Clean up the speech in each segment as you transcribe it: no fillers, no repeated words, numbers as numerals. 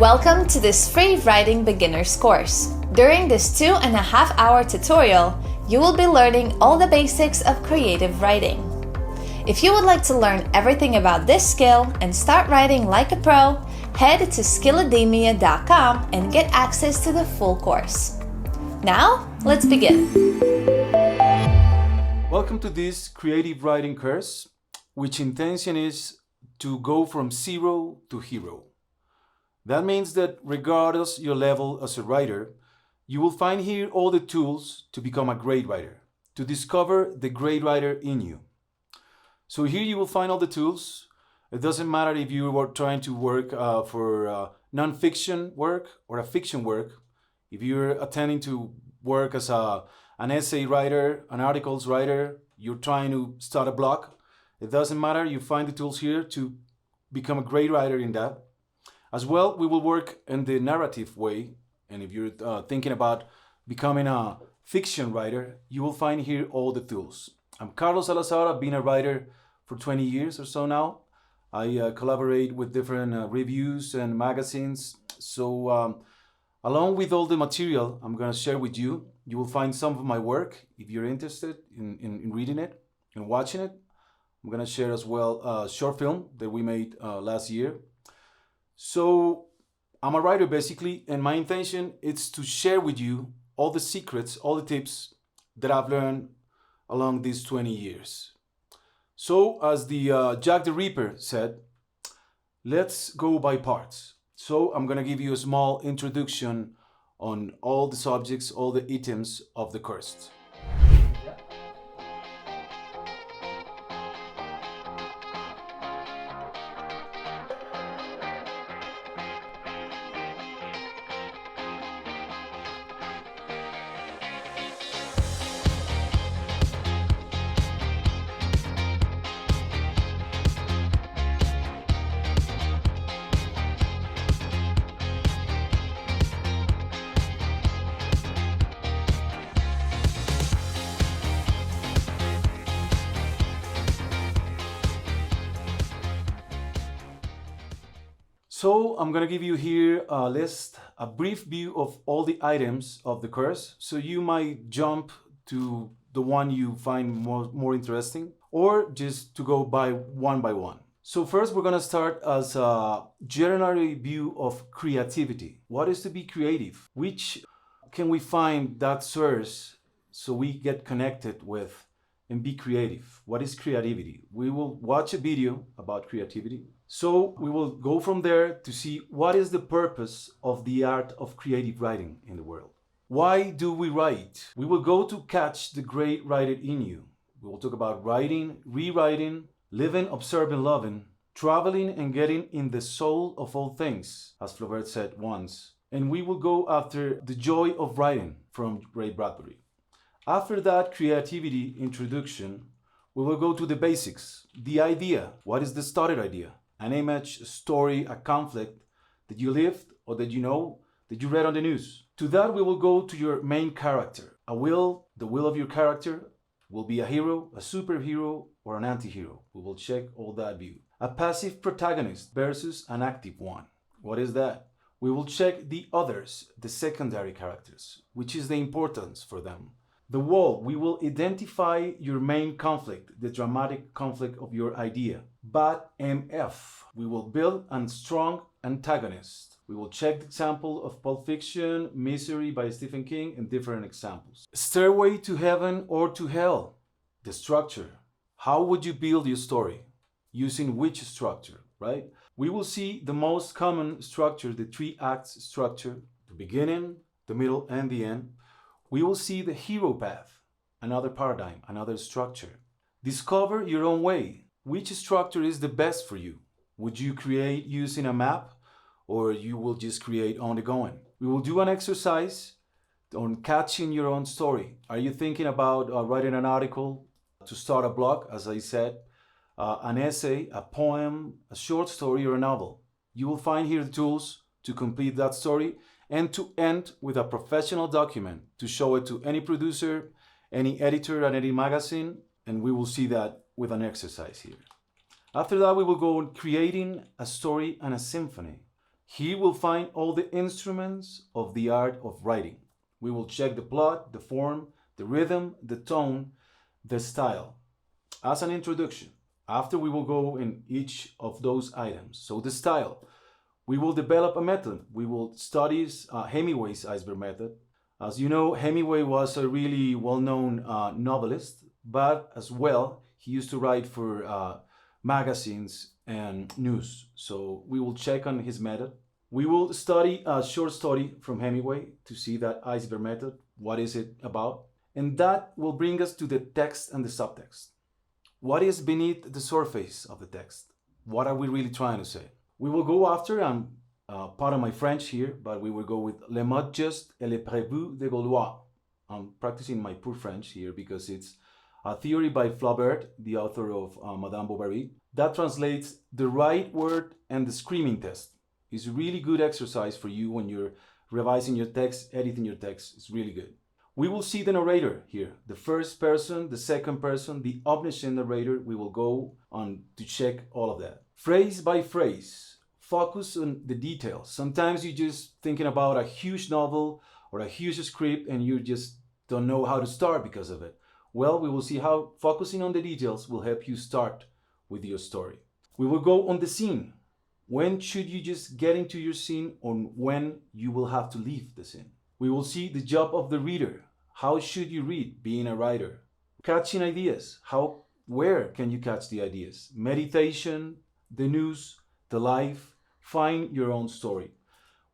Welcome to this free writing beginners course. During this 2.5-hour tutorial, you will be learning all the basics of creative writing. If you would like to learn everything about this skill and start writing like a pro, head to skillademia.com and get access to the full course. Now, let's begin. Welcome to this creative writing course, which intention is to go from zero to hero. That means that regardless your level as a writer, you will find here all the tools to become a great writer, to discover the great writer in you. So here you will find all the tools. It doesn't matter if you are trying to work for non-fiction work or a fiction work. If you're attending to work as an essay writer, an articles writer, you're trying to start a blog, it doesn't matter. You find the tools here to become a great writer in that. As well, we will work in the narrative way. And if you're thinking about becoming a fiction writer, you will find here all the tools. I'm Carlos Salazar. I've been a writer for 20 years or so now. I collaborate with different reviews and magazines. So along with all the material I'm going to share with you, you will find some of my work. If you're interested in reading it and watching it, I'm going to share as well a short film that we made last year. So I'm a writer basically, and my intention is to share with you all the secrets, all the tips that I've learned along these 20 years. So as the Jack the Ripper said, let's go by parts. So I'm gonna give you a small introduction on all the subjects, all the items of the course. So I'm going to give you here a list, a brief view of all the items of the course. So you might jump to the one you find more interesting, or just to go by one. So first we're going to start as a general view of creativity. What is to be creative? Which can we find that source so we get connected with and be creative? What is creativity? We will watch a video about creativity. So we will go from there to see what is the purpose of the art of creative writing in the world. Why do we write? We will go to catch the great writer in you. We will talk about writing, rewriting, living, observing, loving, traveling, and getting in the soul of all things, as Flaubert said once. And we will go after the joy of writing from Ray Bradbury. After that creativity introduction, we will go to the basics, the idea. What is the started idea? An image, a story, a conflict that you lived or that you know, that you read on the news. To that, we will go to your main character. The will of your character will be a hero, a superhero, or an anti-hero. We will check all that view. A passive protagonist versus an active one. What is that? We will check the others, the secondary characters, which is the importance for them. The wall, we will identify your main conflict, the dramatic conflict of your idea. But MF, we will build a strong antagonist. We will check the example of Pulp Fiction, Misery by Stephen King, and different examples. Stairway to heaven or to hell, the structure. How would you build your story? Using which structure, right? We will see the most common structure, the 3 acts structure, the beginning, the middle, and the end. We will see the hero path, another paradigm, another structure. Discover your own way. Which structure is the best for you? Would you create using a map, or you will just create on the going? We will do an exercise on catching your own story. Are you thinking about writing an article to start a blog, as I said, an essay, a poem, a short story, or a novel? You will find here the tools to complete that story and to end with a professional document to show it to any producer, any editor at any magazine, and we will see that with an exercise here. After that, we will go on creating a story and a symphony. He will find all the instruments of the art of writing. We will check the plot, the form, the rhythm, the tone, the style. As an introduction, after we will go in each of those items. So the style, we will develop a method. We will study Hemingway's iceberg method. As you know, Hemingway was a really well-known novelist, but as well, he used to write for magazines and news. So we will check on his method. We will study a short story from Hemingway to see that iceberg method. What is it about? And that will bring us to the text and the subtext. What is beneath the surface of the text? What are we really trying to say? We will go after, I'm part of my French here, but we will go with le mode juste et le prévu de Gaulois. I'm practicing my poor French here because it's a theory by Flaubert, the author of Madame Bovary, that translates the right word and the screaming test. It's a really good exercise for you when you're revising your text, editing your text. It's really good. We will see the narrator here, the first person, the second person, the omniscient narrator. We will go on to check all of that. Phrase by phrase, focus on the details. Sometimes you're just thinking about a huge novel or a huge script and you just don't know how to start because of it. Well, we will see how focusing on the details will help you start with your story. We will go on the scene. When should you just get into your scene or when you will have to leave the scene? We will see the job of the reader. How should you read being a writer? Catching ideas. Where can you catch the ideas? Meditation, the news, the life. Find your own story.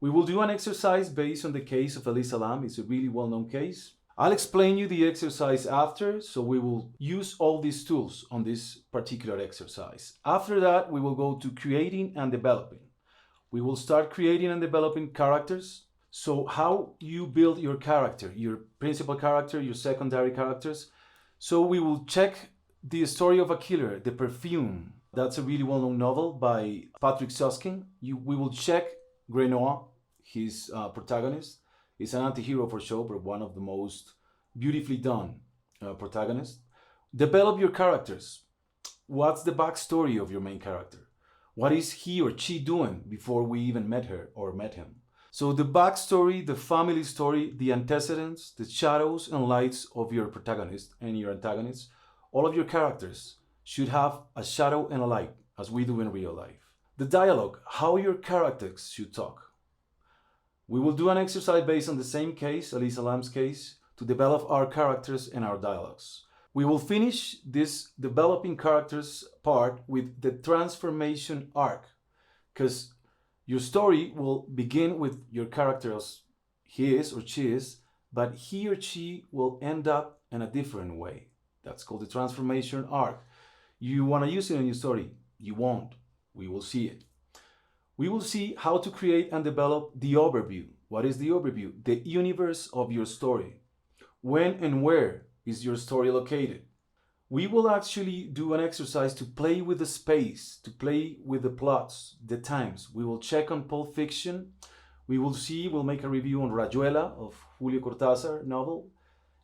We will do an exercise based on the case of Elisa Lam. It's a really well-known case. I'll explain you the exercise after, so we will use all these tools on this particular exercise. After that, we will go to creating and developing. We will start creating and developing characters. So how you build your character, your principal character, your secondary characters. So we will check the story of a killer, The Perfume. That's a really well-known novel by Patrick Susskind. We will check Grenoir, his protagonist. He's an anti-hero for sure, but one of the most beautifully done protagonists. Develop your characters. What's the backstory of your main character? What is he or she doing before we even met her or met him? So the backstory, the family story, the antecedents, the shadows and lights of your protagonist and your antagonist, all of your characters should have a shadow and a light, as we do in real life. The dialogue, how your characters should talk. We will do an exercise based on the same case, Elisa Lam's case, to develop our characters and our dialogues. We will finish this developing characters part with the transformation arc, because your story will begin with your character as he is or she is, but he or she will end up in a different way. That's called the transformation arc. You want to use it in your story. You won't. We will see it. We will see how to create and develop the overview. What is the overview? The universe of your story. When and where is your story located? We will actually do an exercise to play with the space, to play with the plots, the times. We will check on Pulp Fiction. We'll make a review on Rayuela of Julio Cortázar novel,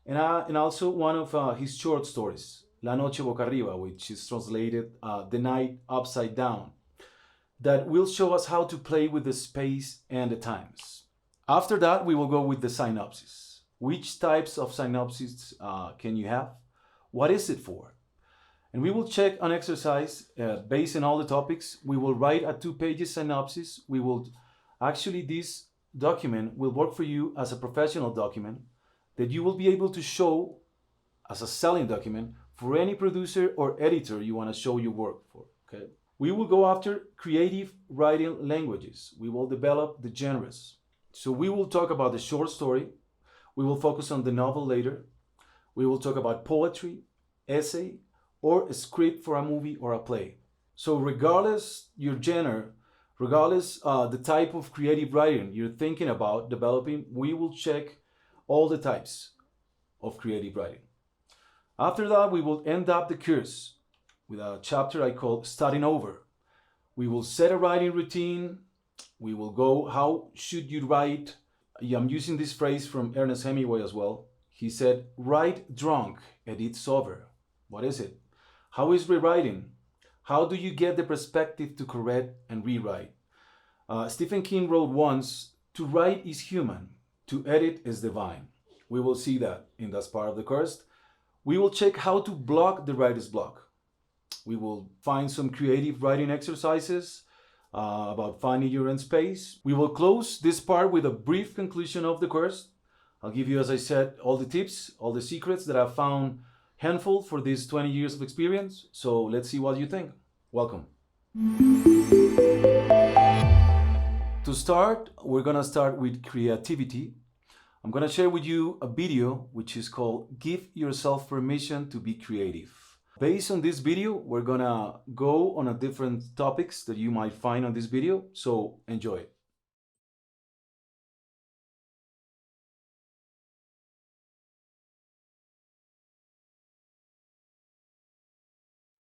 and also one of his short stories, La Noche Boca Arriba, which is translated The Night Upside Down, that will show us how to play with the space and the times. After that, we will go with the synopsis. Which types of synopsis can you have? What is it for? And we will check an exercise based on all the topics. We will write a 2-page synopsis. This document will work for you as a professional document that you will be able to show as a selling document for any producer or editor you want to show your work for. Okay. We will go after creative writing languages. We will develop the genres. So we will talk about the short story. We will focus on the novel later. We will talk about poetry, essay, or a script for a movie or a play. So regardless your genre, regardless the type of creative writing you're thinking about developing, we will check all the types of creative writing. After that, we will end up the course with a chapter I call Starting Over. We will set a writing routine. We will go, how should you write? I'm using this phrase from Ernest Hemingway as well. He said, write drunk and it's sober. What is it? How is rewriting? How do you get the perspective to correct and rewrite? Stephen King wrote once, "To write is human, to edit is divine." We will see that in that part of the course. We will check how to block the writer's block. We will find some creative writing exercises about finding your own space. We will close this part with a brief conclusion of the course. I'll give you, as I said, all the tips, all the secrets that I've found handful for these 20 years of experience. So let's see what you think. Welcome. To start, we're gonna start with creativity. I'm gonna share with you a video which is called "Give Yourself Permission to Be Creative." Based on this video, we're gonna go on a different topics that you might find on this video, so enjoy it.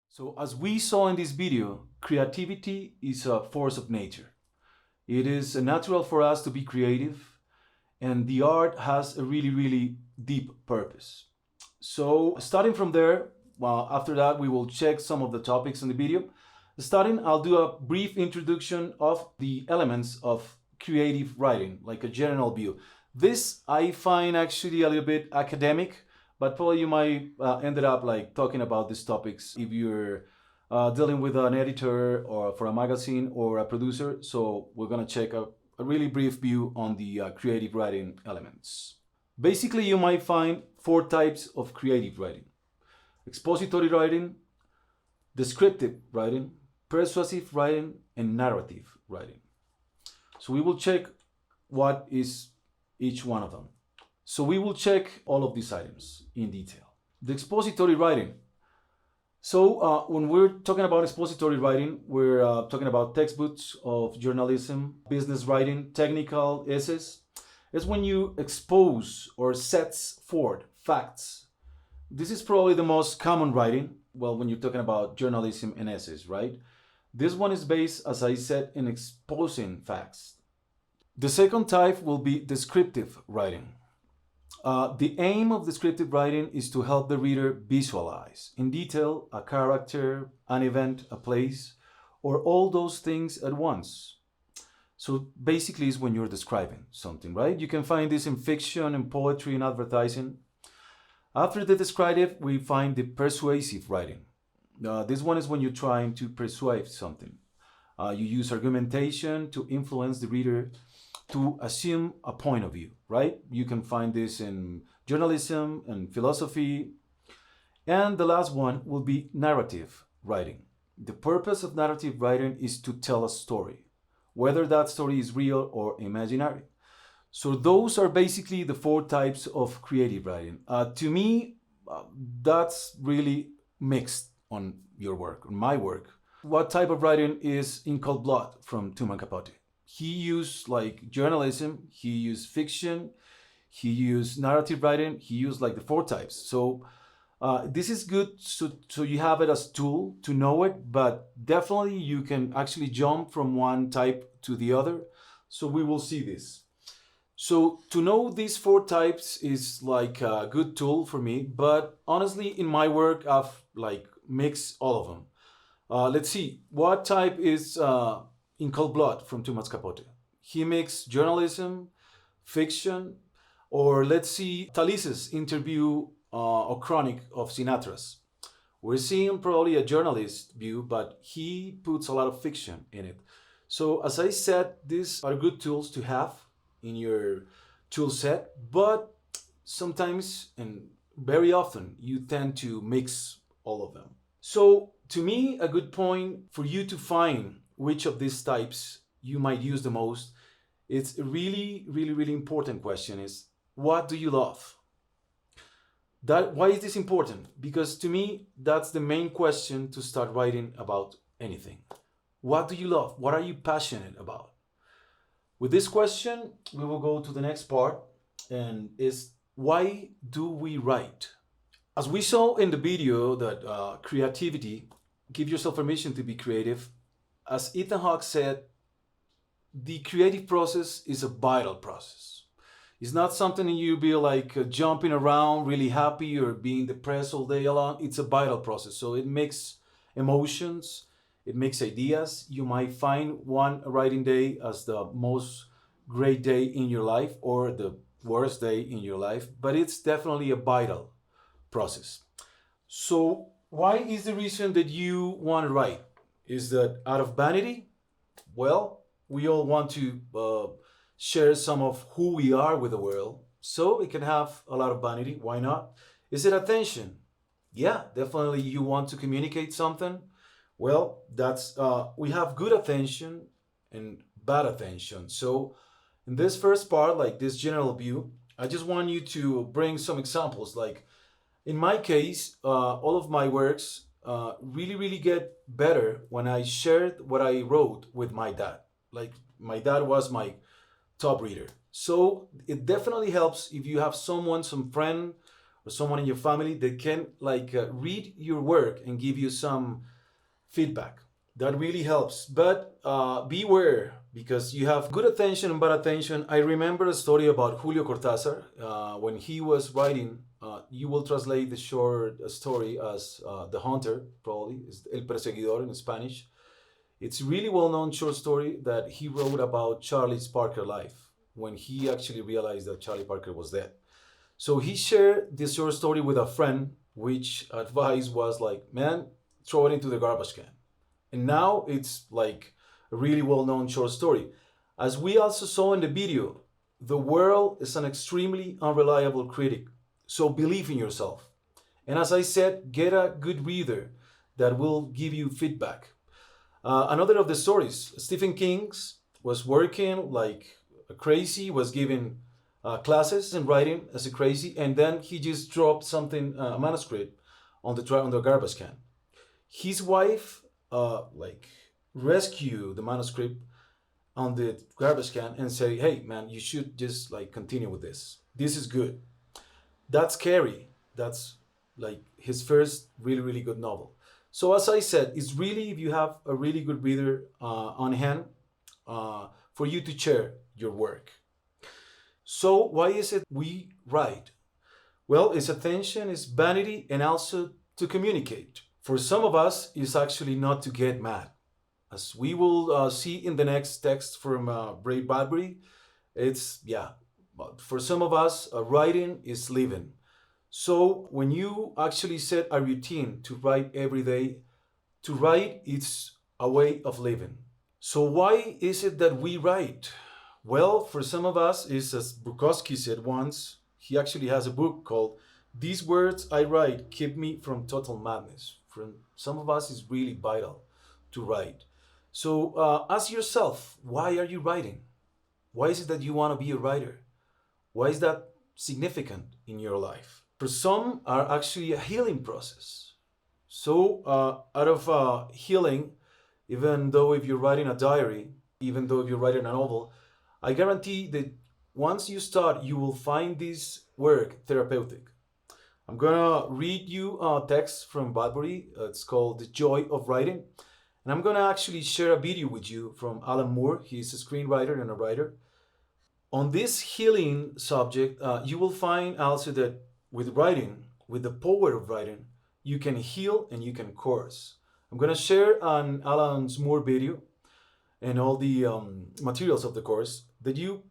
So as we saw in this video, creativity is a force of nature. It is natural for us to be creative, and the art has a really deep purpose. So starting from there, well, after that we will check some of the topics in the video. Starting, I'll do a brief introduction of the elements of creative writing, like a general view. This I find actually a little bit academic, but probably you might ended up like talking about these topics if you're dealing with an editor or for a magazine or a producer. So we're gonna check a really brief view on the creative writing elements. Basically, you might find 4 types of creative writing: expository writing, descriptive writing, persuasive writing, and narrative writing. So we will check what is each one of them. So we will check all of these items in detail. The expository writing. So when we're talking about expository writing, we're talking about textbooks of journalism, business writing, technical essays. It's when you expose or sets forth facts. This is probably the most common writing, well, when you're talking about journalism and essays, right? This one is based, as I said, in exposing facts. The second type will be descriptive writing. The aim of descriptive writing is to help the reader visualize in detail a character, an event, a place, or all those things at once. So basically it's when you're describing something, right? You can find this in fiction and poetry and advertising. After the descriptive, we find the persuasive writing. This one is when you're trying to persuade something. You use argumentation to influence the reader to assume a point of view, right? You can find this in journalism and philosophy. And the last one will be narrative writing. The purpose of narrative writing is to tell a story, whether that story is real or imaginary. So those are basically the 4 types of creative writing. To me, that's really mixed on your work, on my work. What type of writing is In Cold Blood from Truman Capote? He used like journalism, he used fiction, he used narrative writing, he used like the 4 types. So this is good so you have it as tool to know it, but definitely you can actually jump from one type to the other. So we will see this. So to know these 4 types is like a good tool for me, but honestly in my work I've like mixed all of them. Let's see, what type is In Cold Blood from Truman Capote? He mixed journalism, fiction, or let's see Talise's interview or chronic of Sinatra's. We're seeing probably a journalist view, but he puts a lot of fiction in it. So as I said, these are good tools to have in your tool set, but sometimes and very often you tend to mix all of them. So to me, a good point for you to find which of these types you might use the most, it's a really important question is, what do you love? Why is this important? Because to me, that's the main question to start writing about anything. What do you love? What are you passionate about? With this question, we will go to the next part, and is why do we write? As we saw in the video that creativity, give yourself permission to be creative. As Ethan Hawke said, the creative process is a vital process. It's not something you be like jumping around really happy or being depressed all day long. It's a vital process. So it makes emotions, It makes ideas. You might find one writing day as the most great day in your life or the worst day in your life, but it's definitely a vital process. So, why is the reason that you want to write? Is that out of vanity? Well, we all want to share some of who we are with the world, so it can have a lot of vanity. Why not? Is it attention? Yeah, definitely. You want to communicate something. Well, that's we have good attention and bad attention. So, in this first part, like this general view, I just want you to bring some examples. Like in my case, all of my works really get better when I shared what I wrote with my dad. Like my dad was my top reader. So it definitely helps if you have someone, some friend, or someone in your family that can like read your work and give you some feedback. That really helps. But beware because you have good attention and bad attention. I remember a story about Julio Cortázar. When he was writing, you will translate the short story as The Hunter, probably, is El Perseguidor in Spanish. It's a really well-known short story that he wrote about Charlie Parker's life when he actually realized that Charlie Parker was dead. So he shared this short story with a friend, which advice was like, man, throw it into the garbage can. And now it's like a really well-known short story. As we also saw in the video, the world is an extremely unreliable critic. So believe in yourself. And as I said, get a good reader that will give you feedback. Another of the stories, Stephen King's was working like a crazy, was giving classes and writing as a crazy, and then he just dropped something, a manuscript, on the garbage can. His wife like rescue the manuscript on the garbage can and say, hey man, you should just like continue with this. This is good. That's scary. That's like his first really good novel. So as I said, it's really if you have a really good reader on hand for you to share your work. So why is it we write? Well, it's attention, it's vanity, and also to communicate. For some of us, it's actually not to get mad. As we will see in the next text from Ray Bradbury, it's, yeah, but for some of us, writing is living. So when you actually set a routine to write every day, to write, it's a way of living. So why is it that we write? Well, for some of us, it's as Bukowski said once, he actually has a book called These Words I Write Keep Me from Total Madness. For some of us, it's really vital to write. So ask yourself, why are you writing? Why is it that you want to be a writer? Why is that significant in your life? For some, are actually a healing process. So out of healing, even though if you're writing a diary, even though if you're writing a novel, I guarantee that once you start, you will find this work therapeutic. I'm gonna read you a text from Bradbury. It's called The Joy of Writing. And I'm gonna actually share a video with you from Alan Moore. He's a screenwriter and a writer. On this healing subject, you will find also that with writing, with the power of writing, you can heal and you can course. I'm gonna share an Alan Moore video and all the materials of the course that you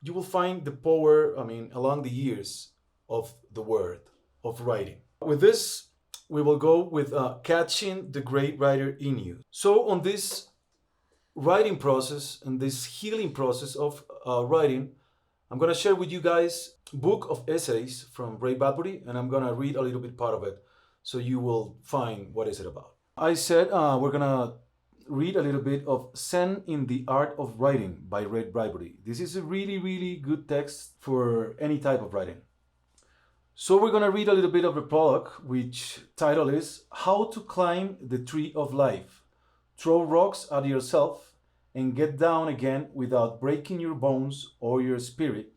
will find the power, along the years of the word, of writing. With this, we will go with catching the great writer in you. So on this writing process and this healing process of writing, I'm going to share with you guys a book of essays from Ray Bradbury, and I'm going to read a little bit part of it so you will find what is it about. I said we're going to read a little bit of Zen in the Art of Writing by Ray Bradbury. This is a really good text for any type of writing. So we're going to read a little bit of the prologue, which title is How to Climb the Tree of Life. Throw rocks at yourself and get down again without breaking your bones or your spirit.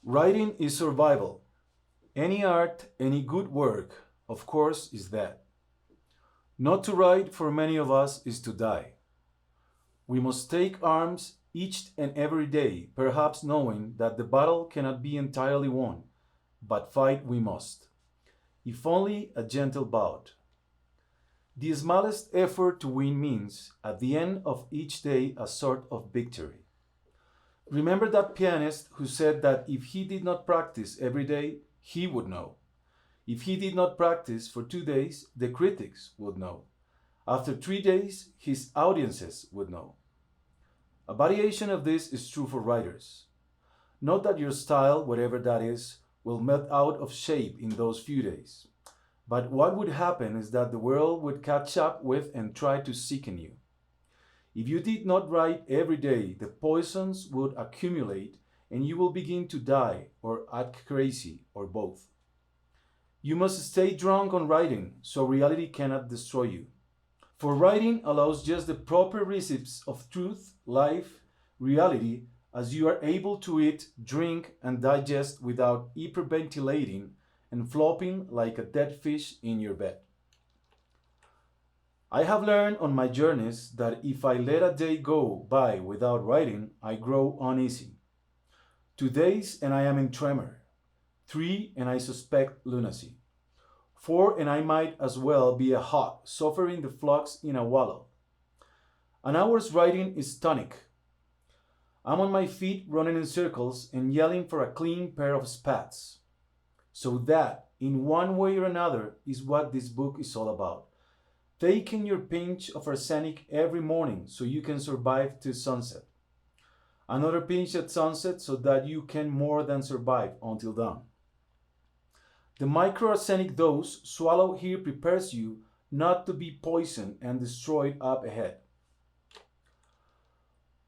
Writing is survival. Any art, any good work, of course, is that. Not to write for many of us is to die. We must take arms each and every day, perhaps knowing that the battle cannot be entirely won, but fight we must. If only a gentle bout. The smallest effort to win means, at the end of each day, a sort of victory. Remember that pianist who said that if he did not practice every day, he would know. If he did not practice for 2 days, the critics would know. After 3 days, his audiences would know. A variation of this is true for writers. Note that your style, whatever that is, will melt out of shape in those few days. But what would happen is that the world would catch up with and try to sicken you. If you did not write every day, the poisons would accumulate and you will begin to die or act crazy or both. You must stay drunk on writing so reality cannot destroy you. For writing allows just the proper receipts of truth, life, reality, as you are able to eat, drink, and digest without hyperventilating and flopping like a dead fish in your bed. I have learned on my journeys that if I let a day go by without writing, I grow uneasy. 2 days and I am in tremor. 3 and I suspect lunacy. 4 and I might as well be a hog suffering the flux in a wallow. An hour's writing is tonic. I'm on my feet running in circles and yelling for a clean pair of spats. So that, in one way or another, is what this book is all about. Taking your pinch of arsenic every morning so you can survive till sunset. Another pinch at sunset so that you can more than survive until dawn. The micro-arsenic dose swallowed here prepares you not to be poisoned and destroyed up ahead.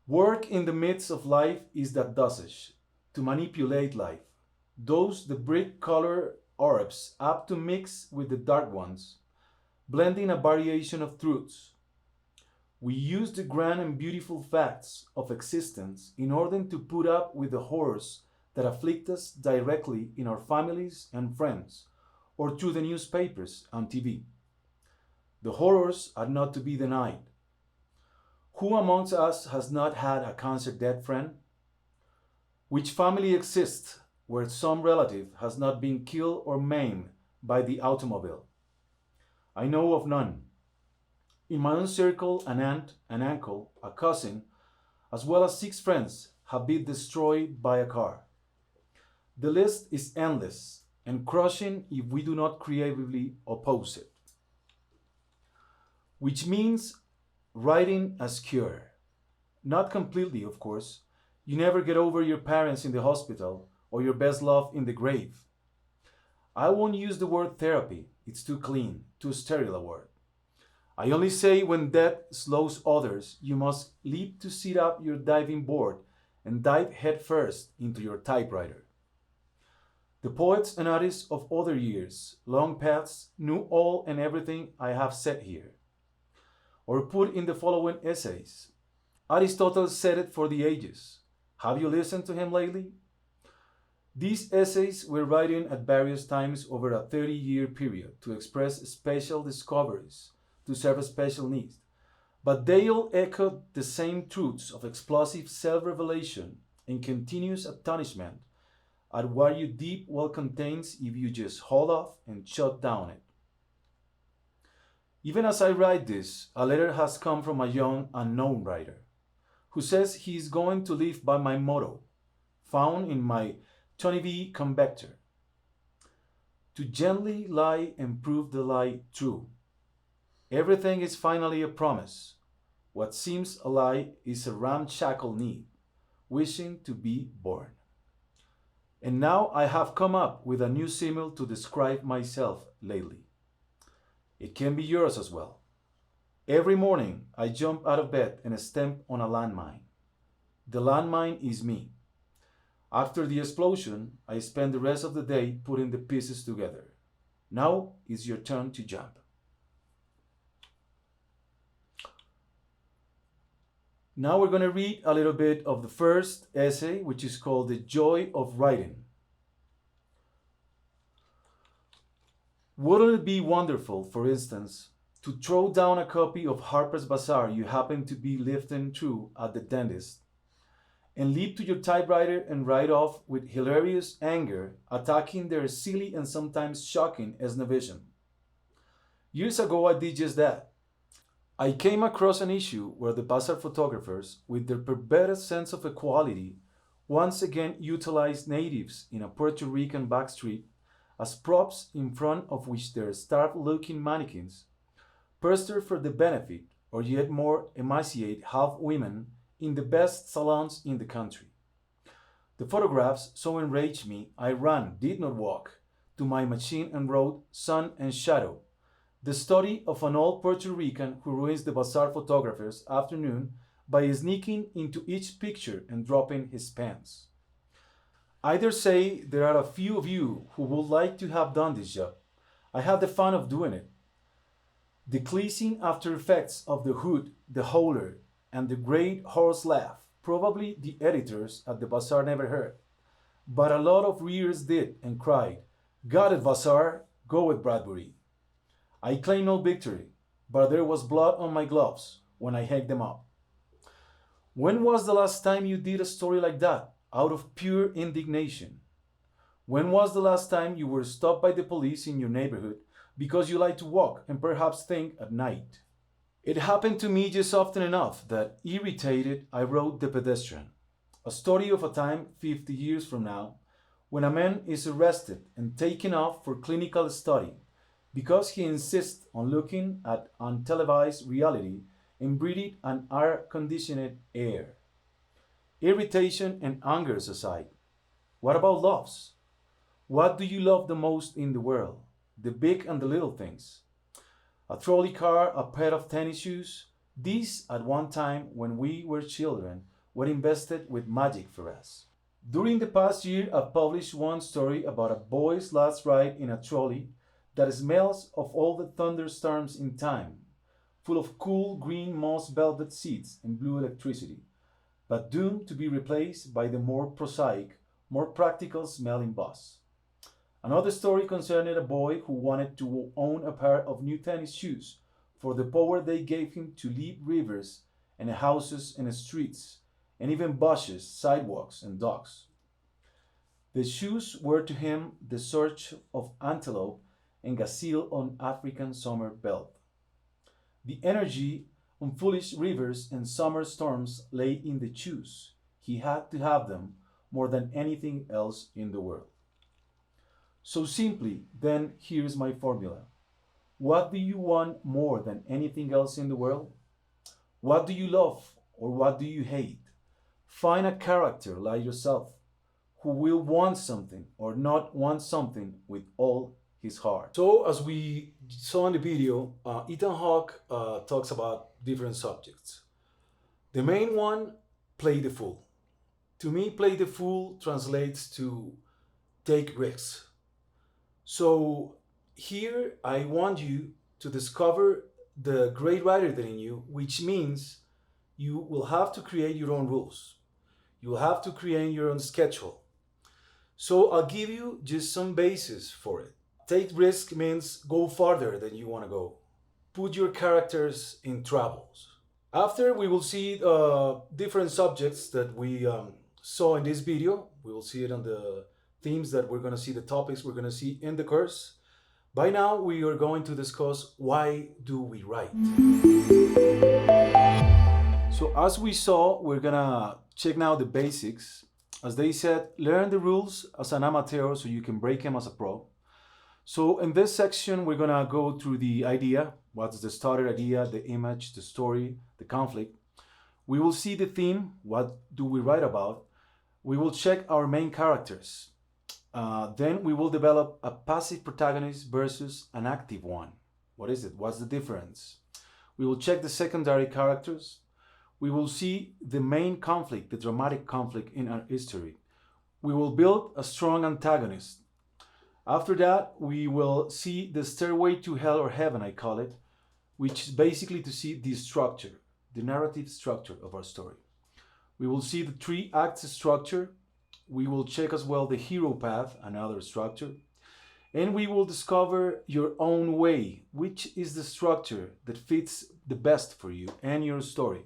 Work in the midst of life is that dosage, to manipulate life. Dose the brick-colored orbs up to mix with the dark ones, blending a variation of truths. We use the grand and beautiful facts of existence in order to put up with the horrors that afflict us directly in our families and friends, or through the newspapers and TV. The horrors are not to be denied. Who amongst us has not had a cancer-dead friend? Which family exists where some relative has not been killed or maimed by the automobile? I know of none. In my own circle, an aunt, an uncle, a cousin, as well as 6 friends have been destroyed by a car. The list is endless and crushing if we do not creatively oppose it. Which means writing as cure. Not completely, of course. You never get over your parents in the hospital or your best love in the grave. I won't use the word therapy. It's too clean, too sterile a word. I only say when death slows others, you must leap to sit up your diving board and dive headfirst into your typewriter. The poets and artists of other years, long past, knew all and everything I have said here. Or put in the following essays. Aristotle said it for the ages. Have you listened to him lately? These essays were written at various times over a 30-year period to express special discoveries, to serve a special need. But they all echoed the same truths of explosive self-revelation and continuous astonishment at what your deep well contains if you just hold off and shut down it. Even as I write this, a letter has come from a young unknown writer who says he is going to live by my motto, found in my Tony V. Convector. To gently lie and prove the lie true. Everything is finally a promise. What seems a lie is a ramshackle need, wishing to be born. And now I have come up with a new simile to describe myself lately. It can be yours as well. Every morning I jump out of bed and stamp on a landmine. The landmine is me. After the explosion, I spend the rest of the day putting the pieces together. Now it's your turn to jump. Now we're going to read a little bit of the first essay, which is called The Joy of Writing. Wouldn't it be wonderful, for instance, to throw down a copy of Harper's Bazaar you happen to be lifting through at the dentist, and leap to your typewriter and write off with hilarious anger, attacking their silly and sometimes shocking Esnovision? Years ago, I did just that. I came across an issue where the bazaar photographers, with their perverted sense of equality, once again utilized natives in a Puerto Rican backstreet as props in front of which their starved looking mannequins poster for the benefit or yet more emaciate half women in the best salons in the country. The photographs so enraged me, I ran, did not walk, to my machine and wrote Sun and Shadow, the story of an old Puerto Rican who ruins the bazaar photographer's afternoon by sneaking into each picture and dropping his pants. I dare say there are a few of you who would like to have done this job. I had the fun of doing it. The pleasing after effects of the hoot, the howler, and the great horse laugh, probably the editors at the bazaar never heard. But a lot of readers did and cried, "Got it, bazaar, go with Bradbury." I claim no victory, but there was blood on my gloves when I hanged them up. When was the last time you did a story like that, out of pure indignation? When was the last time you were stopped by the police in your neighborhood because you like to walk and perhaps think at night? It happened to me just often enough that, irritated, I wrote The Pedestrian, a story of a time 50 years from now when a man is arrested and taken off for clinical study because he insists on looking at untelevised reality and breathing an air-conditioned air. Irritation and angers aside, what about loves? What do you love the most in the world? The big and the little things. A trolley car, a pair of tennis shoes. These, at one time when we were children, were invested with magic for us. During the past year, I've published one story about a boy's last ride in a trolley that smells of all the thunderstorms in time, full of cool green moss velvet seats and blue electricity, but doomed to be replaced by the more prosaic, more practical smelling bus. Another story concerned a boy who wanted to own a pair of new tennis shoes for the power they gave him to leap rivers and houses and streets, and even bushes, sidewalks, and docks. The shoes were to him the search of antelope and gazelle on African summer veldt. The energy on foolish rivers and summer storms lay in the shoes. He had to have them more than anything else in the world. So simply, then, here's my formula. What do you want more than anything else in the world? What do you love or what do you hate? Find a character like yourself who will want something or not want something with all his heart. So, as we saw in the video, Ethan Hawke talks about different subjects. The main one, play the fool. To me, play the fool translates to take risks. So here I want you to discover the great writer that in you, which means you will have to create your own rules. You will have to create your own schedule. So I'll give you just some basis for it. Take risk means go farther than you want to go. Put your characters in troubles. After we will see different subjects that we saw in this video. We will see it on the themes that we're going to see, the topics we're going to see in the course. By now, we are going to discuss why do we write. So as we saw, we're going to check now the basics. As they said, learn the rules as an amateur so you can break them as a pro. So in this section, we're going to go through the idea. What's the starter idea, the image, the story, the conflict. We will see the theme. What do we write about? We will check our main characters. Then we will develop a passive protagonist versus an active one. What is it? What's the difference? We will check the secondary characters. We will see the main conflict, the dramatic conflict in our history. We will build a strong antagonist. After that, we will see the stairway to hell or heaven, I call it, which is basically to see the structure, the narrative structure of our story. We will see the 3 acts structure. We will check as well the hero path, another structure. And we will discover your own way, which is the structure that fits the best for you and your story.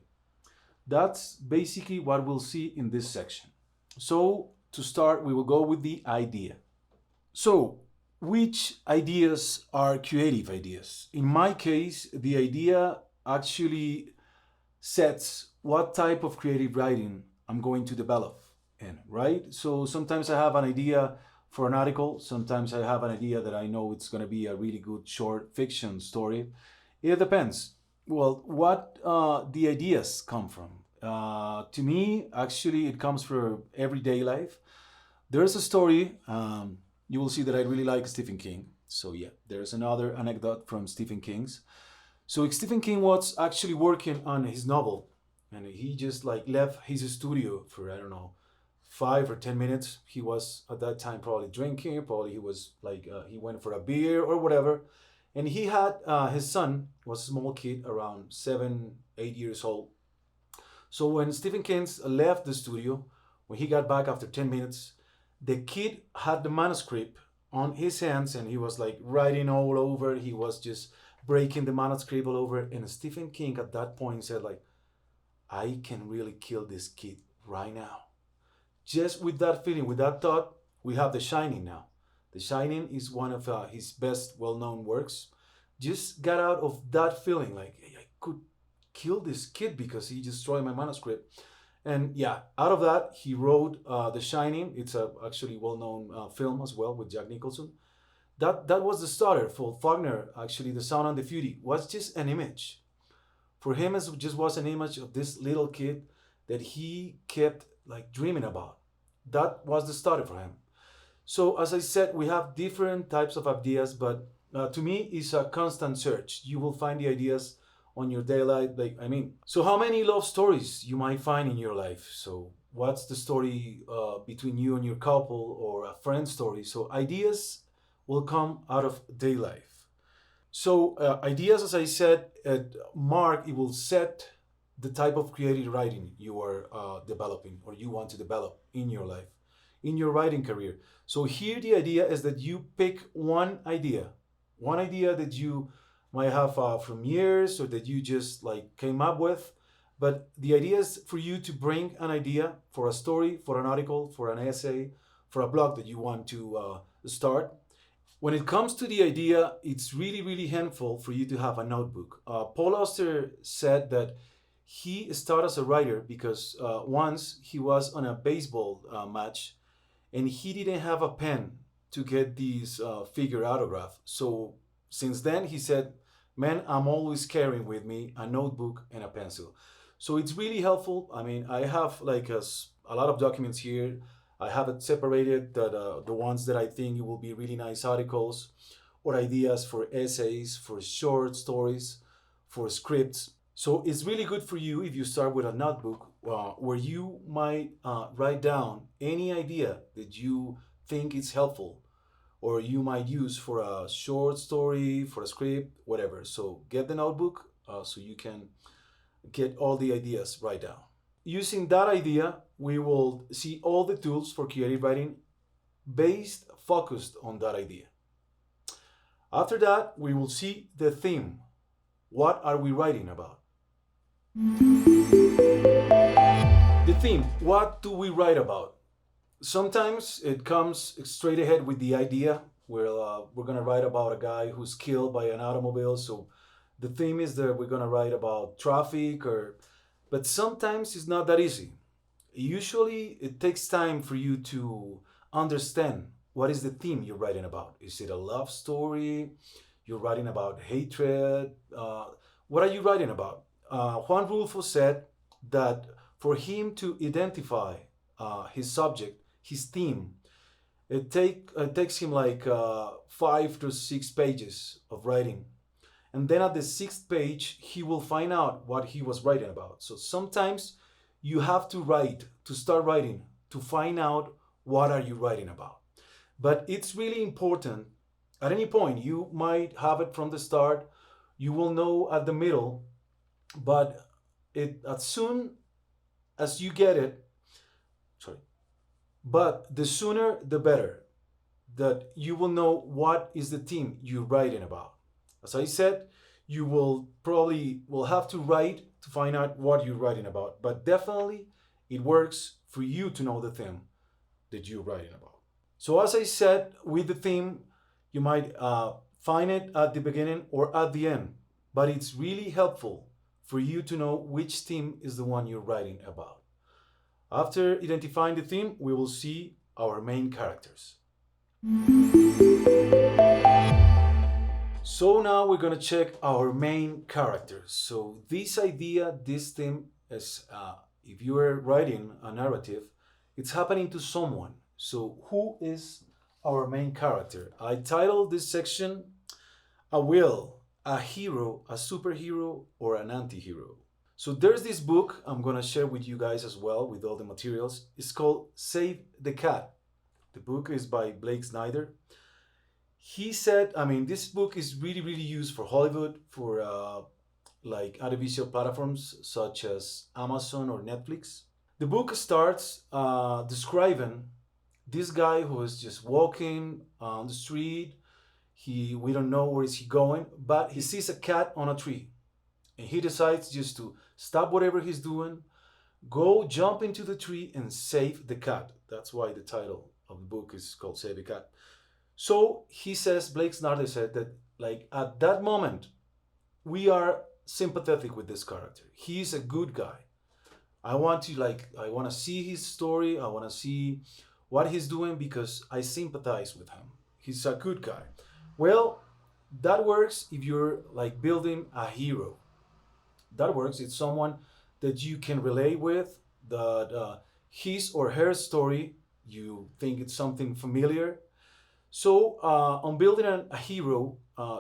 That's basically what we'll see in this section. So to start, we will go with the idea. So which ideas are creative ideas? In my case, the idea actually sets what type of creative writing I'm going to develop in, right? So sometimes I have an idea for an article, sometimes I have an idea that I know it's going to be a really good short fiction story. It depends. Well, what the ideas come from? To me, actually, it comes from everyday life. There's a story. You will see that I really like Stephen King. So yeah, there's another anecdote from Stephen King's. So Stephen King was actually working on his novel, and he just like left his studio for I don't know 5 or 10 minutes. He was at that time probably drinking. Probably he was like he went for a beer or whatever, and he had his son was a small kid around 7, 8 years old. So when Stephen King left the studio, when he got back after 10 minutes, the kid had the manuscript on his hands and he was like writing all over. He was just breaking the manuscript all over. And Stephen King at that point said like, I can really kill this kid right now. Just with that feeling, with that thought, we have The Shining now. The Shining is one of his best well-known works. Just got out of that feeling like, hey, I could kill this kid because he destroyed my manuscript. And yeah, out of that, he wrote The Shining. It's a actually well-known film as well with Jack Nicholson. That was the starter for Faulkner. Actually, The Sound and the Fury was just an image. For him, it just was an image of this little kid that he kept like dreaming about. That was the starter for him. So as I said, we have different types of ideas, but to me, it's a constant search. You will find the ideas on your daily like so how many love stories you might find in your life? So what's the story between you and your couple or a friend story? So ideas will come out of daily life. So ideas, as I said, mark it will set the type of creative writing you are developing or you want to develop in your life, in your writing career. So here the idea is that you pick one idea that you might have from years or that you just like came up with. But the idea is for you to bring an idea for a story, for an article, for an essay, for a blog that you want to start. When it comes to the idea, it's really, really helpful for you to have a notebook. Paul Auster said that he started as a writer because once he was on a baseball match and he didn't have a pen to get these figure autograph. So since then, he said, man, I'm always carrying with me a notebook and a pencil. So it's really helpful. I mean, I have like a lot of documents here. I have it separated that the ones that I think will be really nice articles or ideas for essays, for short stories, for scripts. So it's really good for you if you start with a notebook where you might write down any idea that you think is helpful or you might use for a short story, for a script, whatever. So get the notebook so you can get all the ideas right down. Using that idea, we will see all the tools for creative writing focused on that idea. After that, we will see the theme. What are we writing about? The theme, what do we write about? Sometimes it comes straight ahead with the idea where we're going to write about a guy who's killed by an automobile. So the theme is that we're going to write about traffic but sometimes it's not that easy. Usually it takes time for you to understand what is the theme you're writing about. Is it a love story? You're writing about hatred? What are you writing about? Juan Rulfo said that for him to identify his subject, his theme, it takes him like 5 to 6 pages of writing. And then at the 6th page, he will find out what he was writing about. So sometimes you have to start writing, to find out what are you writing about. But it's really important. At any point, you might have it from the start, you will know at the middle, but as soon as you get it, but the sooner the better, that you will know what is the theme you're writing about. As I said, you will have to write to find out what you're writing about, but definitely it works for you to know the theme that you're writing about. So as I said, with the theme, You might find it at the beginning or at the end, but it's really helpful for you to know which theme is the one you're writing about. After identifying the theme, we will see our main characters. So now we're gonna check our main characters. So this idea, this theme is, if you are writing a narrative, it's happening to someone. So who is our main character? I titled this section a will, a hero, a superhero, or an anti-hero. So there's this book I'm gonna share with you guys as well with all the materials. It's called Save the Cat. The book is by Blake Snyder. He said, I mean, this book is really, really used for Hollywood, for like audiovisual platforms such as Amazon or Netflix. The book starts describing this guy who is just walking on the street. We don't know where is he going, but he sees a cat on a tree, and he decides just to stop whatever he's doing, go jump into the tree and save the cat. That's why the title of the book is called Save the Cat. So he says, Blake Snyder said that, like, at that moment, we are sympathetic with this character. He's a good guy. I want to see his story. I want to see what he's doing because I sympathize with him. He's a good guy. Well, that works if you're like building a hero. That works. It's someone that you can relate with, that his or her story, you think it's something familiar. So on building a hero,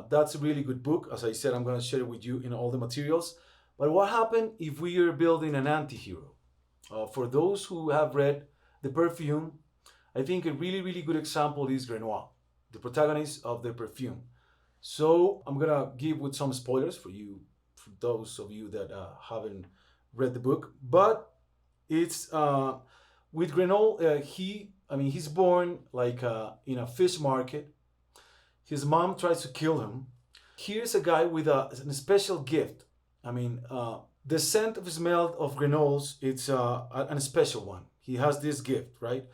that's a really good book. As I said, I'm going to share it with you in all the materials. But what happened if we are building an anti-hero? For those who have read The Perfume, I think a really, really good example is Grenoir, the protagonist of The Perfume. So I'm going to give with some spoilers for those of you that haven't read the book. But it's with Grenoble, he's born like in a fish market. His mom tries to kill him. Here's a guy with a special gift. The scent of smell of Grenobles, it's a special one. He has this gift, right?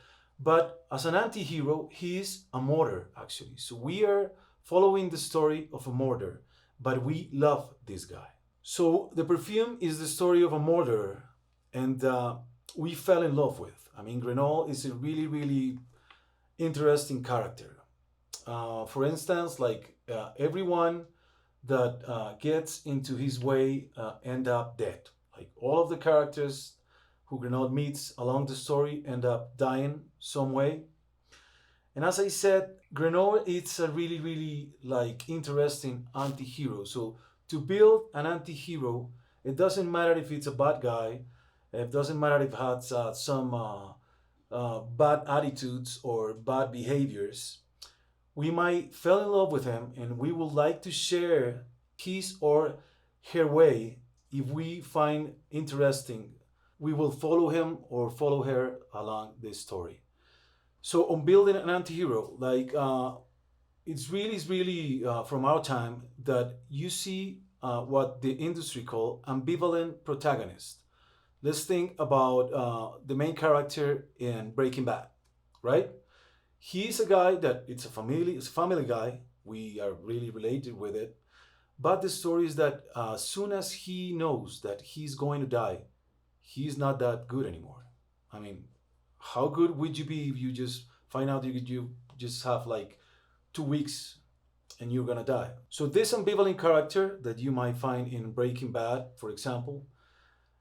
But as an anti-hero, he's a martyr, actually. So we are following the story of a martyr, but we love this guy. So The Perfume is the story of a murderer, and we fell in love with. Grenoble is a really, really interesting character. For instance, everyone that gets into his way end up dead. Like all of the characters who Grenoble meets along the story end up dying some way. And as I said, Grenoble it's a really, really interesting anti-hero. So to build an anti-hero, it doesn't matter if it's a bad guy. It doesn't matter if it has some bad attitudes or bad behaviors. We might fall in love with him and we would like to share his or her way. If we find interesting, we will follow him or follow her along this story. So on building an anti-hero, it's really from our time that you see what the industry call ambivalent protagonist. Let's think about the main character in Breaking Bad, right? He's a guy that it's a family guy. We are really related with it. But the story is that as soon as he knows that he's going to die, he's not that good anymore. How good would you be if you just find out you just have 2 weeks and you're gonna die? So this ambivalent character that you might find in Breaking Bad, for example,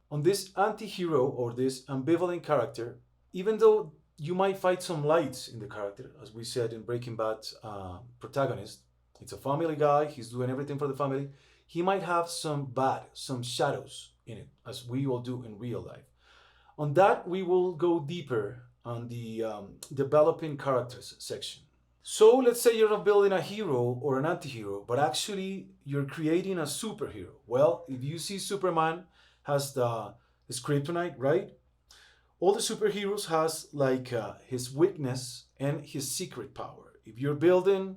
on this anti-hero or this ambivalent character, even though you might find some lights in the character, as we said in Breaking Bad's protagonist, it's a family guy, he's doing everything for the family, he might have some shadows in it, as we all do in real life. On that, we will go deeper on the developing characters section. So let's say you're not building a hero or an anti-hero, but actually you're creating a superhero. Well, if you see Superman has the kryptonite, right? All the superheroes has his weakness and his secret power. If you're building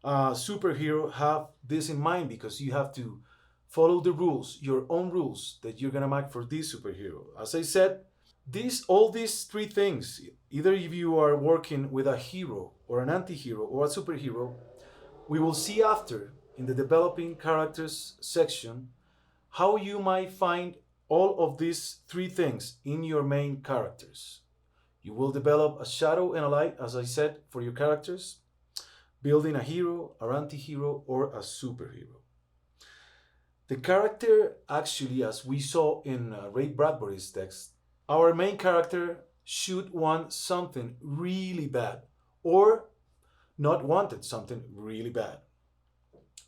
a superhero, have this in mind because you have to follow the rules, your own rules that you're gonna make for this superhero. As I said, all these three things, either if you are working with a hero or an anti-hero or a superhero, We will see after, in the developing characters section, how you might find all of these three things in your main characters. You will develop a shadow and a light, as I said, for your characters, building a hero, an anti-hero, or a superhero. The character, actually, as we saw in Ray Bradbury's text, our main character should want something really bad, or not wanted something really bad.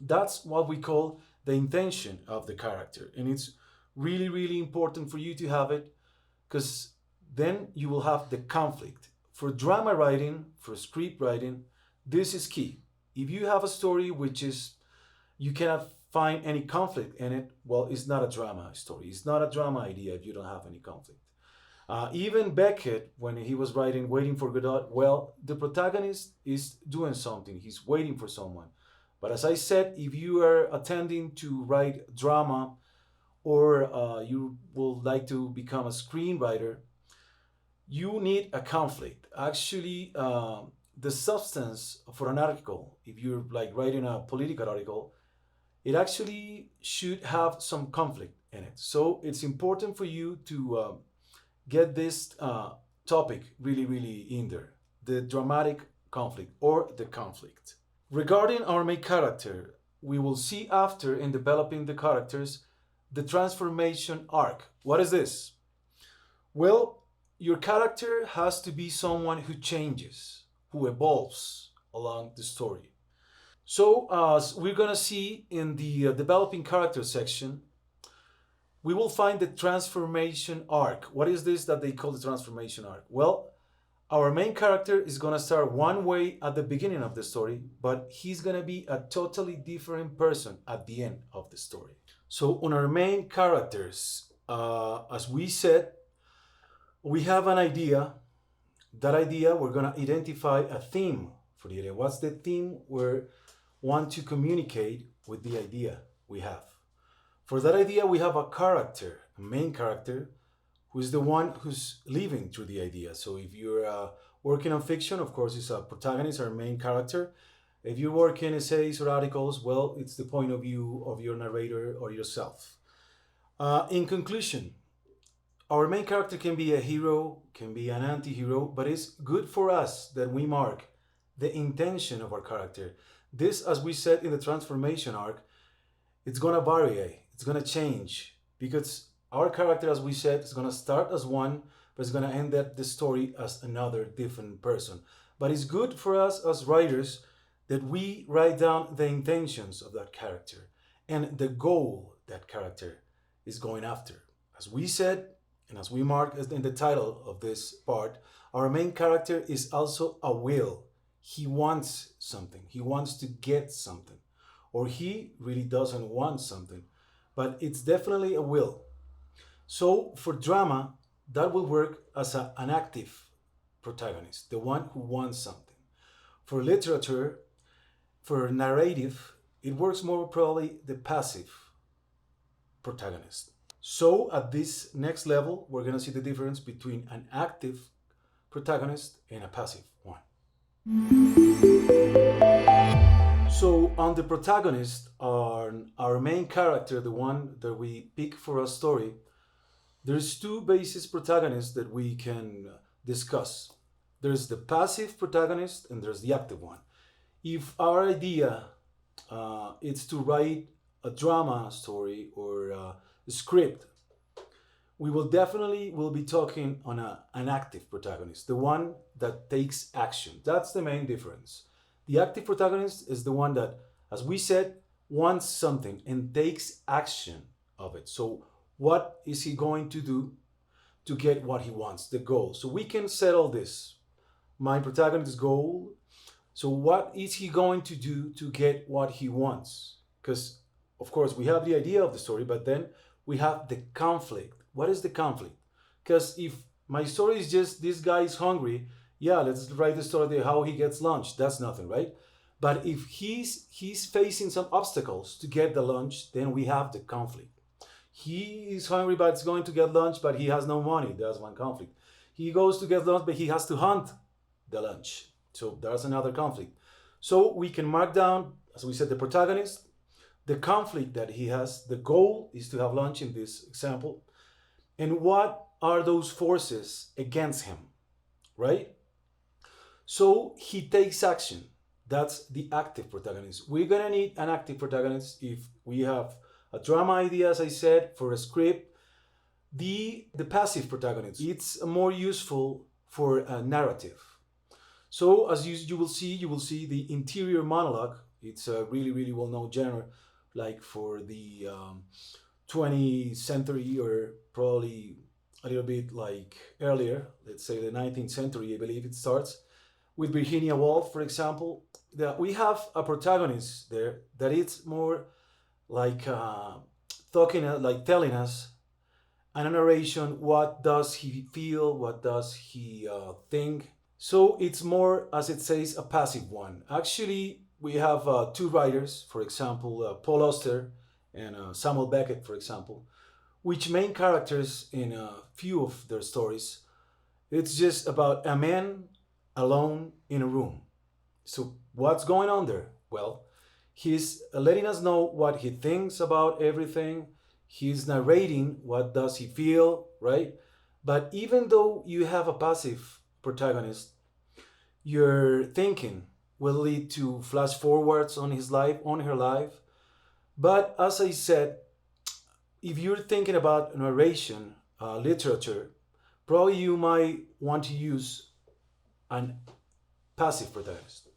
That's what we call the intention of the character. And it's really, really important for you to have it, because then you will have the conflict. For drama writing, for script writing, this is key. If you have a story which is, you cannot find any conflict in it, well, it's not a drama story. It's not a drama idea if you don't have any conflict. Even Beckett, when he was writing Waiting for Godot, well, the protagonist is doing something. He's waiting for someone. But as I said, if you are attending to write drama, or you would like to become a screenwriter, you need a conflict. Actually, the substance for an article, if you're like writing a political article, it actually should have some conflict in it. So it's important for you to get this topic really, really in there. The dramatic conflict, or the conflict. Regarding our main character, we will see after, in developing the characters, the transformation arc. What is this? Well, your character has to be someone who changes, who evolves along the story. So, as we're gonna see in the developing character section, we will find the transformation arc. What is this that they call the transformation arc? Well, our main character is gonna start one way at the beginning of the story, but he's gonna be a totally different person at the end of the story. So on our main characters, as we said, we have an idea. That idea, we're gonna identify a theme for the idea. What's the theme we want to communicate with the idea we have? For that idea, we have a character, a main character, who is the one who's living through the idea. So if you're working on fiction, of course, it's a protagonist, our main character. If you work in essays or articles, well, it's the point of view of your narrator or yourself. In conclusion, our main character can be a hero, can be an anti-hero, but it's good for us that we mark the intention of our character. This, as we said in the transformation arc, it's gonna vary, it's gonna change, because our character, as we said, is gonna start as one, but it's gonna end up the story as another different person. But it's good for us as writers that we write down the intentions of that character and the goal that character is going after. As we said, and as we mark in the title of this part, our main character is also a will. He wants something. He wants to get something. Or he really doesn't want something. But it's definitely a will. So for drama, that will work as an active protagonist, the one who wants something. For literature, for narrative, it works more probably the passive protagonist. So at this next level, we're going to see the difference between an active protagonist and a passive one. So on the protagonist, our main character, the one that we pick for a story, there's two basis protagonists that we can discuss. There's the passive protagonist and there's the active one. If our idea is to write a drama story or a script, we will definitely be talking on an active protagonist, the one that takes action. That's the main difference. The active protagonist is the one that, as we said, wants something and takes action of it. So what is he going to do to get what he wants, the goal? So we can settle this. My protagonist's goal. So what is he going to do to get what he wants? Because, of course, we have the idea of the story, but then we have the conflict. What is the conflict? Because if my story is just this guy is hungry, yeah, let's write the story of how he gets lunch. That's nothing, right? But if he's facing some obstacles to get the lunch, then we have the conflict. He is hungry, but he's going to get lunch, but he has no money. That's one conflict. He goes to get lunch, but he has to hunt the lunch. So there's another conflict. So we can mark down as we said, the protagonist, the conflict that he has, the goal is to have lunch in this example, and what are those forces against him, right? So he takes action. That's the active protagonist. We're gonna need an active protagonist if we have a drama idea, as I said, for a script. The passive protagonist, it's more useful for a narrative. So as you will see the interior monologue. It's a really well-known genre, like for the 20th century, or probably a little bit like earlier, let's say the 19th century, I believe it starts with Virginia Woolf, for example. That we have a protagonist there that it's more like talking, like telling us and a narration. What does he feel? What does he think? So it's more, as it says, a passive one. Actually, we have two writers, for example, Paul Auster and Samuel Beckett, for example, which main characters in a few of their stories. It's just about a man alone in a room. So what's going on there? Well, he's letting us know what he thinks about everything. He's narrating what does he feel, right? But even though you have a passive protagonist, your thinking will lead to flash forwards on his life, on her life. But as I said, if you're thinking about narration, literature, probably you might want to use an passive protagonist.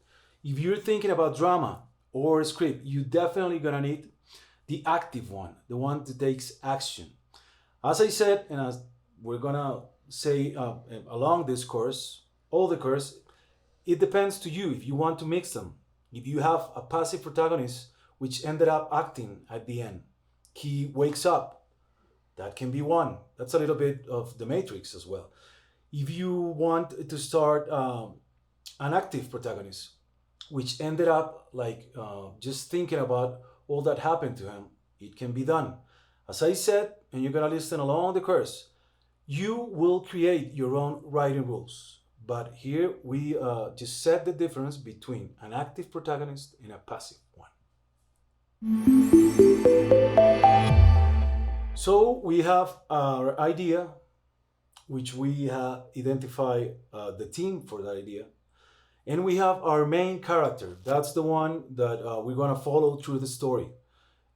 If you're thinking about drama or script, you definitely gonna need the active one, the one that takes action. As I said, and as we're gonna say along this course, all the course, it depends to you if you want to mix them. If you have a passive protagonist which ended up acting at the end, he wakes up. That can be one. That's a little bit of the Matrix as well. If you want to start an active protagonist, which ended up like just thinking about all that happened to him, it can be done. As I said, and you're gonna listen along the course, you will create your own writing rules. But here we just set the difference between an active protagonist and a passive one. So we have our idea, which we identify the theme for that idea. And we have our main character. That's the one that we're gonna follow through the story.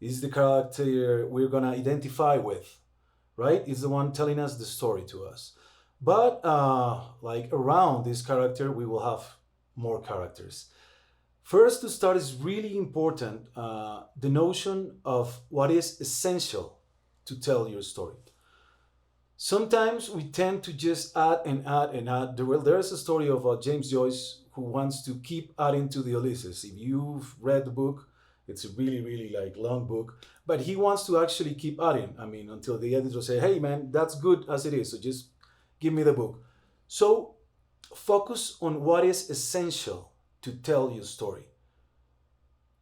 This is the character we're gonna identify with, right? It's the one telling us the story to us. But like around this character, we will have more characters. First, to start, is really important the notion of what is essential to tell your story. Sometimes we tend to just add and add and add. There's a story of James Joyce who wants to keep adding to the Ulysses. If you've read the book, it's a really like long book, but he wants to actually keep adding. I mean, until the editor say, "Hey, man, that's good as it is. So just give me the book." So focus on what is essential to tell your story.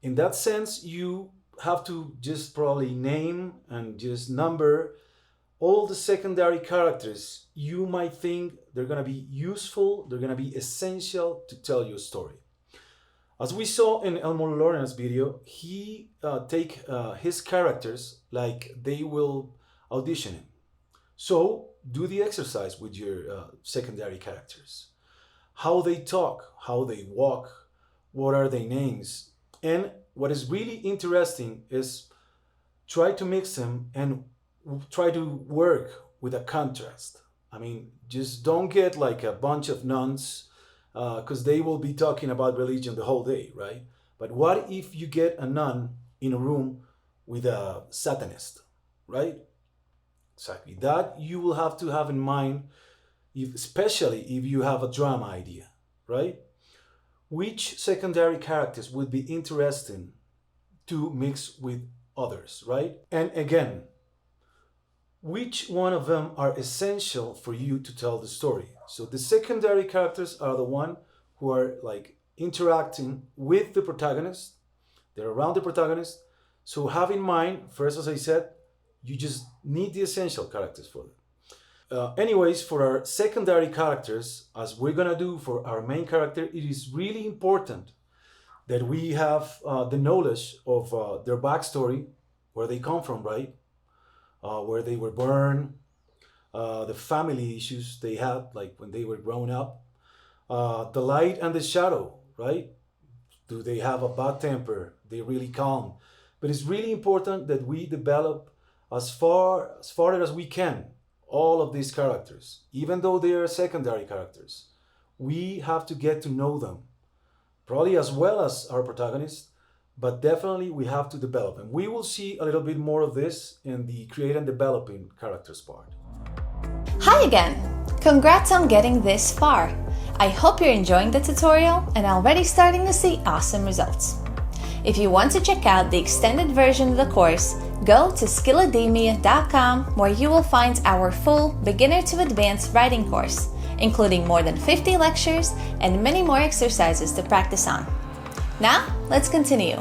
In that sense, you have to just probably name and just number all the secondary characters you might think they're gonna be useful, they're gonna be essential to tell your story. As we saw in Elmo Lorna's video, he take his characters like they will audition him. So do the exercise with your secondary characters. How they talk, how they walk, what are their names. And what is really interesting is try to mix them and try to work with a contrast. I mean, just don't get like a bunch of nuns because they will be talking about religion the whole day, right? But what if you get a nun in a room with a Satanist, right? Exactly. That you will have to have in mind, especially if you have a drama idea, right? Which secondary characters would be interesting to mix with others, right? And again, which one of them are essential for you to tell the story? So the secondary characters are the one who are like interacting with the protagonist. They're around the protagonist. So have in mind, first, as I said, you just need the essential characters for them. Anyways, for our secondary characters, as we're gonna do for our main character, it is really important that we have the knowledge of their backstory, where they come from, right? Where they were born, the family issues they had, like when they were growing up, the light and the shadow, right? Do they have a bad temper? They really calm. But it's really important that we develop as far as we can all of these characters, even though they are secondary characters. We have to get to know them, probably as well as our protagonist, but definitely we have to develop. And we will see a little bit more of this in the create and developing characters part. Hi again! Congrats on getting this far! I hope you're enjoying the tutorial and already starting to see awesome results. If you want to check out the extended version of the course, go to skillademia.com where you will find our full beginner to advanced writing course, including more than 50 lectures and many more exercises to practice on. Now, let's continue.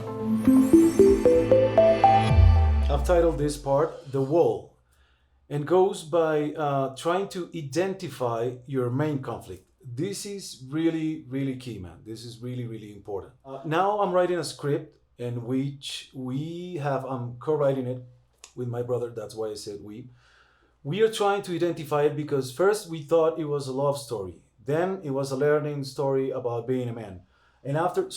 I've titled this part The Wall, and goes by trying to identify your main conflict. This is really, really key, man. This is really, really important. Now I'm writing a script in which I'm co-writing it with my brother. That's why I said we. We are trying to identify it because first we thought it was a love story. Then it was a learning story about being a man. And after,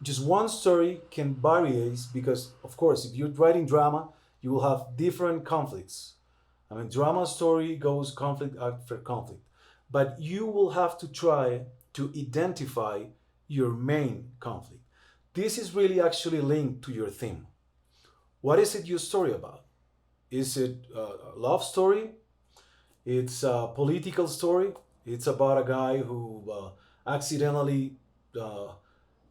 just one story can vary because, of course, if you're writing drama, you will have different conflicts. I mean, drama story goes conflict after conflict. But you will have to try to identify your main conflict. This is really actually linked to your theme. What is it your story about? Is it a love story? It's a political story. It's about a guy who accidentally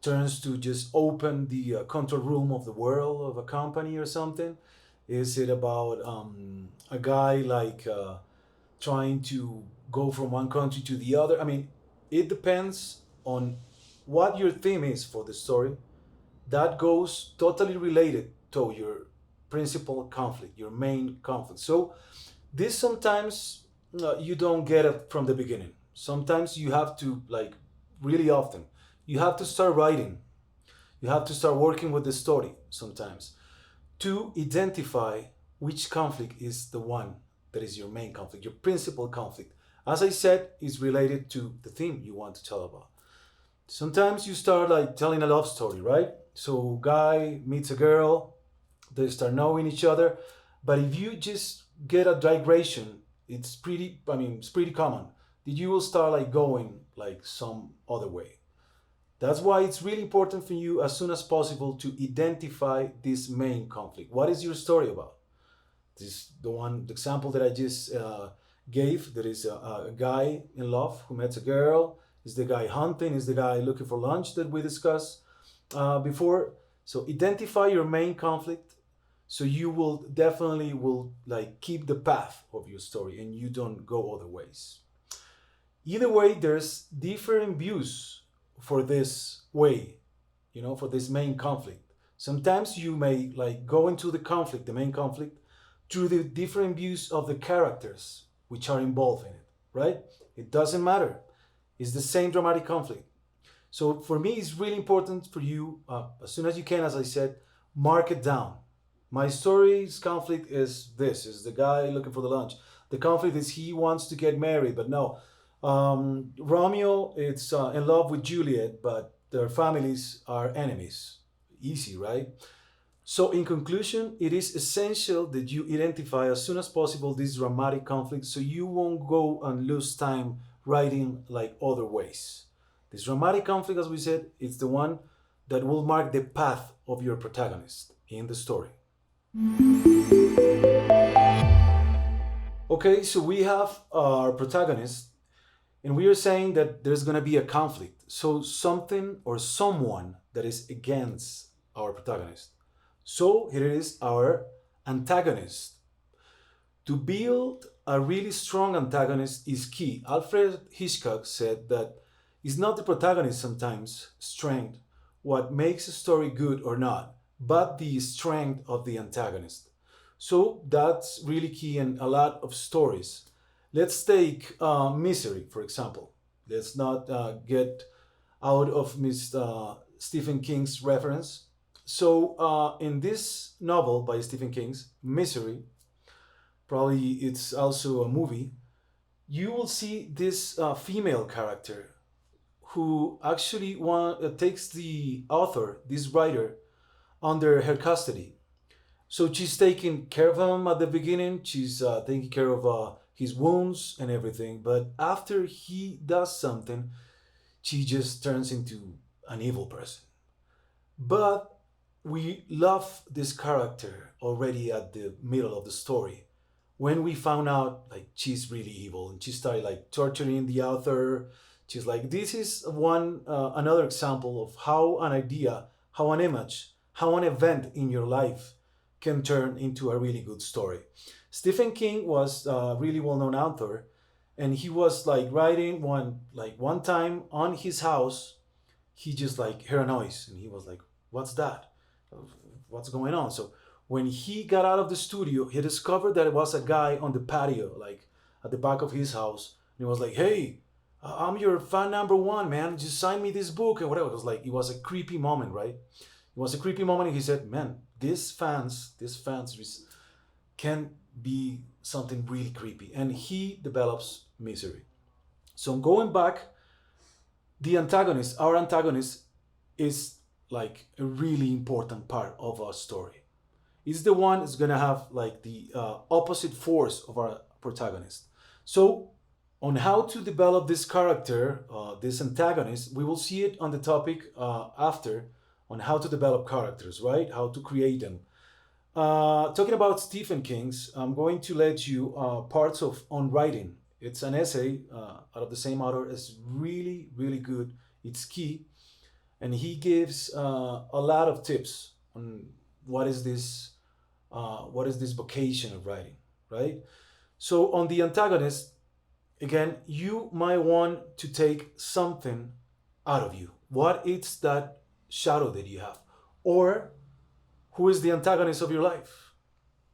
turns to just open the control room of the world of a company or something. Is it about a guy like trying to go from one country to the other? I mean, it depends on what your theme is for the story. That goes totally related to your principal conflict, your main conflict. So this sometimes you don't get it from the beginning. Sometimes you have to, like, really often, you have to start writing. You have to start working with the story sometimes to identify which conflict is the one that is your main conflict, your principal conflict. As I said, is related to the theme you want to tell about. Sometimes you start like telling a love story, right? So guy meets a girl, they start knowing each other. But if you just get a digression, it's pretty common. You will start like going like some other way. That's why it's really important for you as soon as possible to identify this main conflict. What is your story about? This the example that I just gave. There is a guy in love who met a girl. Is the guy hunting? Is the guy looking for lunch that we discussed before? So identify your main conflict, so you will definitely like keep the path of your story and you don't go other ways. Either way, there's different views for this way, for this main conflict. Sometimes you may like go into the main conflict, through the different views of the characters which are involved in it, right? It doesn't matter. It's the same dramatic conflict. So for me, it's really important for you, as soon as you can, as I said, mark it down. My story's conflict is this, is the guy looking for the lunch. The conflict is he wants to get married, but no. Romeo, it's in love with Juliet, but their families are enemies. Easy, right? So in conclusion, it is essential that you identify as soon as possible this dramatic conflict so you won't go and lose time writing like other ways. This dramatic conflict, as we said, it's the one that will mark the path of your protagonist in the story. Okay, so we have our protagonist, and we are saying that there's going to be a conflict. So something or someone that is against our protagonist. So here is our antagonist. To build a really strong antagonist is key. Alfred Hitchcock said that it's not the protagonist sometimes strength what makes a story good or not, but the strength of the antagonist. So that's really key in a lot of stories. Let's take Misery, for example. Let's not get out of Stephen King's reference. So in this novel by Stephen King's Misery, probably it's also a movie, you will see this female character who actually takes the author, this writer, under her custody. So she's taking care of him at the beginning. She's taking care of his wounds and everything. But after he does something, she just turns into an evil person. But we love this character already at the middle of the story. When we found out like she's really evil and she started like torturing the author, she's like, this is one another example of how an idea, how an image, how an event in your life can turn into a really good story. Stephen King was a really well-known author, and he was like writing one time on his house. He just like heard a noise, and he was like, "What's that? What's going on?" So when he got out of the studio, he discovered that it was a guy on the patio, like at the back of his house, and he was like, "Hey, I'm your fan number one, man. Just sign me this book," and whatever. It was like it was a creepy moment, right? It was a creepy moment, and he said, "Man, these fans can be something really creepy," and he develops Misery. So going back, our antagonist, is like a really important part of our story. It's the one that's gonna have like the opposite force of our protagonist. So on how to develop this character, this antagonist, we will see it on the topic after on how to develop characters, right? How to create them. Talking about Stephen King's, I'm going to let you parts of on writing. It's an essay out of the same author. It's really, really good. It's key, and he gives a lot of tips on what is this vocation of writing, right? So on the antagonist, again, you might want to take something out of you. What is that shadow that you have, or who is the antagonist of your life?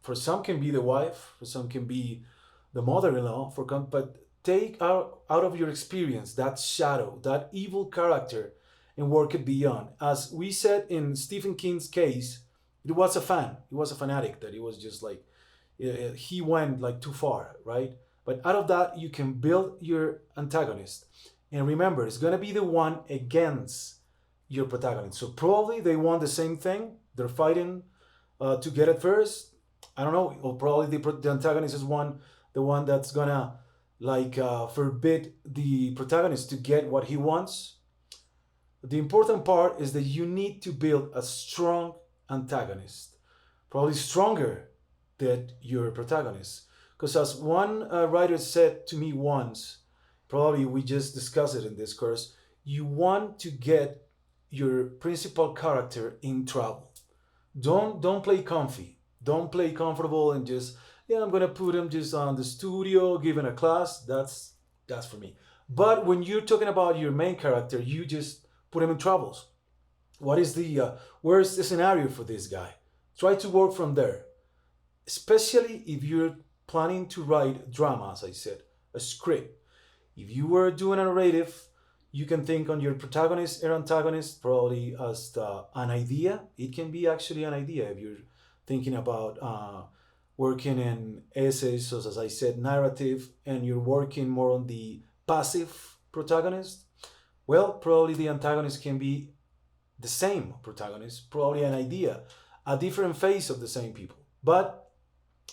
For some can be the wife, for some can be the mother-in-law, but take out of your experience that shadow, that evil character, and work it beyond. As we said in Stephen King's case, it was a fan. He was a fanatic that he was just like, he went like too far, right? But out of that, you can build your antagonist. And remember, it's going to be the one against your protagonist. So probably they want the same thing. They're fighting to get it first. I don't know. Or probably the antagonist is the one that's gonna like forbid the protagonist to get what he wants. The important part is that you need to build a strong antagonist, probably stronger than your protagonist. Because as one writer said to me once, probably we just discussed it in this course, you want to get your principal character in trouble. Don't play comfy. Don't play comfortable and just, yeah, I'm gonna put him just on the studio giving a class. That's for me. But when you're talking about your main character, you just put him in troubles. What is where's the scenario for this guy? Try to work from there. Especially if you're planning to write drama, as I said, a script. If you were doing a narrative, you can think on your protagonist or antagonist probably as an idea. It can be actually an idea if you're thinking about working in essays, so as I said, narrative, and you're working more on the passive protagonist. Well, probably the antagonist can be the same protagonist, probably an idea, a different face of the same people. But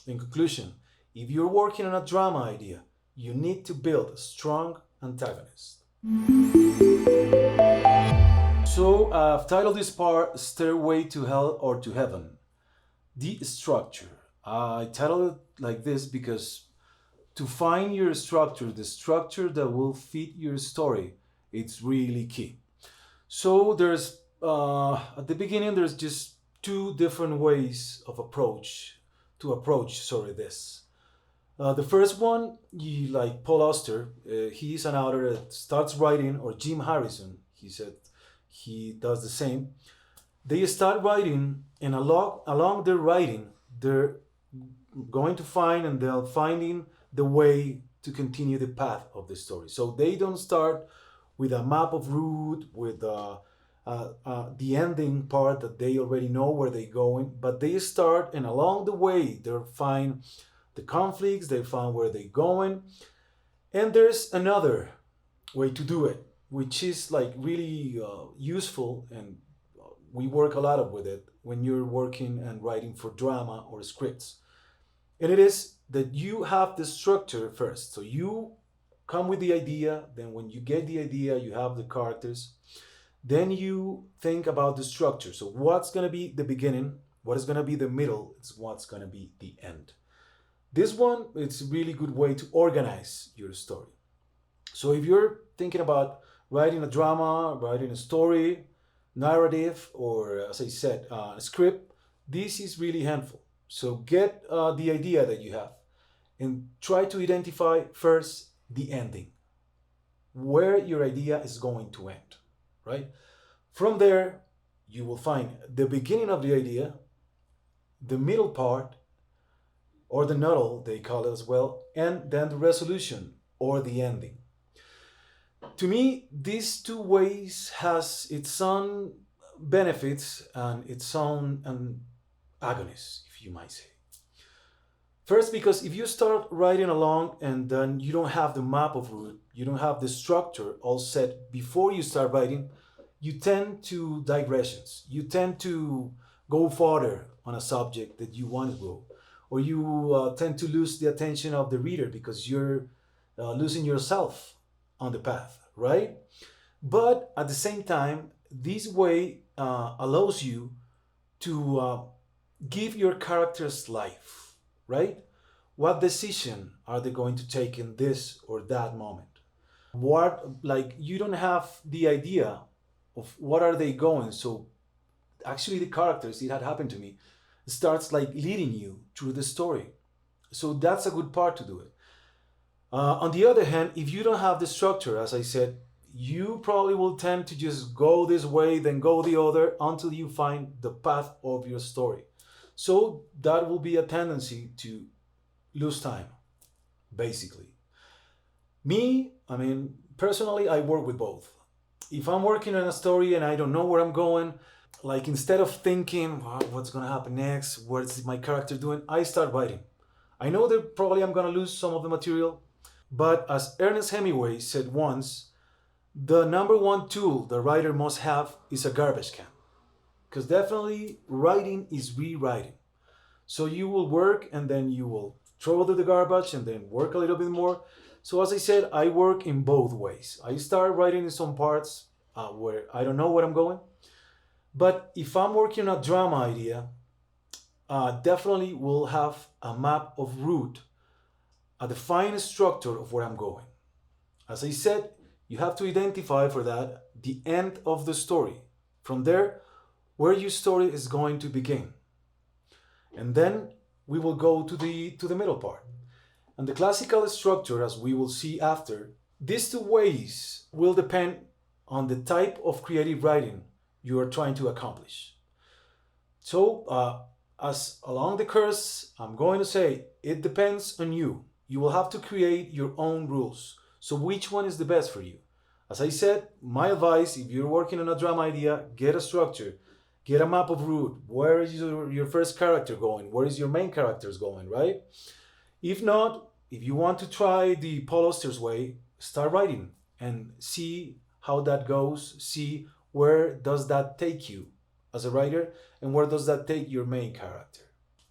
in conclusion, if you're working on a drama idea, you need to build a strong antagonist. So I've titled this part Stairway to Hell or to Heaven. The structure. I titled it like this because to find your structure, the structure that will fit your story, it's really key. So there's, at the beginning, there's just two different ways of approach this. The first one, like Paul Auster, he's an author that starts writing, or Jim Harrison, he said he does the same. They start writing, and along their writing, they're going to find and they're finding the way to continue the path of the story. So they don't start with a map of route, with the ending part that they already know where they're going, but they start and along the way they find the conflicts, they find where they're going. And there's another way to do it, which is like really useful, and we work a lot with it when you're working and writing for drama or scripts. And it is that you have the structure first. So you come with the idea, then when you get the idea, you have the characters. Then you think about the structure. So what's going to be the beginning? What is going to be the middle? It's what's going to be the end. This one, it's a really good way to organize your story. So if you're thinking about writing a drama, writing a story, narrative, or as I said, a script, this is really helpful. So get the idea that you have and try to identify first the ending, where your idea is going to end, right? From there, you will find the beginning of the idea, the middle part, or the nuddle, they call it as well, and then the resolution or the ending. To me, these two ways has its own benefits and its own agonists, if you might say. First, because if you start writing along and then you don't have the map of route, you don't have the structure all set before you start writing, you tend to digressions. You tend to go farther on a subject that you want to go, or you tend to lose the attention of the reader because you're losing yourself on the path, right? But at the same time, this way allows you to give your characters life, right? What decision are they going to take in this or that moment? What, like, you don't have the idea of what are they going. So actually the characters, it had happened to me, starts like leading you through the story. So that's a good part to do it. On the other hand, if you don't have the structure, as I said, you probably will tend to just go this way, then go the other until you find the path of your story. So that will be a tendency to lose time, basically. Me, I mean, personally, I work with both. If I'm working on a story and I don't know where I'm going, like instead of thinking, what's going to happen next, what's my character doing, I start writing. I know that probably I'm going to lose some of the material, but as Ernest Hemingway said once, the number one tool the writer must have is a garbage can. Because definitely writing is rewriting. So you will work and then you will throw to the garbage and then work a little bit more. So as I said, I work in both ways. I start writing in some parts where I don't know where I'm going. But if I'm working on a drama idea, definitely will have a map of route, a defined structure of where I'm going. As I said, you have to identify for that the end of the story. From there, where your story is going to begin. And then we will go to the middle part. And the classical structure, as we will see after, these two ways will depend on the type of creative writing you are trying to accomplish. So, as along the course, I'm going to say it depends on you. You will have to create your own rules. So which one is the best for you? As I said, my advice, if you're working on a drama idea, get a structure, get a map of route. Where is your first character going? Where is your main characters going, right? If not, if you want to try the Paul Auster's way, start writing and see how that goes. See where does that take you as a writer and where does that take your main character.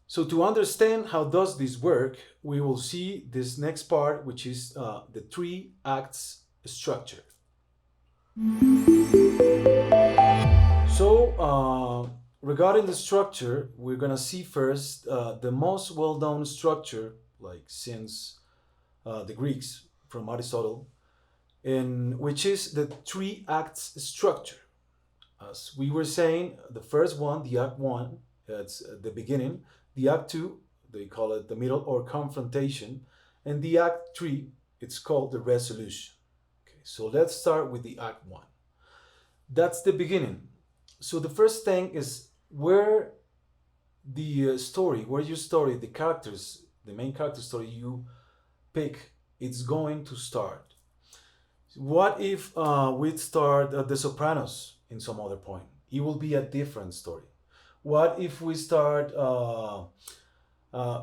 So to understand how does this work, we will see this next part, which is the 3 acts structure. So regarding the structure, we're gonna see first the most well-known structure, like since the Greeks from Aristotle, in which is the 3 acts structure. As we were saying, the first one, the act 1, that's the beginning. The act 2, they call it the middle or confrontation, and the act 3, it's called the resolution. Okay, so let's start with the act 1. That's the beginning. So the first thing is where the story, where your story, the characters, the main character story you pick, it's going to start. What if we'd start The Sopranos in some other point? It will be a different story. What if we start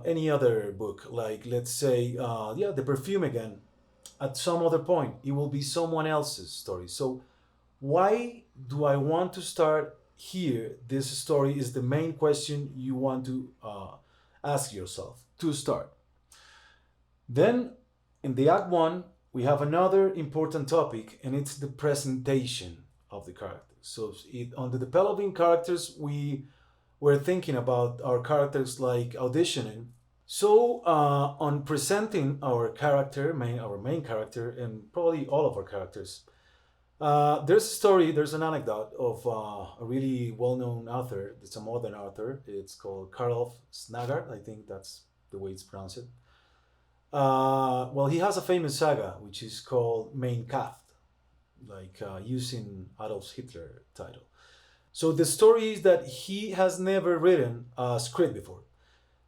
any other book, like let's say, yeah, The Perfume again, at some other point? It will be someone else's story. So why do I want to start here? This story is the main question you want to ask yourself to start. Then in the Act 1, we have another important topic, and it's the presentation of the characters. So on the developing characters, we were thinking about our characters like auditioning. So on presenting our character, our main character, and probably all of our characters, there's a story, there's an anecdote of a really well-known author. It's a modern author. It's called Karl Snaggart. I think that's the way it's pronounced. Well, he has a famous saga which is called Mein Kampf, like using Adolf Hitler title. So the story is that he has never written a script before.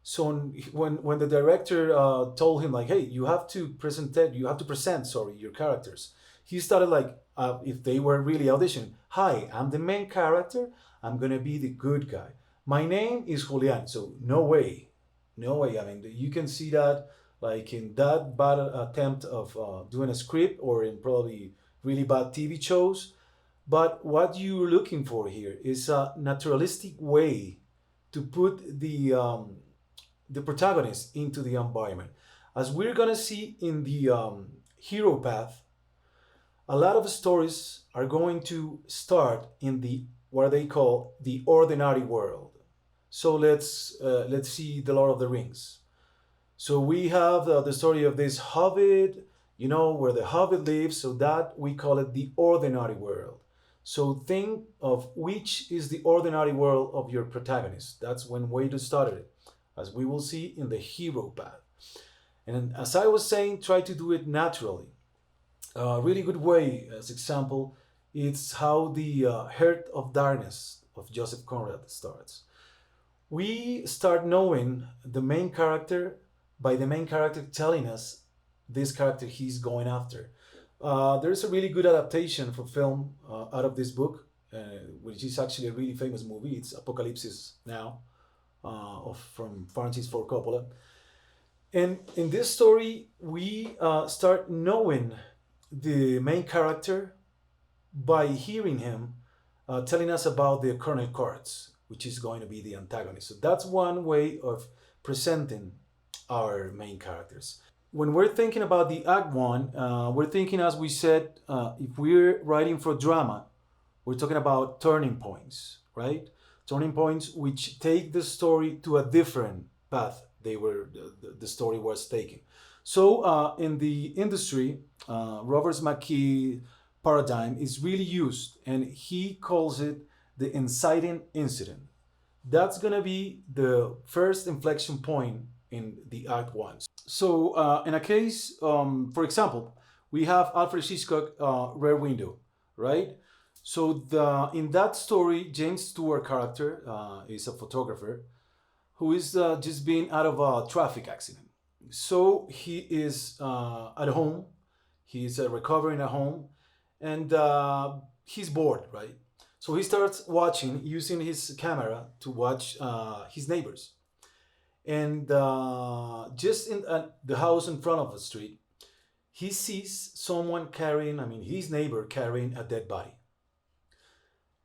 So when the director told him like, hey, you have to present, sorry, your characters. He started like, if they were really auditioning, hi, I'm the main character. I'm gonna be the good guy. My name is Julian. So no way, no way. I mean, you can see that like in that bad attempt of doing a script or in probably really bad TV shows. But what you're looking for here is a naturalistic way to put the protagonist into the environment. As we're gonna see in the hero path, a lot of stories are going to start in the what they call the ordinary world. So let's see the Lord of the Rings. So we have the story of this hobbit, where the hobbit lives. So that we call it the ordinary world. So think of which is the ordinary world of your protagonist. That's one way to start it, as we will see in the hero path. And as I was saying, try to do it naturally. A really good way, as example, it's how the Heart of Darkness of Joseph Conrad starts. We start knowing the main character by the main character telling us this character he's going after. There's a really good adaptation for film out of this book, which is actually a really famous movie. It's Apocalypse Now, from Francis Ford Coppola. And in this story, we start knowing the main character by hearing him telling us about the Colonel Kurtz, which is going to be the antagonist. So that's one way of presenting our main characters. When we're thinking about the Act 1, we're thinking, as we said, if we're writing for drama, we're talking about turning points, right? Turning points which take the story to a different path the story was taking. So in the industry, Robert McKee paradigm is really used, and he calls it the inciting incident. That's gonna be the first inflection point in the Act 1. So in a case, for example, we have Alfred Hitchcock, Rear Window, right? So in that story, James Stewart character is a photographer who is just being out of a traffic accident. So he is at home, he's recovering at home, and he's bored, right? So he starts watching, using his camera to watch his neighbors. And just in the house in front of the street, he sees someone his neighbor carrying a dead body.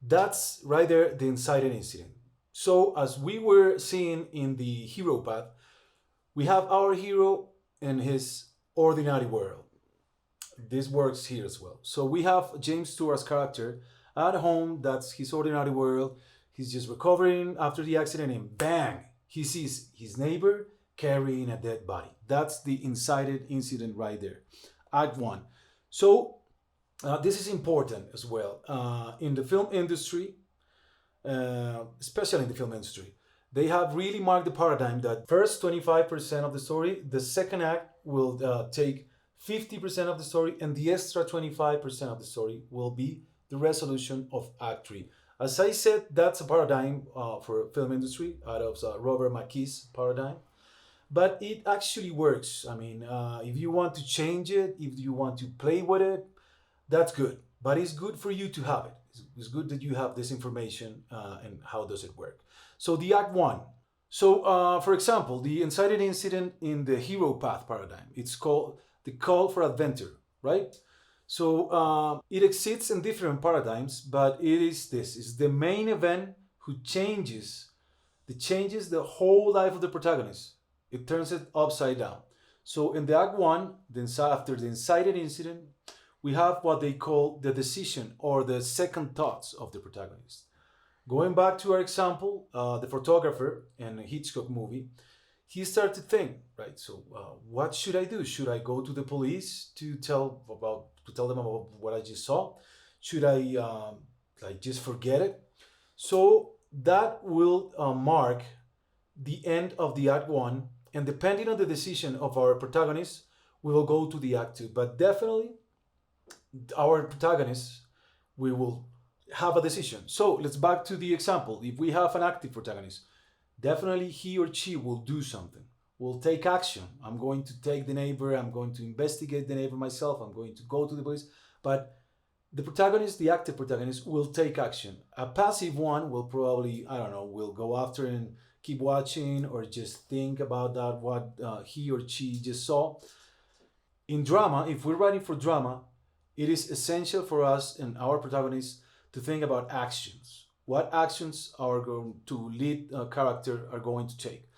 That's right there, the inciting incident. So as we were seeing in the hero path, we have our hero in his ordinary world. This works here as well. So we have James Stewart's character at home, that's his ordinary world. He's just recovering after the accident, and bang, he sees his neighbor carrying a dead body. That's the incited incident right there. Act 1. So this is important as well. In the film industry, especially in the film industry, they have really marked the paradigm that first 25% of the story, the second act will take 50% of the story, and the extra 25% of the story will be the resolution of Act 3. As I said, that's a paradigm for film industry out of Robert McKee's paradigm. But it actually works. I mean, if you want to change it, if you want to play with it, That's good, but it's good for you to have it. It's good that you have this information and how does it work. So the Act One. So, for example, the incited incident in the hero path paradigm, it's called the call for adventure, right? So it exists in different paradigms, but it is this: is the main event who changes the whole life of the protagonist. It turns it upside down. So in the Act One, after the incited incident, we have what they call the decision or the second thoughts of the protagonist. Going back to our example, the photographer in a Hitchcock movie, he started to think, right? So, what should I do? Should I go to the police to tell them about what I just saw? Should I like just forget it? So that will mark the end of the Act One, and depending on the decision of our protagonist, we will go to the Act Two. But definitely, our protagonist, we will have a decision. So let's back to the example. If we have an active protagonist, definitely he or she will do something, will take action. I'm going to take the neighbor, I'm going to investigate the neighbor myself, I'm going to go to the police. But the protagonist, the active protagonist, will take action. A passive one will probably, I don't know, will go after and keep watching or just think about that, what he or she just saw. In drama, if we're writing for drama, it is essential for us and our protagonists to think about actions. What actions are going to lead a character are going to take.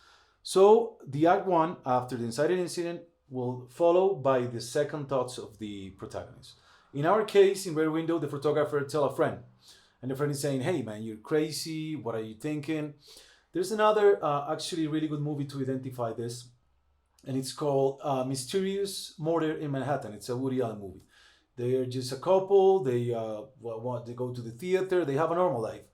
So the Act One, after the incited incident, will follow by the second thoughts of the protagonist. In our case, in Rear Window, the photographer tell a friend, and the friend is saying, "Hey man, you're crazy. What are you thinking?" There's another actually really good movie to identify this, and it's called Mysterious Murder in Manhattan. It's a Woody Allen movie. They are just a couple. They go to the theater. They have a normal life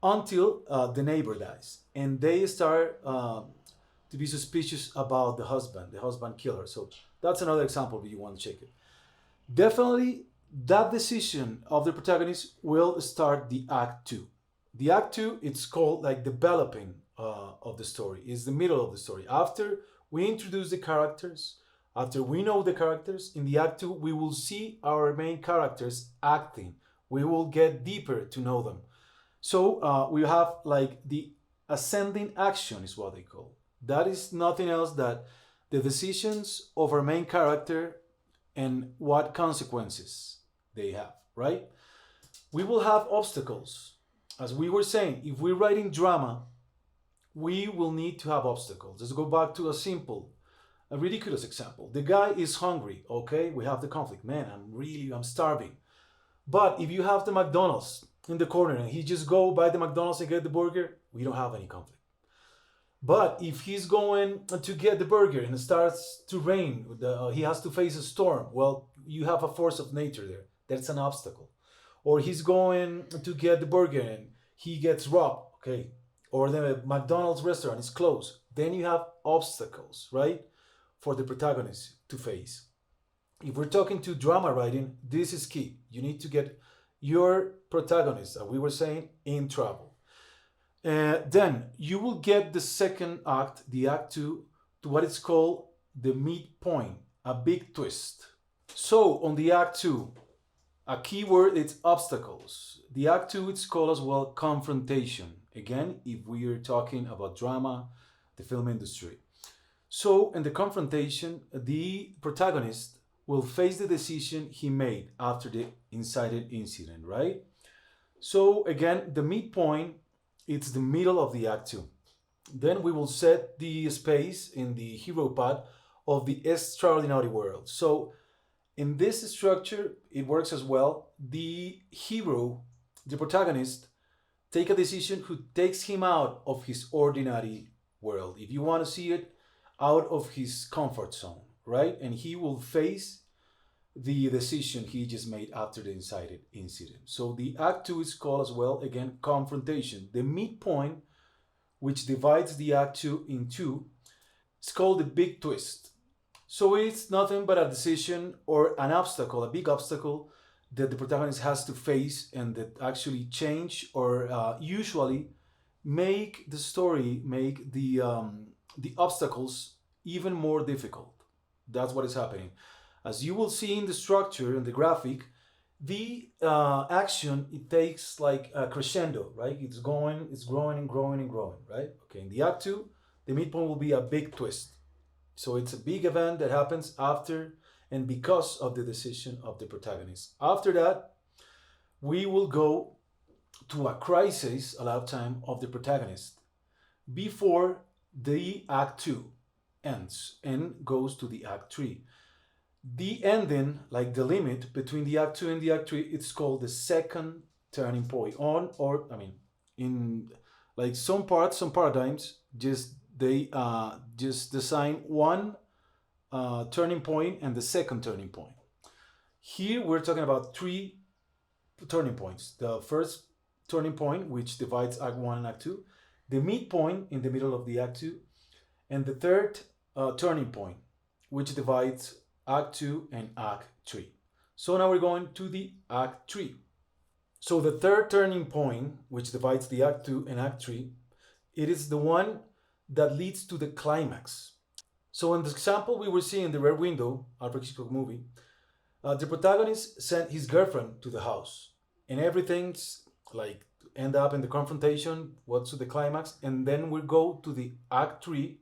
until the neighbor dies, and they start to be suspicious about the husband killer. So that's another example if you want to check it. Definitely, that decision of the protagonist will start the Act Two. The Act Two, it's called like developing of the story. It's the middle of the story. After we introduce the characters, after we know the characters, in the Act Two, we will see our main characters acting. We will get deeper to know them. So we have like the ascending action is what they call. That is nothing else that the decisions of our main character and what consequences they have, right? We will have obstacles. As we were saying, if we're writing drama, we will need to have obstacles. Let's go back to a ridiculous example. The guy is hungry, okay? We have the conflict. Man, I'm starving. But if you have the McDonald's in the corner and he just go by the McDonald's and get the burger, we don't have any conflict. But if he's going to get the burger and it starts to rain, he has to face a storm, well, you have a force of nature there. That's an obstacle. Or he's going to get the burger and he gets robbed, okay? Or the McDonald's restaurant is closed. Then you have obstacles, right? For the protagonist to face. If we're talking to drama writing, this is key. You need to get your protagonist, as we were saying, in trouble. Then you will get the second act, the Act Two, to what is called the midpoint, a big twist. So on the Act Two, a key word is obstacles. The Act Two, it's called as well confrontation. Again, if we are talking about drama, the film industry. So in the confrontation, the protagonist will face the decision he made after the incited incident, right? So again, the midpoint, it's the middle of the Act Two. Then we will set the space in the hero path of the extraordinary world. So in this structure, it works as well. The hero, the protagonist, take a decision who takes him out of his ordinary world. If you want to see it, out of his comfort zone, right? And he will face the decision he just made after the incited incident. So the Act Two is called as well, again, confrontation. The midpoint, which divides the Act Two in two, is called the big twist. So it's nothing but a decision or an obstacle, a big obstacle that the protagonist has to face and that actually change or usually make the story, make the obstacles even more difficult. That's what is happening. As you will see in the structure, in the graphic, The action, it takes like a crescendo, right? It's going, it's growing and growing and growing, right? Okay, in the act two, the midpoint will be a big twist. So it's a big event that happens after and because of the decision of the protagonist. After that, we will go to a crisis, a lifetime of the protagonist before the act two ends and goes to the act three. The ending, like the limit between the act two and the act three, it's called the second turning point. On or I mean, in like some parts, some paradigms, just they just design one turning point and the second turning point. Here we're talking about three turning points. The first turning point, which divides Act 1 and Act 2, the midpoint in the middle of the Act 2, and the third turning point, which divides Act 2 and Act 3. So now we're going to the Act 3. So the third turning point, which divides the Act 2 and Act 3, it is the one that leads to the climax. So in the example we were seeing in the Rear Window, Alfred Hitchcock movie, the protagonist sent his girlfriend to the house, and everything's like end up in the confrontation, what's to the climax, and then we go to the Act 3,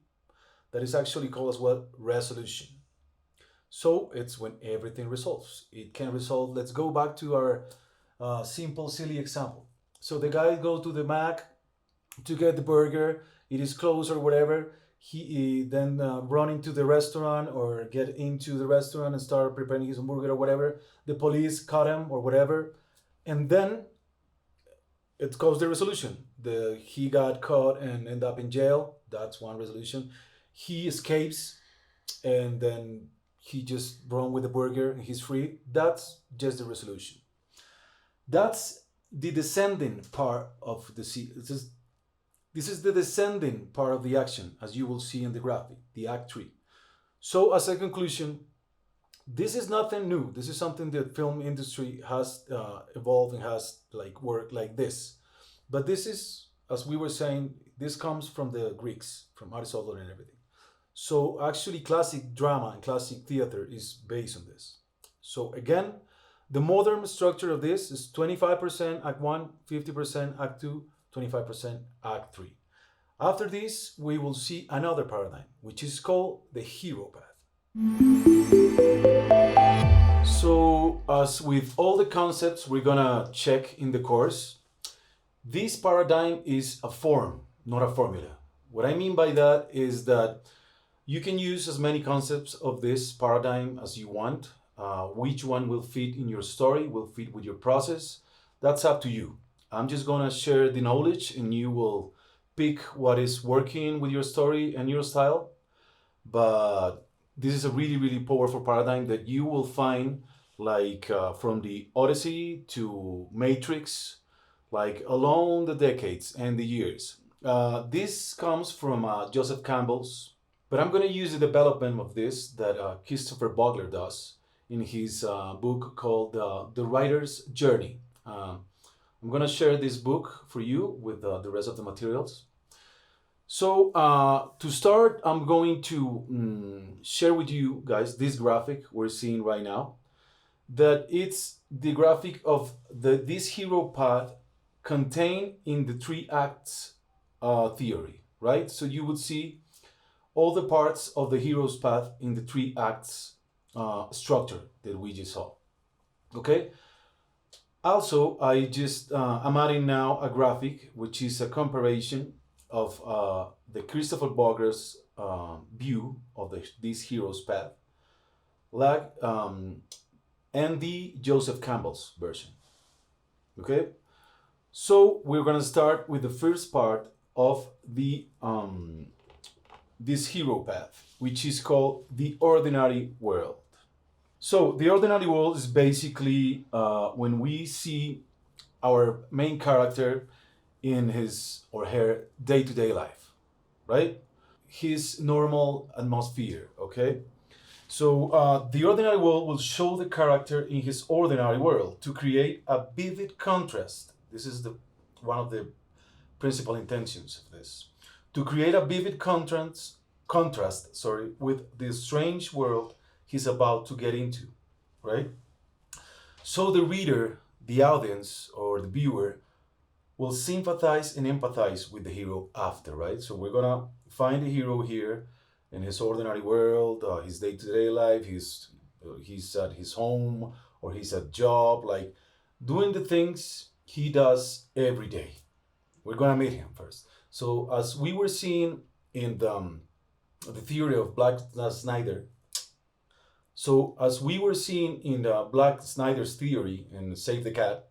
that is actually called as well resolution. So it's when everything resolves. It can resolve. Let's go back to our simple, silly example. So the guy goes to the Mac to get the burger. It is closed or whatever. He then run into the restaurant or get into the restaurant and start preparing his hamburger or whatever. The police caught him or whatever, and then it goes the resolution. He got caught and end up in jail. That's one resolution. He escapes, and then he just run with the burger and he's free. That's just the resolution. That's the descending part of the this is the descending part of the action, as you will see in the graphic, the Act 3. So as a conclusion, this is nothing new. This is something that film industry has evolved and has like worked like this. But this is, as we were saying, this comes from the Greeks, from Aristotle and everything. So actually classic drama and classic theater is based on this. So again, the modern structure of this is 25% Act 1, 50% Act 2, 25% Act 3. After this, we will see another paradigm, which is called the hero path. So, as with all the concepts we're gonna check in the course, this paradigm is a form, not a formula. What I mean by that is that you can use as many concepts of this paradigm as you want. Which one will fit in your story, will fit with your process, that's up to you. I'm just gonna share the knowledge and you will pick what is working with your story and your style. But this is a really, really powerful paradigm that you will find like from the Odyssey to Matrix, like along the decades and the years. This comes from Joseph Campbell's, but I'm gonna use the development of this that Christopher Bogler does in his book called The Writer's Journey. I'm gonna share this book for you with the rest of the materials. So to start, I'm going to share with you guys this graphic we're seeing right now. That it's the graphic of this hero path contained in the 3 acts theory, right? So you would see all the parts of the hero's path in the 3 acts structure that we just saw. Okay. Also, I'm adding now a graphic which is a comparison of the Christopher Bogler's view of this hero's path, like and the Joseph Campbell's version. Okay, so we're gonna start with the first part of the this hero path, which is called the ordinary world. So the ordinary world is basically when we see our main character in his or her day-to-day life, right? His normal atmosphere, okay? So the ordinary world will show the character in his ordinary world to create a vivid contrast. This is one of the principal intentions of this. To create a vivid contrast, with the strange world he's about to get into, right? So the reader, the audience, or the viewer will sympathize and empathize with the hero after, right? So we're gonna find the hero here in his ordinary world, his day-to-day life. He's at his home or he's at job, like doing the things he does every day. We're gonna meet him first. So as we were seeing in the theory of Black Snyder, so as we were seeing in Black Snyder's theory in Save the Cat,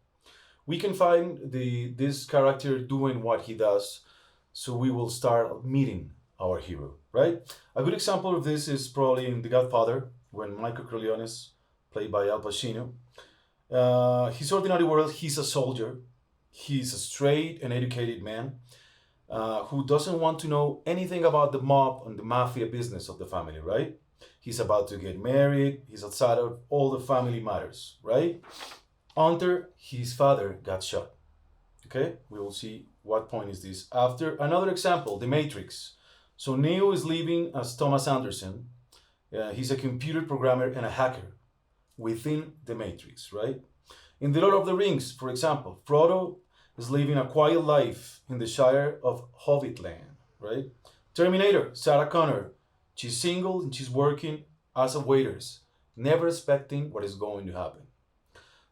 we can find this character doing what he does, so we will start meeting our hero, right? A good example of this is probably in The Godfather, when Michael Corleone is played by Al Pacino. His ordinary world, he's a soldier. He's a straight and educated man who doesn't want to know anything about the mob and the mafia business of the family, right? He's about to get married. He's outside of all the family matters, right? Until his father got shot. Okay, we will see what point is this. After another example, The Matrix. So Neo is living as Thomas Anderson. He's a computer programmer and a hacker within the Matrix, right? In The Lord of the Rings, for example, Frodo is living a quiet life in the Shire of Hobbitland, right? Terminator, Sarah Connor, she's single and she's working as a waitress, never expecting what is going to happen.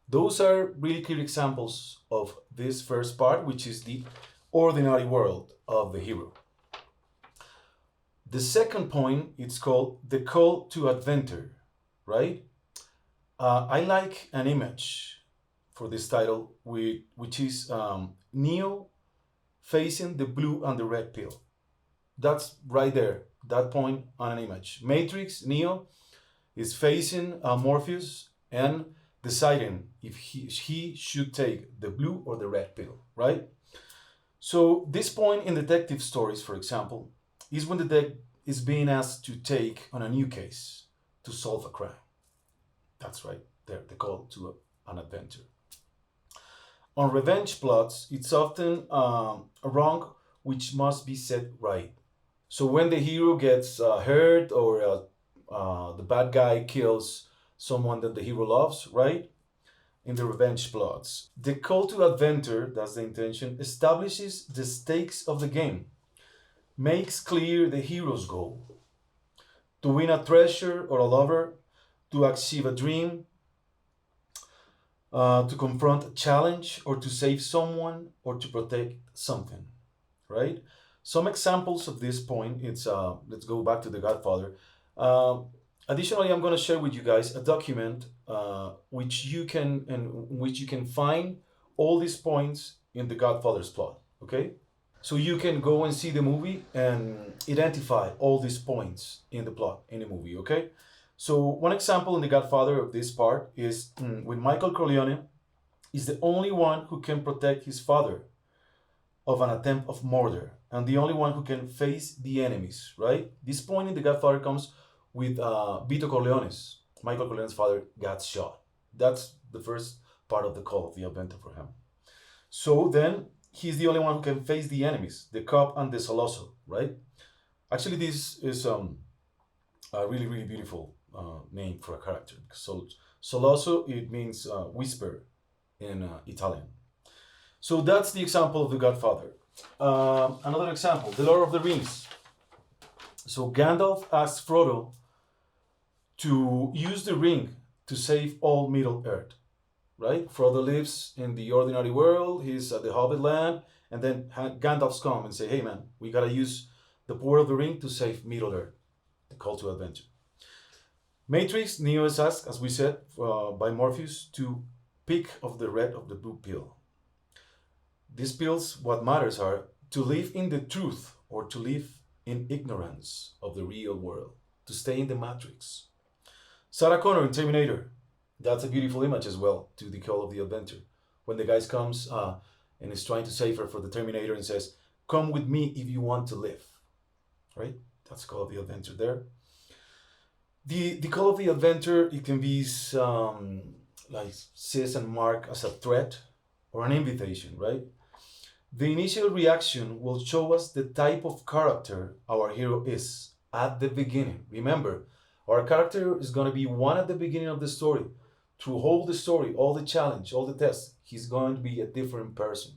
Those are really clear examples of this first part, which is the ordinary world of the hero. The second point, it's called the call to adventure, right? I like an image for this title, which is Neo facing the blue and the red pill. That's right there, that point on an image. Matrix, Neo is facing Morpheus and deciding if he should take the blue or the red pill, right? So this point in detective stories, for example, is when the detective is being asked to take on a new case to solve a crime. That's right, there, the call to an adventure. On revenge plots, it's often a wrong which must be set right. So when the hero gets hurt or the bad guy kills someone that the hero loves, right? In the revenge plots. The call to adventure, that's the intention, establishes the stakes of the game, makes clear the hero's goal. To win a treasure or a lover, to achieve a dream, to confront a challenge, or to save someone, or to protect something, right? Some examples of this point, it's let's go back to The Godfather. Additionally, I'm going to share with you guys a document which you can find all these points in The Godfather's plot. Okay, so you can go and see the movie and identify all these points in the plot in the movie. Okay, so one example in The Godfather of this part is when Michael Corleone is the only one who can protect his father of an attempt of murder and the only one who can face the enemies. Right, this point in The Godfather comes with Vito Corleone's. Michael Corleone's father got shot. That's the first part of the call of the adventure for him. So then he's the only one who can face the enemies, the cop and the Soloso, right? Actually, this is a really, really beautiful name for a character. So Soloso, it means whisper in Italian. So that's the example of The Godfather. Another example, The Lord of the Rings. So Gandalf asks Frodo to use the ring to save all Middle Earth, right? Frodo lives in the ordinary world, he's at the Hobbit land, and then Gandalf's come and say, hey man, we gotta use the power of the ring to save Middle Earth, the call to adventure. Matrix, Neo is asked, as we said, by Morpheus to pick of the red of the blue pill. These pills, what matters are to live in the truth or to live in ignorance of the real world, to stay in the matrix. Sarah Connor in Terminator, that's a beautiful image as well to the call of the adventure. When the guy comes and is trying to save her for the Terminator and says, come with me if you want to live, right? That's the call of the adventure there. The call of the adventure, it can be like Sis and Mark as a threat or an invitation, right? The initial reaction will show us the type of character our hero is at the beginning. Remember, our character is going to be one at the beginning of the story through all the story, all the challenge, all the tests, he's going to be a different person.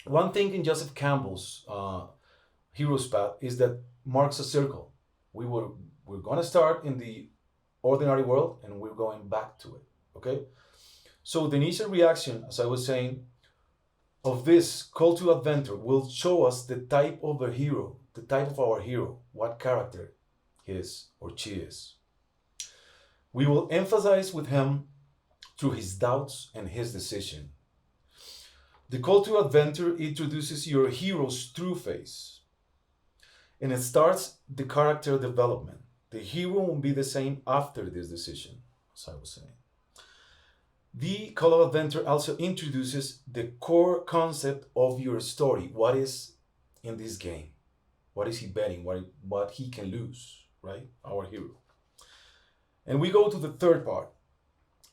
One thing in Joseph Campbell's hero's path is that marks a circle. We're going to start in the ordinary world and we're going back to it. Okay? So the initial reaction, as I was saying, of this call to adventure will show us the type of a hero, the type of our hero, what character he is or she is. We will emphasize with him through his doubts and his decision. The call to adventure introduces your hero's true face, and it starts the character development. The hero won't be the same after this decision, as I was saying. The Call of Adventure also introduces the core concept of your story. What is in this game? What is he betting? What he can lose, right? Our hero. And we go to the third part,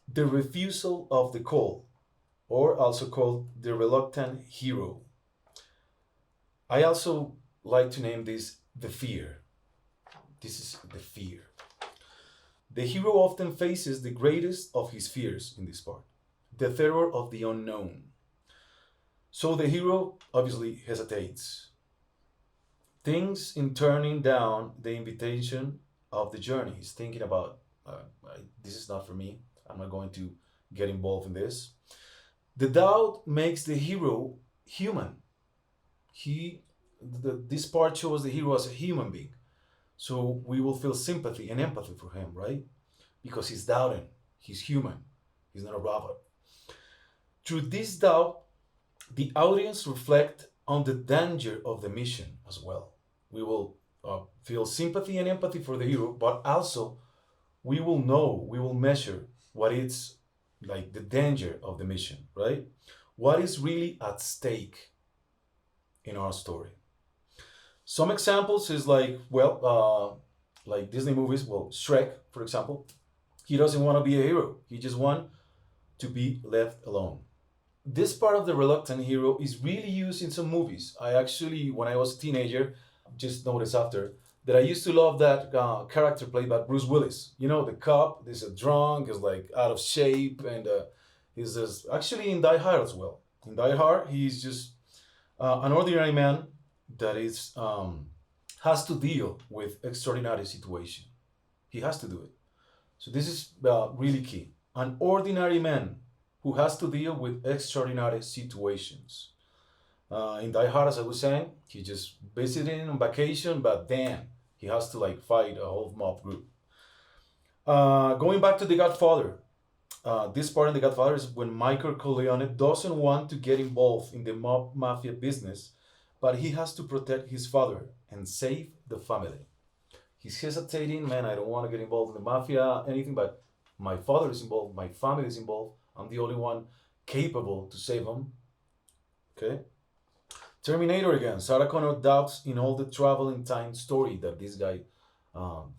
the refusal of the call, or also called the reluctant hero. I also like to name this the fear. This is the fear. The hero often faces the greatest of his fears in this part, the terror of the unknown. So the hero obviously hesitates, thinks in turning down the invitation of the journey. He's thinking about, this is not for me. I'm not going to get involved in this. The doubt makes the hero human. This part shows the hero as a human being. So we will feel sympathy and empathy for him, right? Because he's doubting. He's human. He's not a robot. Through this doubt, the audience reflect on the danger of the mission as well. We will feel sympathy and empathy for the hero, but also we will measure what is like the danger of the mission, right? What is really at stake in our story. Some examples is like Disney movies, Shrek, for example. He doesn't want to be a hero. He just wants to be left alone. This part of the reluctant hero is really used in some movies. I actually, when I was a teenager, just noticed after, that I used to love that character played by Bruce Willis. You know, the cop, is a drunk, is like out of shape, and he's just, actually in Die Hard as well. In Die Hard, he's just an ordinary man that is has to deal with extraordinary situation. He has to do it. So this is really key. An ordinary man who has to deal with extraordinary situations. In Die Hard, as I was saying, he just visiting on vacation, but damn, he has to like fight a whole mob group. Going back to The Godfather, this part in The Godfather is when Michael Corleone doesn't want to get involved in the mafia business, but he has to protect his father and save the family. He's hesitating, man, I don't want to get involved in the mafia, anything, but my father is involved, my family is involved, I'm the only one capable to save him. Okay? Terminator again. Sarah Connor doubts in all the travel in time story that this guy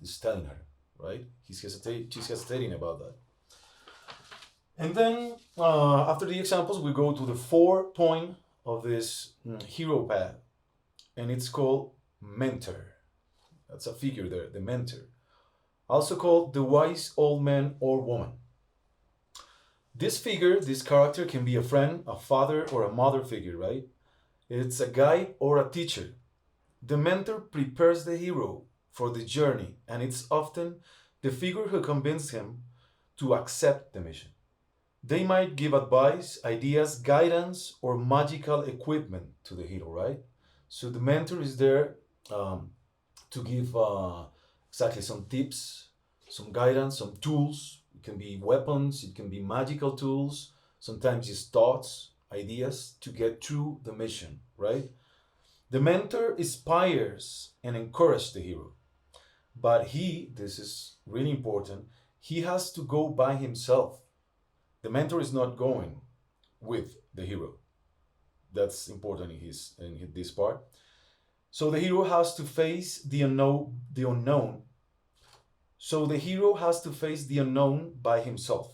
is telling her, right? She's hesitating about that. And then after the examples, we go to the 4th point of this hero path, and it's called mentor. That's a figure there, the mentor. Also called the wise old man or woman. This figure, this character can be a friend, a father, or a mother figure, right? It's a guide or a teacher. The mentor prepares the hero for the journey, and it's often the figure who convinces him to accept the mission. They might give advice, ideas, guidance, or magical equipment to the hero, right? So the mentor is there to give exactly some tips, some guidance, some tools. It can be weapons, it can be magical tools, sometimes it's thoughts, ideas to get through the mission, right? The mentor inspires and encourages the hero. But this is really important, he has to go by himself. The mentor is not going with the hero. That's important in this part. So the hero has to face the unknown. So the hero has to face the unknown by himself.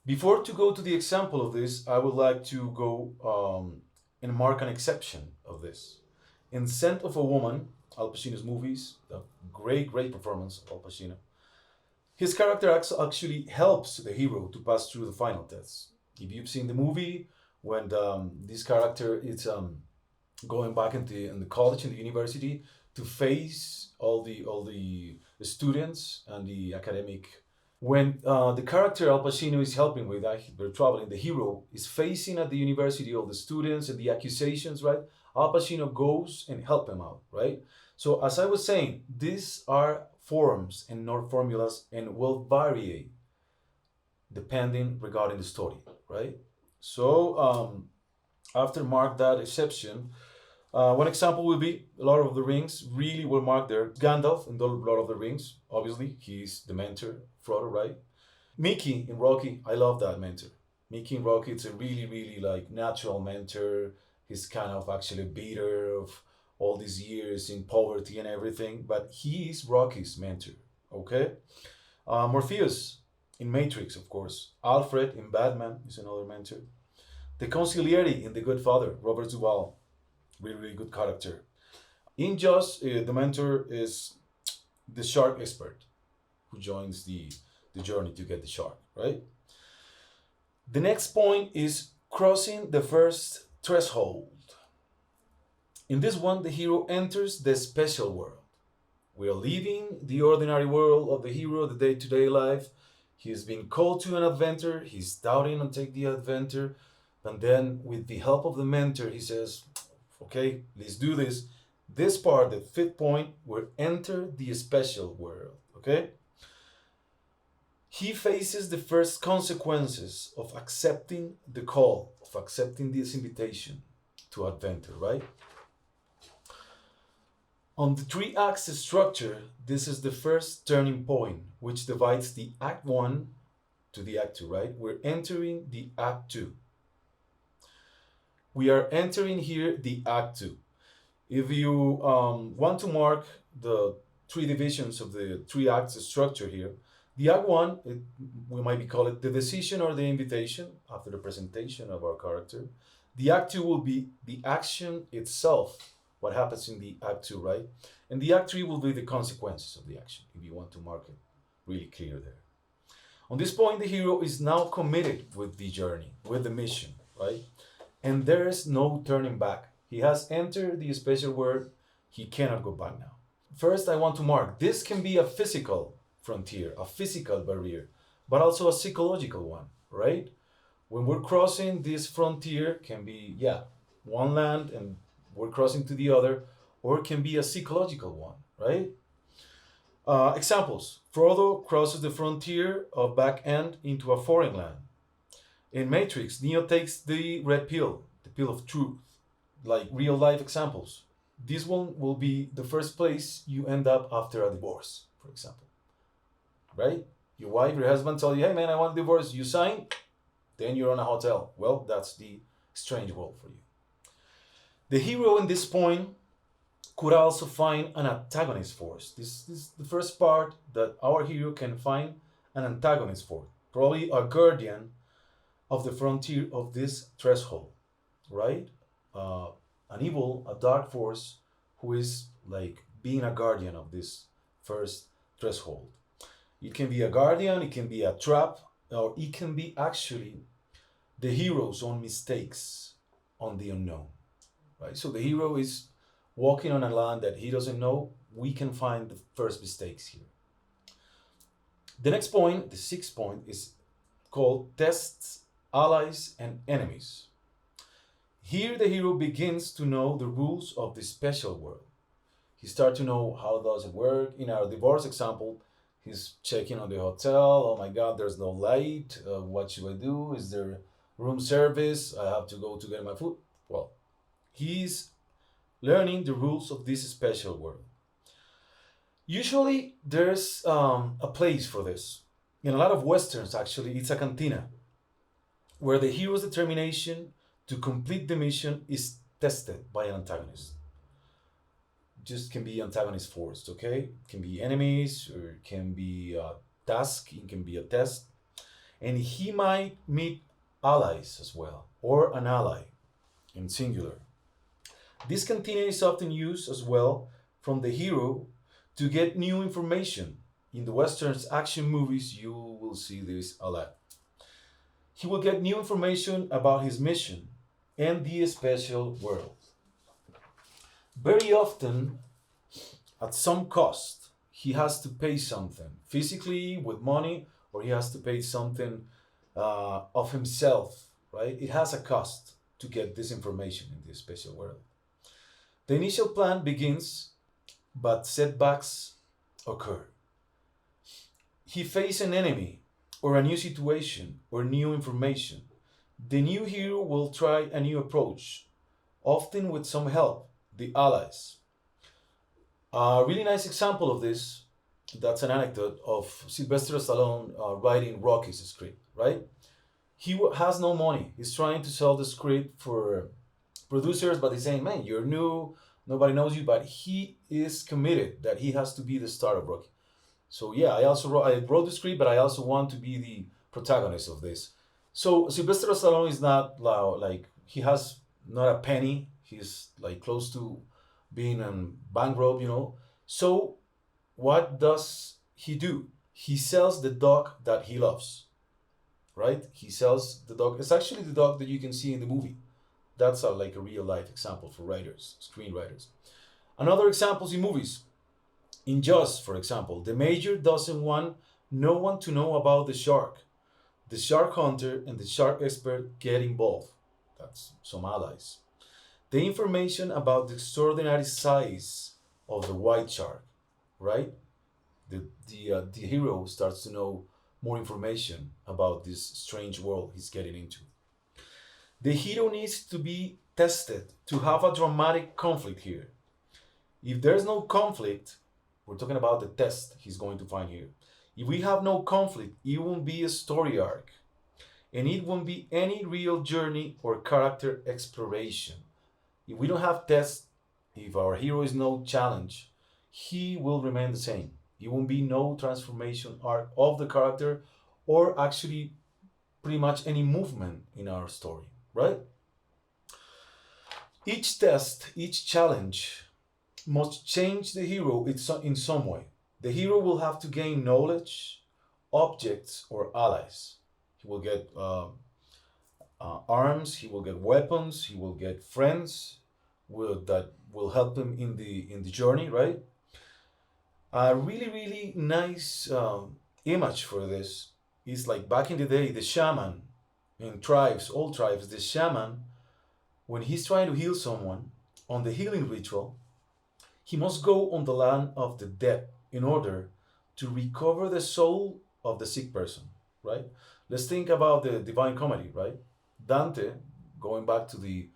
Before to go to the example of this, I would like to go and mark an exception of this. In Scent of a Woman, Al Pacino's movies, a great performance of Al Pacino. His character actually helps the hero to pass through the final tests. If you've seen the movie, when this character is going back in the college and the university to face all the students and the academic. When the character Al Pacino is helping with that, they're traveling. The hero is facing at the university all the students and the accusations, right? Al Pacino goes and help him out, right? So as I was saying, these are forms and not formulas, and will vary depending regarding the story, right? So after mark that exception, one example will be Lord of the Rings. Really will mark there. Gandalf in the Lord of the Rings. Obviously, he's the mentor. Frodo, right? Mickey in Rocky. I love that mentor. Mickey in Rocky. It's a really like natural mentor. He's kind of actually bitter of all these years in poverty and everything, but he is Rocky's mentor. Okay. Morpheus in Matrix, of course. Alfred in Batman is another mentor. The Consigliere in The Good Father, Robert Duvall. Really good character. In Jaws, the mentor is the shark expert who joins the journey to get the shark, right? The next point is crossing the first threshold. In this one, the hero enters the special world. We are leaving the ordinary world of the hero, the day-to-day life. He is being called to an adventure. He's doubting and take the adventure. And then with the help of the mentor, he says, okay, let's do this. This part, the fifth point, will enter the special world, okay? He faces the first consequences of accepting the call, of accepting this invitation to adventure, right? On the three acts structure, this is the first turning point, which divides the Act 1 to the Act 2, right? We're entering the Act 2. We are entering here the Act 2. If you want to mark the three divisions of the three acts structure here, the Act 1, we might call it the decision or the invitation after the presentation of our character. The Act 2 will be the action itself, what happens in the Act 2, right? And the Act 3 will be the consequences of the action, if you want to mark it really clear there. On this point, the hero is now committed with the journey, with the mission, right? And there is no turning back. He has entered the special world. He cannot go back now. First, I want to mark, this can be a physical frontier, a physical barrier, but also a psychological one, right? When we're crossing this frontier, can be, one land and we're crossing to the other, or it can be a psychological one, right? Examples. Frodo crosses the frontier of back end into a foreign land. In Matrix, Neo takes the red pill, the pill of truth, like real life examples. This one will be the first place you end up after a divorce, for example. Right? Your wife, your husband tell you, hey man, I want a divorce. You sign, then you're on a hotel. Well, that's the strange world for you. The hero in this point could also find an antagonist force. This is the first part that our hero can find an antagonist force, probably a guardian of the frontier of this threshold, right? An evil, a dark force who is like being a guardian of this first threshold. It can be a guardian, it can be a trap, or it can be actually the hero's own mistakes on the unknown, right? So the hero is walking on a land that he doesn't know. We can find the first mistakes here. The next point, the sixth point, is called tests, allies, and enemies. Here the hero begins to know the rules of the special world. He starts to know how does it work. In our divorce example, he's checking on the hotel. Oh my God, there's no light. What should I do? Is there room service? I have to go to get my food. Well, he's learning the rules of this special world. Usually there's a place for this. In a lot of westerns, actually, it's a cantina where the hero's determination to complete the mission is tested by an antagonist. Just can be antagonist forced, okay? It can be enemies, or it can be a task, it can be a test. And he might meet allies as well, or an ally in singular. This cantina is often used as well from the hero to get new information In the Westerns action movies, you will see this a lot. He will get new information about his mission and the special world. Very often, at some cost, he has to pay something physically with money, or he has to pay something of himself, right? It has a cost to get this information in this special world. The initial plan begins, but setbacks occur. He faces an enemy, or a new situation, or new information. The new hero will try a new approach, often with some help, the allies. A really nice example of this, that's an anecdote of Sylvester Stallone writing Rocky's script, right? He has no money. He's trying to sell the script for producers, but he's saying, man, you're new, nobody knows you, but he is committed that he has to be the star of Rocky. So yeah, I wrote the script, but I also want to be the protagonist of this. So Sylvester Stallone is not like, he has not a penny. He's like close to being bankrupt, you know. So what does he do? He sells the dog that he loves, right? He sells the dog. It's actually the dog that you can see in the movie. That's like a real life example for writers, screenwriters. Another examples in movies. In Jaws, for example, the major doesn't want no one to know about the shark. The shark hunter and the shark expert get involved. That's some allies. The information about the extraordinary size of the white shark, right? The hero starts to know more information about this strange world he's getting into. The hero needs to be tested to have a dramatic conflict here. If there's no conflict, we're talking about the test he's going to find here. If we have no conflict, it won't be a story arc. And it won't be any real journey or character exploration. If we don't have tests, if our hero is no challenge, he will remain the same. It won't be no transformation arc of the character, or actually pretty much any movement in our story, right? Each test, each challenge must change the hero in some way. The hero will have to gain knowledge, objects, or allies. He will get arms, he will get weapons, he will get friends that will help him in the journey, right? A really nice image for this is like back in the day, the shaman in tribes, old tribes, the shaman, when he's trying to heal someone on the healing ritual, he must go on the land of the dead in order to recover the soul of the sick person, right? Let's think about the Divine Comedy, right? Dante, going back to the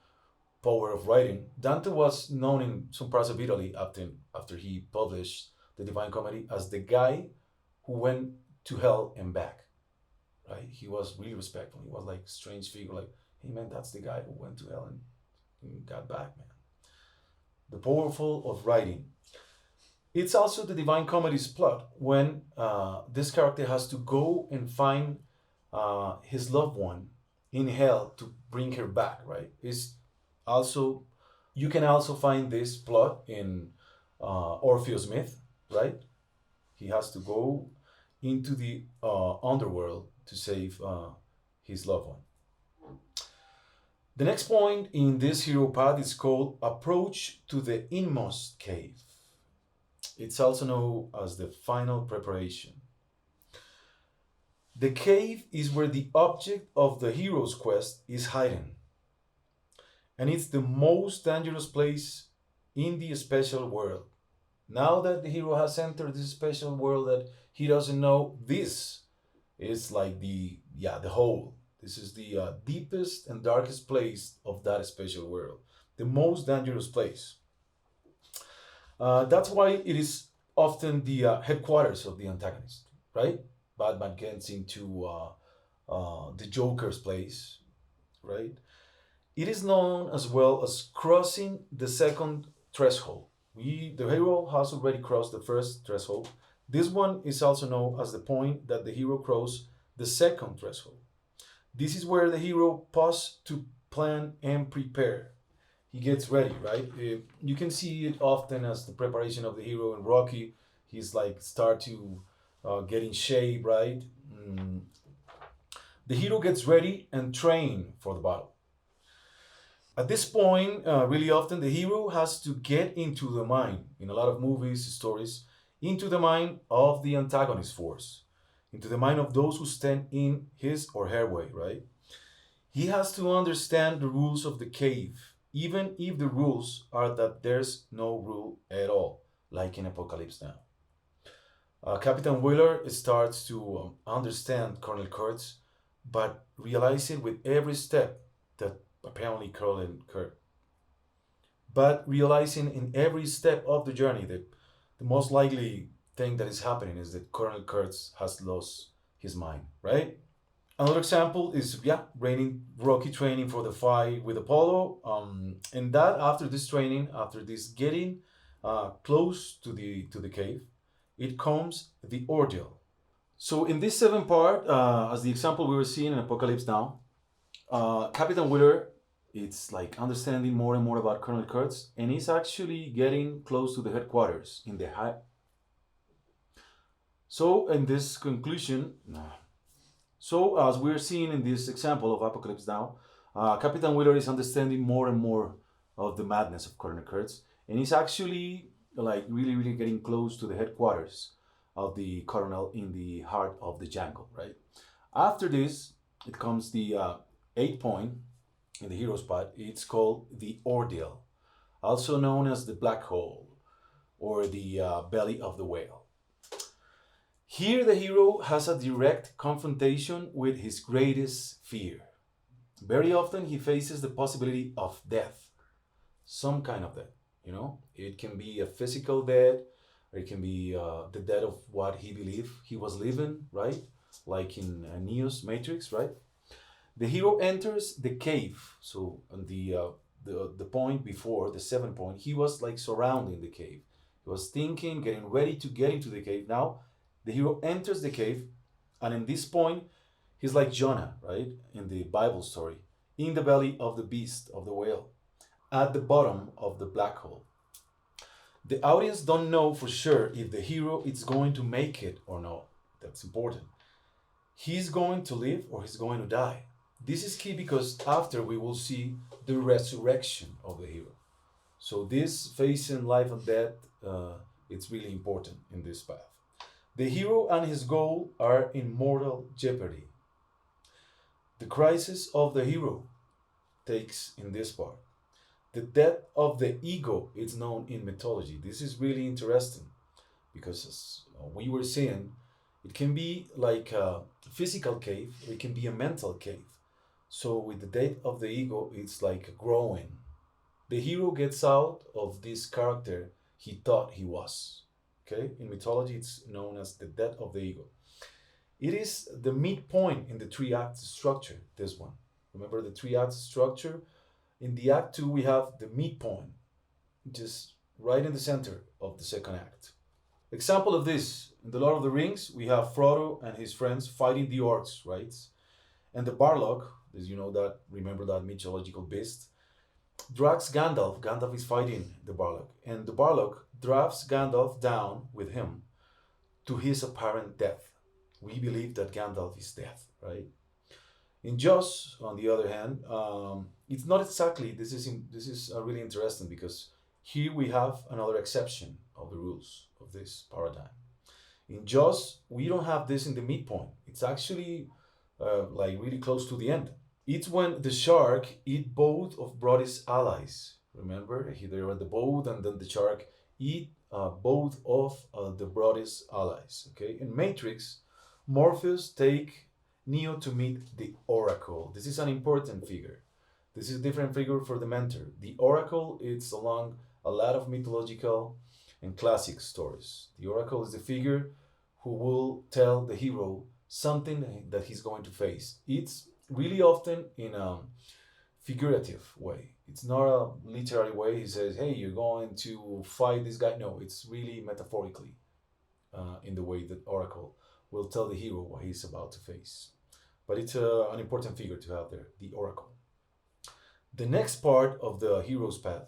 power of writing, Dante was known in some parts of Italy after he published the Divine Comedy as the guy who went to hell and back, right? He was really respectful. He was like a strange figure, like, hey man, that's the guy who went to hell and got back, man. The powerful of writing. It's also the Divine Comedy's plot when this character has to go and find his loved one in hell to bring her back, right? It's also, you can also find this plot in Orpheus myth, right? He has to go into the underworld to save his loved one. The next point in this hero path is called Approach to the Inmost Cave. It's also known as the final preparation. The cave is where the object of the hero's quest is hidden. And it's the most dangerous place in the special world. Now that the hero has entered this special world that he doesn't know, this is like the hole. This is the deepest and darkest place of that special world. The most dangerous place. That's why it is often the headquarters of the antagonist, right? Batman gets into the Joker's place, right? It is known as well as crossing the second threshold. The hero has already crossed the first threshold. This one is also known as the point that the hero crosses the second threshold. This is where the hero pauses to plan and prepare. He gets ready, right? You can see it often as the preparation of the hero in Rocky. He's like start to get in shape, right? Mm. The hero gets ready and train for the battle. At this point, really often the hero has to get into the mind, in a lot of movies, stories, into the mind of the antagonist force, into the mind of those who stand in his or her way, right? He has to understand the rules of the cave, even if the rules are that there's no rule at all, like in Apocalypse Now. Captain Wheeler starts to understand Colonel Kurtz, but realizing with every step that apparently Colonel Kurt, but realizing in every step of the journey that the most likely thing that is happening is that Colonel Kurtz has lost his mind, right? Another example is training Rocky training for the fight with Apollo, and that after this training, after this getting close to the cave, it comes the ordeal. So in this seventh part, as the example we were seeing in Apocalypse Now, Captain Wheeler, it's like understanding more and more about Colonel Kurtz, and he's actually getting close to the headquarters in the high. So in this conclusion, so as we're seeing in this example of Apocalypse Now, Captain Wheeler is understanding more and more of the madness of Colonel Kurtz, and he's actually like really getting close to the headquarters of the colonel in the heart of the jungle, right? After this, it comes the 8 point in the hero spot. It's called the ordeal, also known as the black hole or the belly of the whale. Here, the hero has a direct confrontation with his greatest fear. Very often, he faces the possibility of death, some kind of death. You know, it can be a physical death, or it can be the death of what he believed he was living, right? Like in Neo's Matrix, right? The hero enters the cave. So on the point before the 7 point, he was like surrounding the cave. He was thinking, getting ready to get into the cave. Now the hero enters the cave, and in this point, he's like Jonah, right? In the Bible story, in the belly of the beast, of the whale, at the bottom of the black hole. The audience don't know for sure if the hero is going to make it or not. That's important. He's going to live or he's going to die. This is key because after we will see the resurrection of the hero. So this facing life and death, it's really important in this path. The hero and his goal are in mortal jeopardy. The crisis of the hero takes in this part. The death of the ego is known in mythology. This is really interesting because as we were saying, it can be like a physical cave, or it can be a mental cave. So with the death of the ego, it's like growing. The hero gets out of this character he thought he was. Okay, in mythology, it's known as the death of the ego. It is the midpoint in the three-act structure, this one. Remember the three-act structure? In the act 2, we have the midpoint, just right in the center of the second act. Example of this, in The Lord of the Rings, we have Frodo and his friends fighting the orcs, right? And the Barlock, as you know that, remember that mythological beast, drags Gandalf. Gandalf is fighting the Barlock, and the Barlock drags Gandalf down with him to his apparent death. We believe that Gandalf is dead, right? In Jaws, on the other hand, it's not exactly. This is really interesting because here we have another exception of the rules of this paradigm. In Jaws, we don't have this in the midpoint. It's actually like really close to the end. It's when the shark eat both of Brody's allies. Remember, they were on the boat, and then the shark eat both of the Brody's allies. Okay, in Matrix, Morpheus take Neo to meet the Oracle. This is an important figure. This is a different figure for the mentor. The Oracle is along a lot of mythological and classic stories. The Oracle is the figure who will tell the hero something that he's going to face. It's really often in a figurative way. It's not a literary way. He says, hey, you're going to fight this guy. No, it's really metaphorically in the way that Oracle will tell the hero what he's about to face. But it's an important figure to have there, the Oracle. The next part of the hero's path,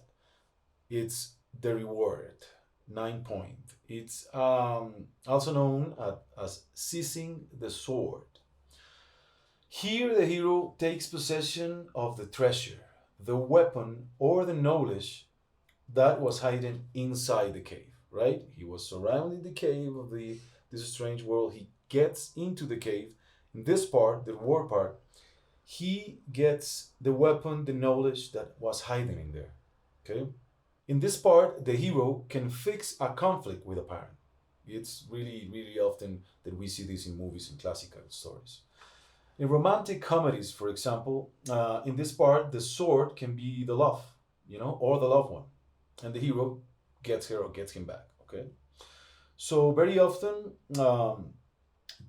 it's the reward, 9 point. It's also known as seizing the sword. Here, the hero takes possession of the treasure, the weapon, or the knowledge that was hidden inside the cave. Right? He was surrounding the cave of this strange world. He gets into the cave. In this part, the war part, he gets the weapon, the knowledge that was hiding in there. Okay? In this part, the hero can fix a conflict with a parent. It's really, really often that we see this in movies and classical stories. In romantic comedies, for example, in this part, the sword can be the love, or the loved one, and the hero gets her or gets him back. Okay, so very often,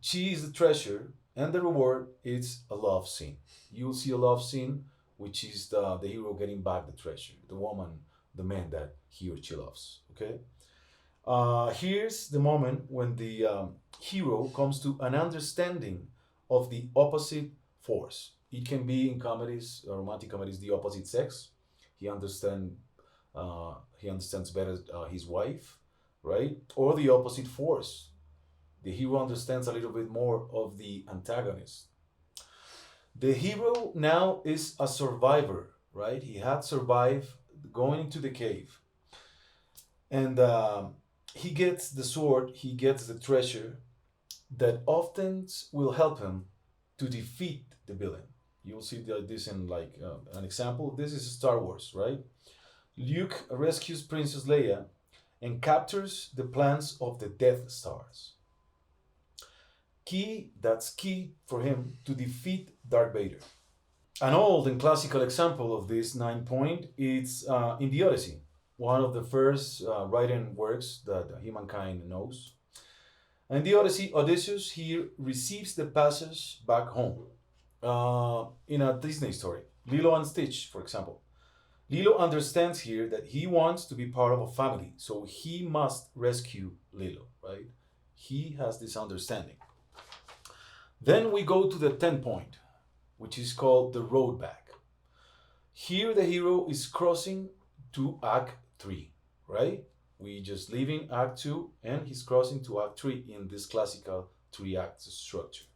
she is the treasure, and the reward is a love scene. You'll see a love scene, which is the hero getting back the treasure, the woman, the man that he or she loves. Okay, here's the moment when the hero comes to an understanding of the opposite force. It can be in comedies, romantic comedies, the opposite sex. He understand he understands better his wife, right? Or the opposite force. The hero understands a little bit more of the antagonist. The hero now is a survivor, right? He had survived going into the cave, and he gets the sword, he gets the treasure that often will help him to defeat the villain. You'll see this in like an example. This is Star Wars, right? Luke rescues Princess Leia and captures the plans of the Death Stars. That's key for him to defeat Darth Vader. An old and classical example of this 9 point is in the Odyssey, one of the first written works that humankind knows. In the Odyssey, Odysseus here receives the passage back home. In a Disney story, Lilo and Stitch, for example. Lilo understands here that he wants to be part of a family, so he must rescue Lilo, right? He has this understanding. Then we go to the 10 point, which is called the road back. Here the hero is crossing to Act 3, right? We just leaving Act 2 and he's crossing to Act 3 in this classical 3-act structure.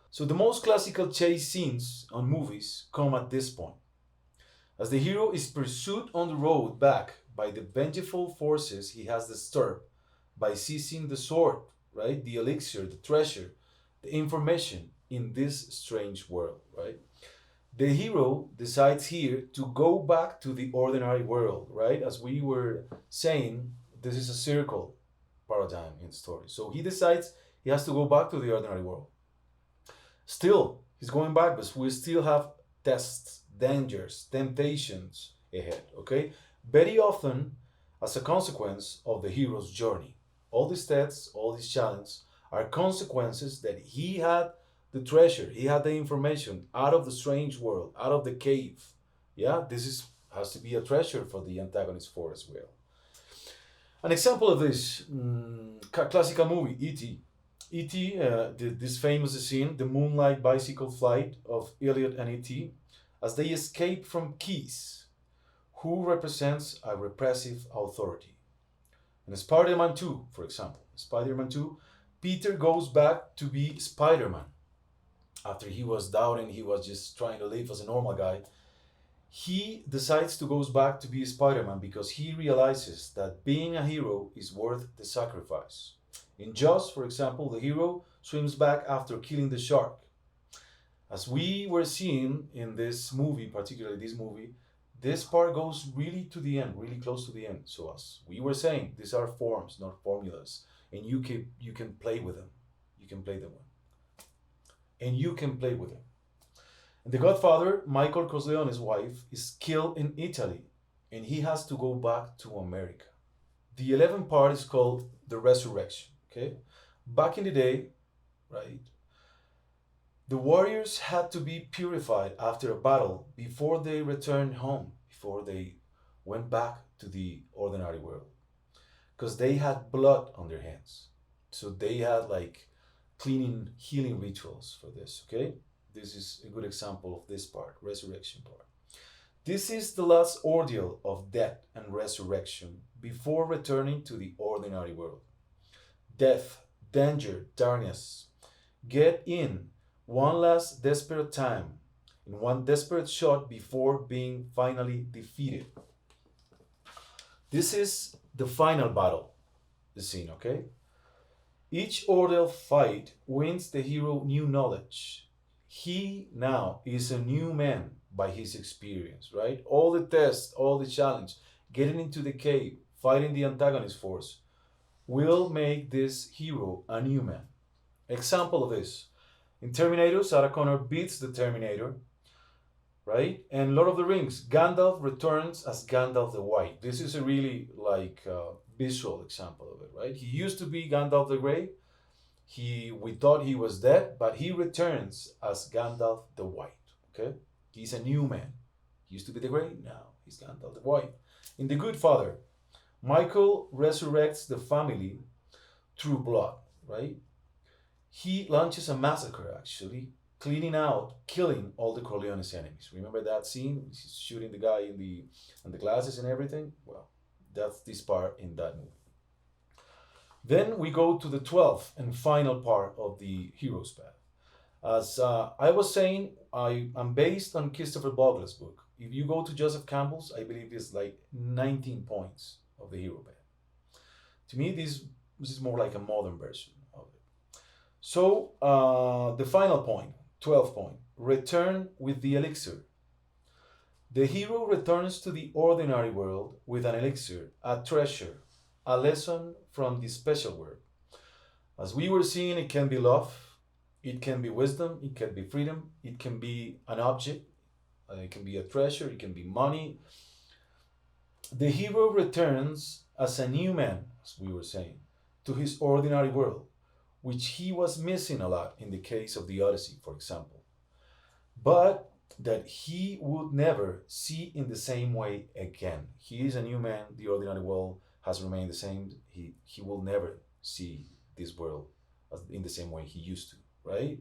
So the most classical chase scenes on movies come at this point. As the hero is pursued on the road back by the vengeful forces he has disturbed by seizing the sword, right? The elixir, the treasure, the information in this strange world, right? The hero decides here to go back to the ordinary world, right? As we were saying, this is a circle paradigm in the story. So he decides he has to go back to the ordinary world. Still, he's going back, but we still have tests, dangers, temptations ahead, okay? Very often, as a consequence of the hero's journey. All these tests, all these challenges are consequences that he had the treasure, he had the information out of the strange world, out of the cave. Yeah, has to be a treasure for the antagonist for as well. An example of this classical movie, E.T. E.T., this famous scene, the moonlight bicycle flight of Elliot and E.T., as they escape from Keys, who represents a repressive authority. In Spider-Man 2, for example, Spider-Man 2, Peter goes back to be Spider-Man. After he was doubting, he was just trying to live as a normal guy. He decides to go back to be Spider-Man because he realizes that being a hero is worth the sacrifice. In Jaws, for example, the hero swims back after killing the shark. As we were seeing in this movie, particularly this movie, this part goes really to the end, really close to the end. So as we were saying, these are forms, not formulas, and you can play with them. You can play them, and you can play with them. And the Godfather, Michael Corleone's wife, is killed in Italy, and he has to go back to America. The 11th part is called the Resurrection. Okay, back in the day, right? The warriors had to be purified after a battle before they returned home, before they went back to the ordinary world, because they had blood on their hands. So they had like cleaning, healing rituals for this. Okay, this is a good example of this part, resurrection part. This is the last ordeal of death and resurrection before returning to the ordinary world. death, danger, darkness. Get in one last desperate time, in one desperate shot before being finally defeated. This is the final battle, the scene, okay? Each ordeal fight wins the hero new knowledge. He now is a new man by his experience, right? All the tests, all the challenge, getting into the cave, fighting the antagonist force, will make this hero a new man. Example of this. In Terminator, Sarah Connor beats the Terminator, right? And Lord of the Rings, Gandalf returns as Gandalf the White. This is a really visual example of it, right? He used to be Gandalf the Grey. We thought he was dead, but he returns as Gandalf the White. Okay, he's a new man. He used to be the Grey, now he's Gandalf the White. In The Good Father, Michael resurrects the family through blood, right? He launches a massacre, actually, cleaning out, killing all the Corleone's enemies. Remember that scene? He's shooting the guy in the glasses and everything? Well, that's this part in that movie. Then we go to the 12th and final part of the hero's path. As I was saying, I'm based on Christopher Bogler's book. If you go to Joseph Campbell's, I believe it's like 19 points of the hero path. To me, this is more like a modern version of it. So the final point, 12th point, return with the elixir. The hero returns to the ordinary world with an elixir, a treasure, a lesson from the special world. As we were seeing, it can be love, it can be wisdom, it can be freedom, it can be an object, it can be a treasure, it can be money. The hero returns as a new man, as we were saying, to his ordinary world, which he was missing a lot in the case of the Odyssey, for example, but that he would never see in the same way again. He is a new man, the ordinary world has remained the same. He will never see this world in the same way he used to, right?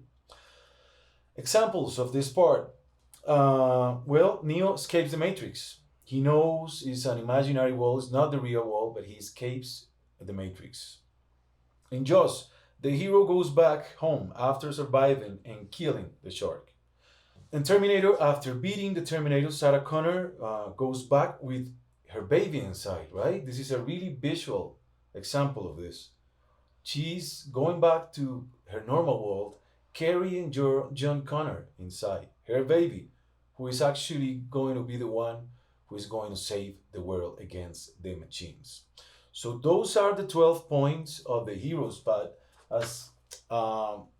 Examples of this part. Neo escapes the Matrix. He knows it's an imaginary world, it's not the real world, but he escapes the Matrix. In Jaws, the hero goes back home after surviving and killing the shark. In Terminator, after beating the Terminator, Sarah Connor goes back with her baby inside, right? This is a really visual example of this. She's going back to her normal world, carrying John Connor inside, her baby, who is actually going to be the one who is going to save the world against the machines. So those are the 12 points of the hero's path. As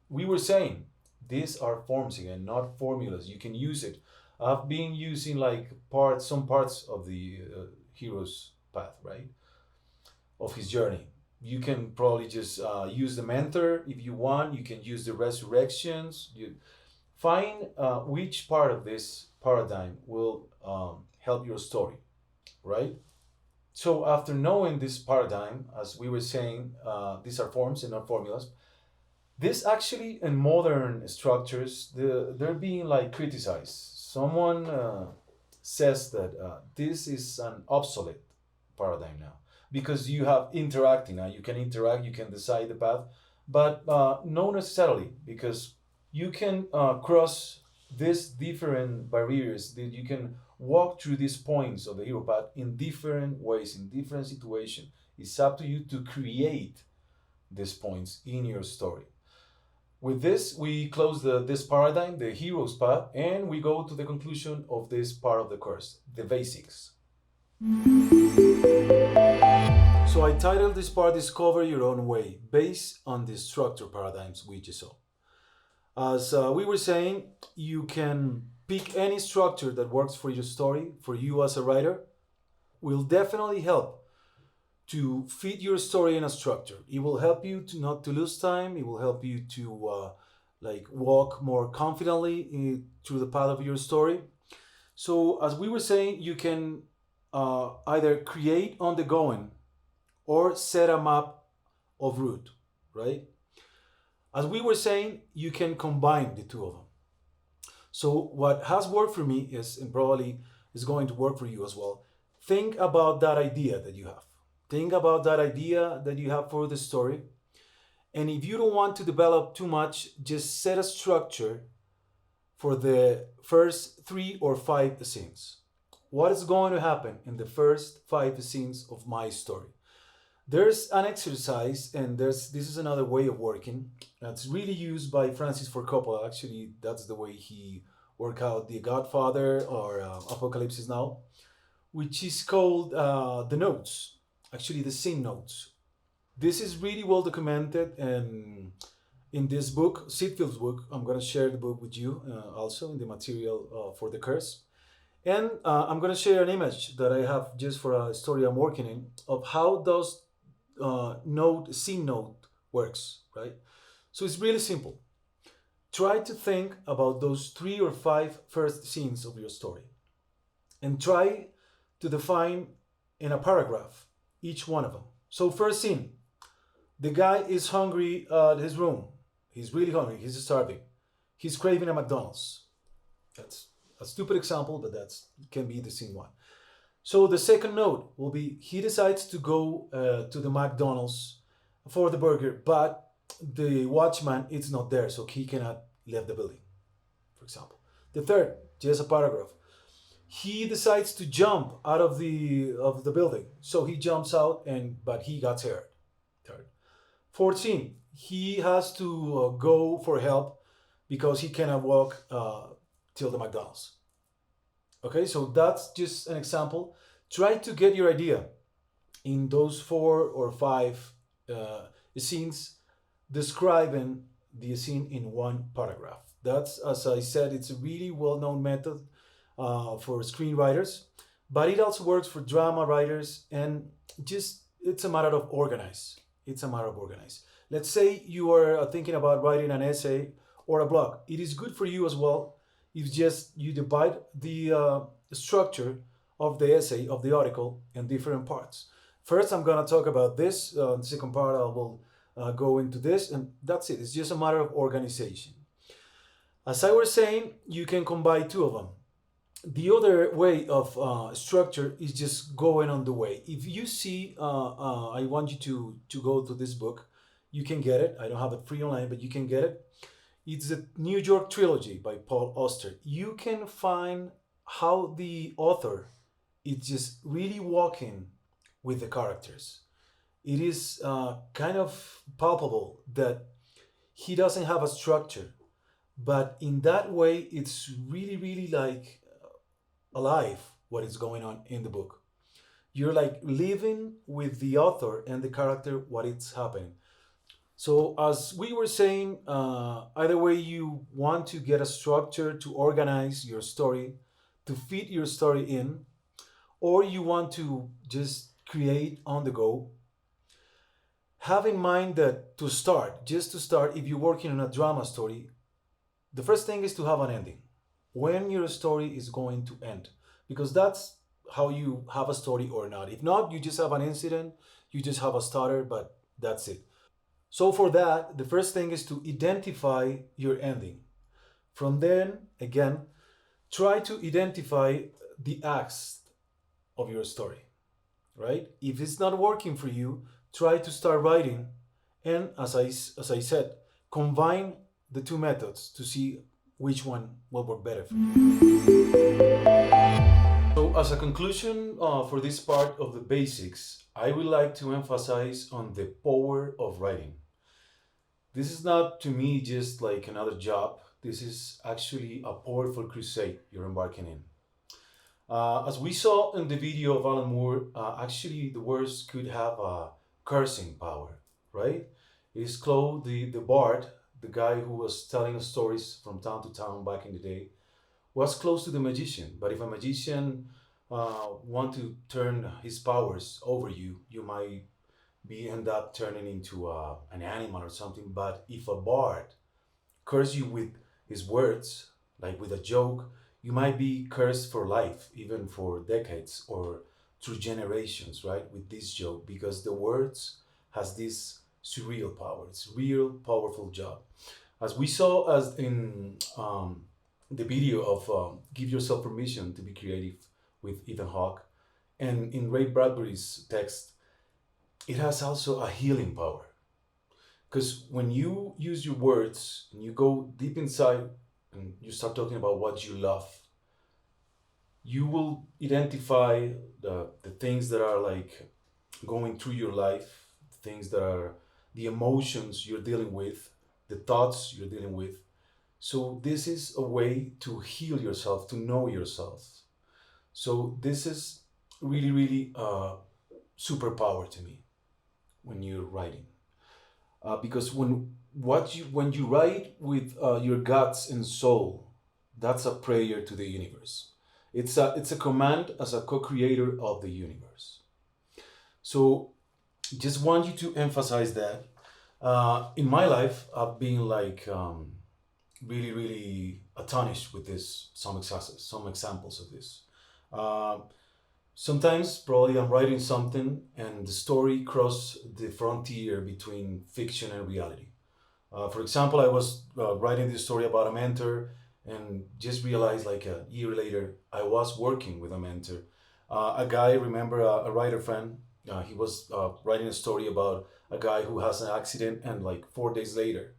we were saying, these are forms again, not formulas. You can use it. I've been using some parts of the hero's path, right? Of his journey. You can probably just use the mentor if you want. You can use the resurrections. You find which part of this paradigm will help your story, right? So after knowing this paradigm, as we were saying, these are forms and not formulas. This actually in modern structures, they're being criticized. Someone says that this is an obsolete paradigm now because you have interacting now. You can interact, you can decide the path, but not necessarily, because you can cross these different barriers, that you can walk through these points of the hero path in different ways, in different situations. It's up to you to create these points in your story. With this, we close this paradigm, the hero's path, and we go to the conclusion of this part of the course, the basics. So I titled this part, Discover Your Own Way, based on the structure paradigms we just saw. As we were saying, you can pick any structure that works for your story, for you as a writer. Will definitely help to fit your story in a structure. It will help you to not to lose time. It will help you to walk more confidently through the path of your story. So as we were saying, you can either create on the going or set a map of route, right? As we were saying, you can combine the two of them. So what has worked for me is, and probably is going to work for you as well, think about that idea that you have. Think about that idea that you have for the story And if you don't want to develop too much, just set a structure for the first 3 or 5 scenes. What is going to happen in the first 5 scenes of my story? There's an exercise, and this is another way of working that's really used by Francis Ford Coppola. Actually, that's the way he worked out The Godfather or Apocalypse Now, which is called the notes, actually the scene notes. This is really well documented, and in this book, Sitfield's book, I'm going to share the book with you also in the material for the curse. And I'm going to share an image that I have just for a story I'm working in of how those scene note works, right? So it's really simple. Try to think about those 3 or 5 first scenes of your story and try to define in a paragraph each one of them. So first scene, the guy is hungry at his room. He's really hungry. He's starving. He's craving a McDonald's. That's a stupid example, but that can be the scene one. So the second note will be he decides to go to the McDonald's for the burger, but the watchman is not there, so he cannot leave the building, for example. The third, just a paragraph. He decides to jump out of the building, so he jumps out but he got hurt. Third. 14, he has to go for help because he cannot walk till the McDonald's. Okay, so that's just an example. Try to get your idea in those 4 or 5 scenes, describing the scene in one paragraph. That's, as I said, it's a really well-known method for screenwriters, but it also works for drama writers, and it's a matter of organize. It's a matter of organize. Let's say you are thinking about writing an essay or a blog. It is good for you as well. You divide the structure of the essay, of the article, in different parts. First, I'm going to talk about this. The second part, I will go into this, and that's it. It's just a matter of organization. As I was saying, you can combine 2 of them. The other way of structure is just going on the way. If you see, I want you to go to this book. You can get it. I don't have it free online, but you can get it. It's the New York Trilogy by Paul Auster. You can find how the author is just really walking with the characters. It is kind of palpable that he doesn't have a structure, but in that way, it's really, really like alive what is going on in the book. You're like living with the author and the character what it's happening. So as we were saying, either way you want to get a structure to organize your story, to fit your story in, or you want to just create on the go, have in mind that to start, if you're working on a drama story, the first thing is to have an ending. When your story is going to end, because that's how you have a story or not. If not, you just have an incident, you just have a starter, but that's it. So for that, the first thing is to identify your ending. From then, again, try to identify the acts of your story, right? If it's not working for you, try to start writing, and as I said, combine the 2 methods to see which one will work better for you. So as a conclusion for this part of the basics, I would like to emphasize on the power of writing. This is not, to me, just like another job. This is actually a powerful crusade you're embarking in. As we saw in the video of Alan Moore, actually the words could have a cursing power, right? It is called the bard, the guy who was telling stories from town to town back in the day, was close to the magician. But if a magician want to turn his powers over you, you might end up turning into an animal or something. But if a bard curse you with his words, like with a joke, you might be cursed for life, even for decades or through generations, right? With this joke, because the words has this surreal power. It's a real powerful job. As we saw as in the video of Give Yourself Permission to Be Creative with Ethan Hawke, and in Ray Bradbury's text, it has also a healing power. Because when you use your words and you go deep inside and you start talking about what you love, you will identify the things that are like going through your life, things that are the emotions you're dealing with, the thoughts you're dealing with. So this is a way to heal yourself, to know yourself. So this is really, really superpower to me when you're writing, because when you write with your guts and soul, that's a prayer to the universe. It's a command as a co-creator of the universe. So just want you to emphasize that. In my life, I've been like really, really astonished with this. Some examples of this. Um Sometimes, probably, I'm writing something and the story cross the frontier between fiction and reality. For example, I was writing this story about a mentor and just realized like a year later, I was working with a mentor. A guy, remember a writer friend, he was writing a story about a guy who has an accident and like 4 days later,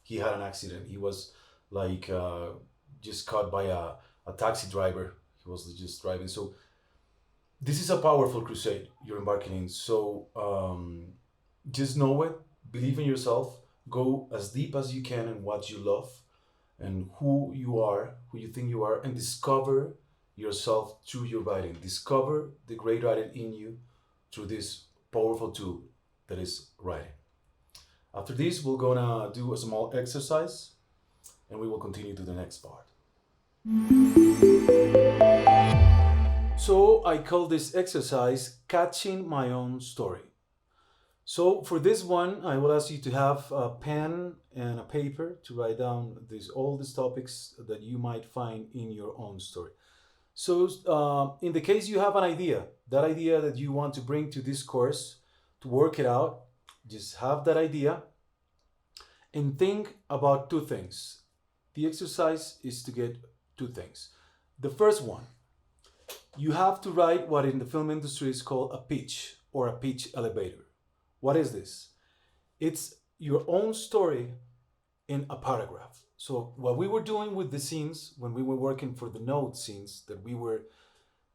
he had an accident. He was like just caught by a taxi driver. He was just driving. So this is a powerful crusade you're embarking in. So just know it, believe in yourself, go as deep as you can in what you love and who you are, who you think you are, and discover yourself through your writing. Discover the great writer in you through this powerful tool that is writing. After this, we're gonna do a small exercise and we will continue to the next part. So I call this exercise catching my own story. So for this one, I will ask you to have a pen and a paper to write down all these topics that you might find in your own story. So in the case you have an idea, that idea that you want to bring to this course, to work it out, just have that idea and think about two things. The exercise is to get two things. The first one, you have to write what in the film industry is called a pitch or a pitch elevator. What is this? It's your own story in a paragraph. So what we were doing with the scenes, when we were working for the note scenes that we were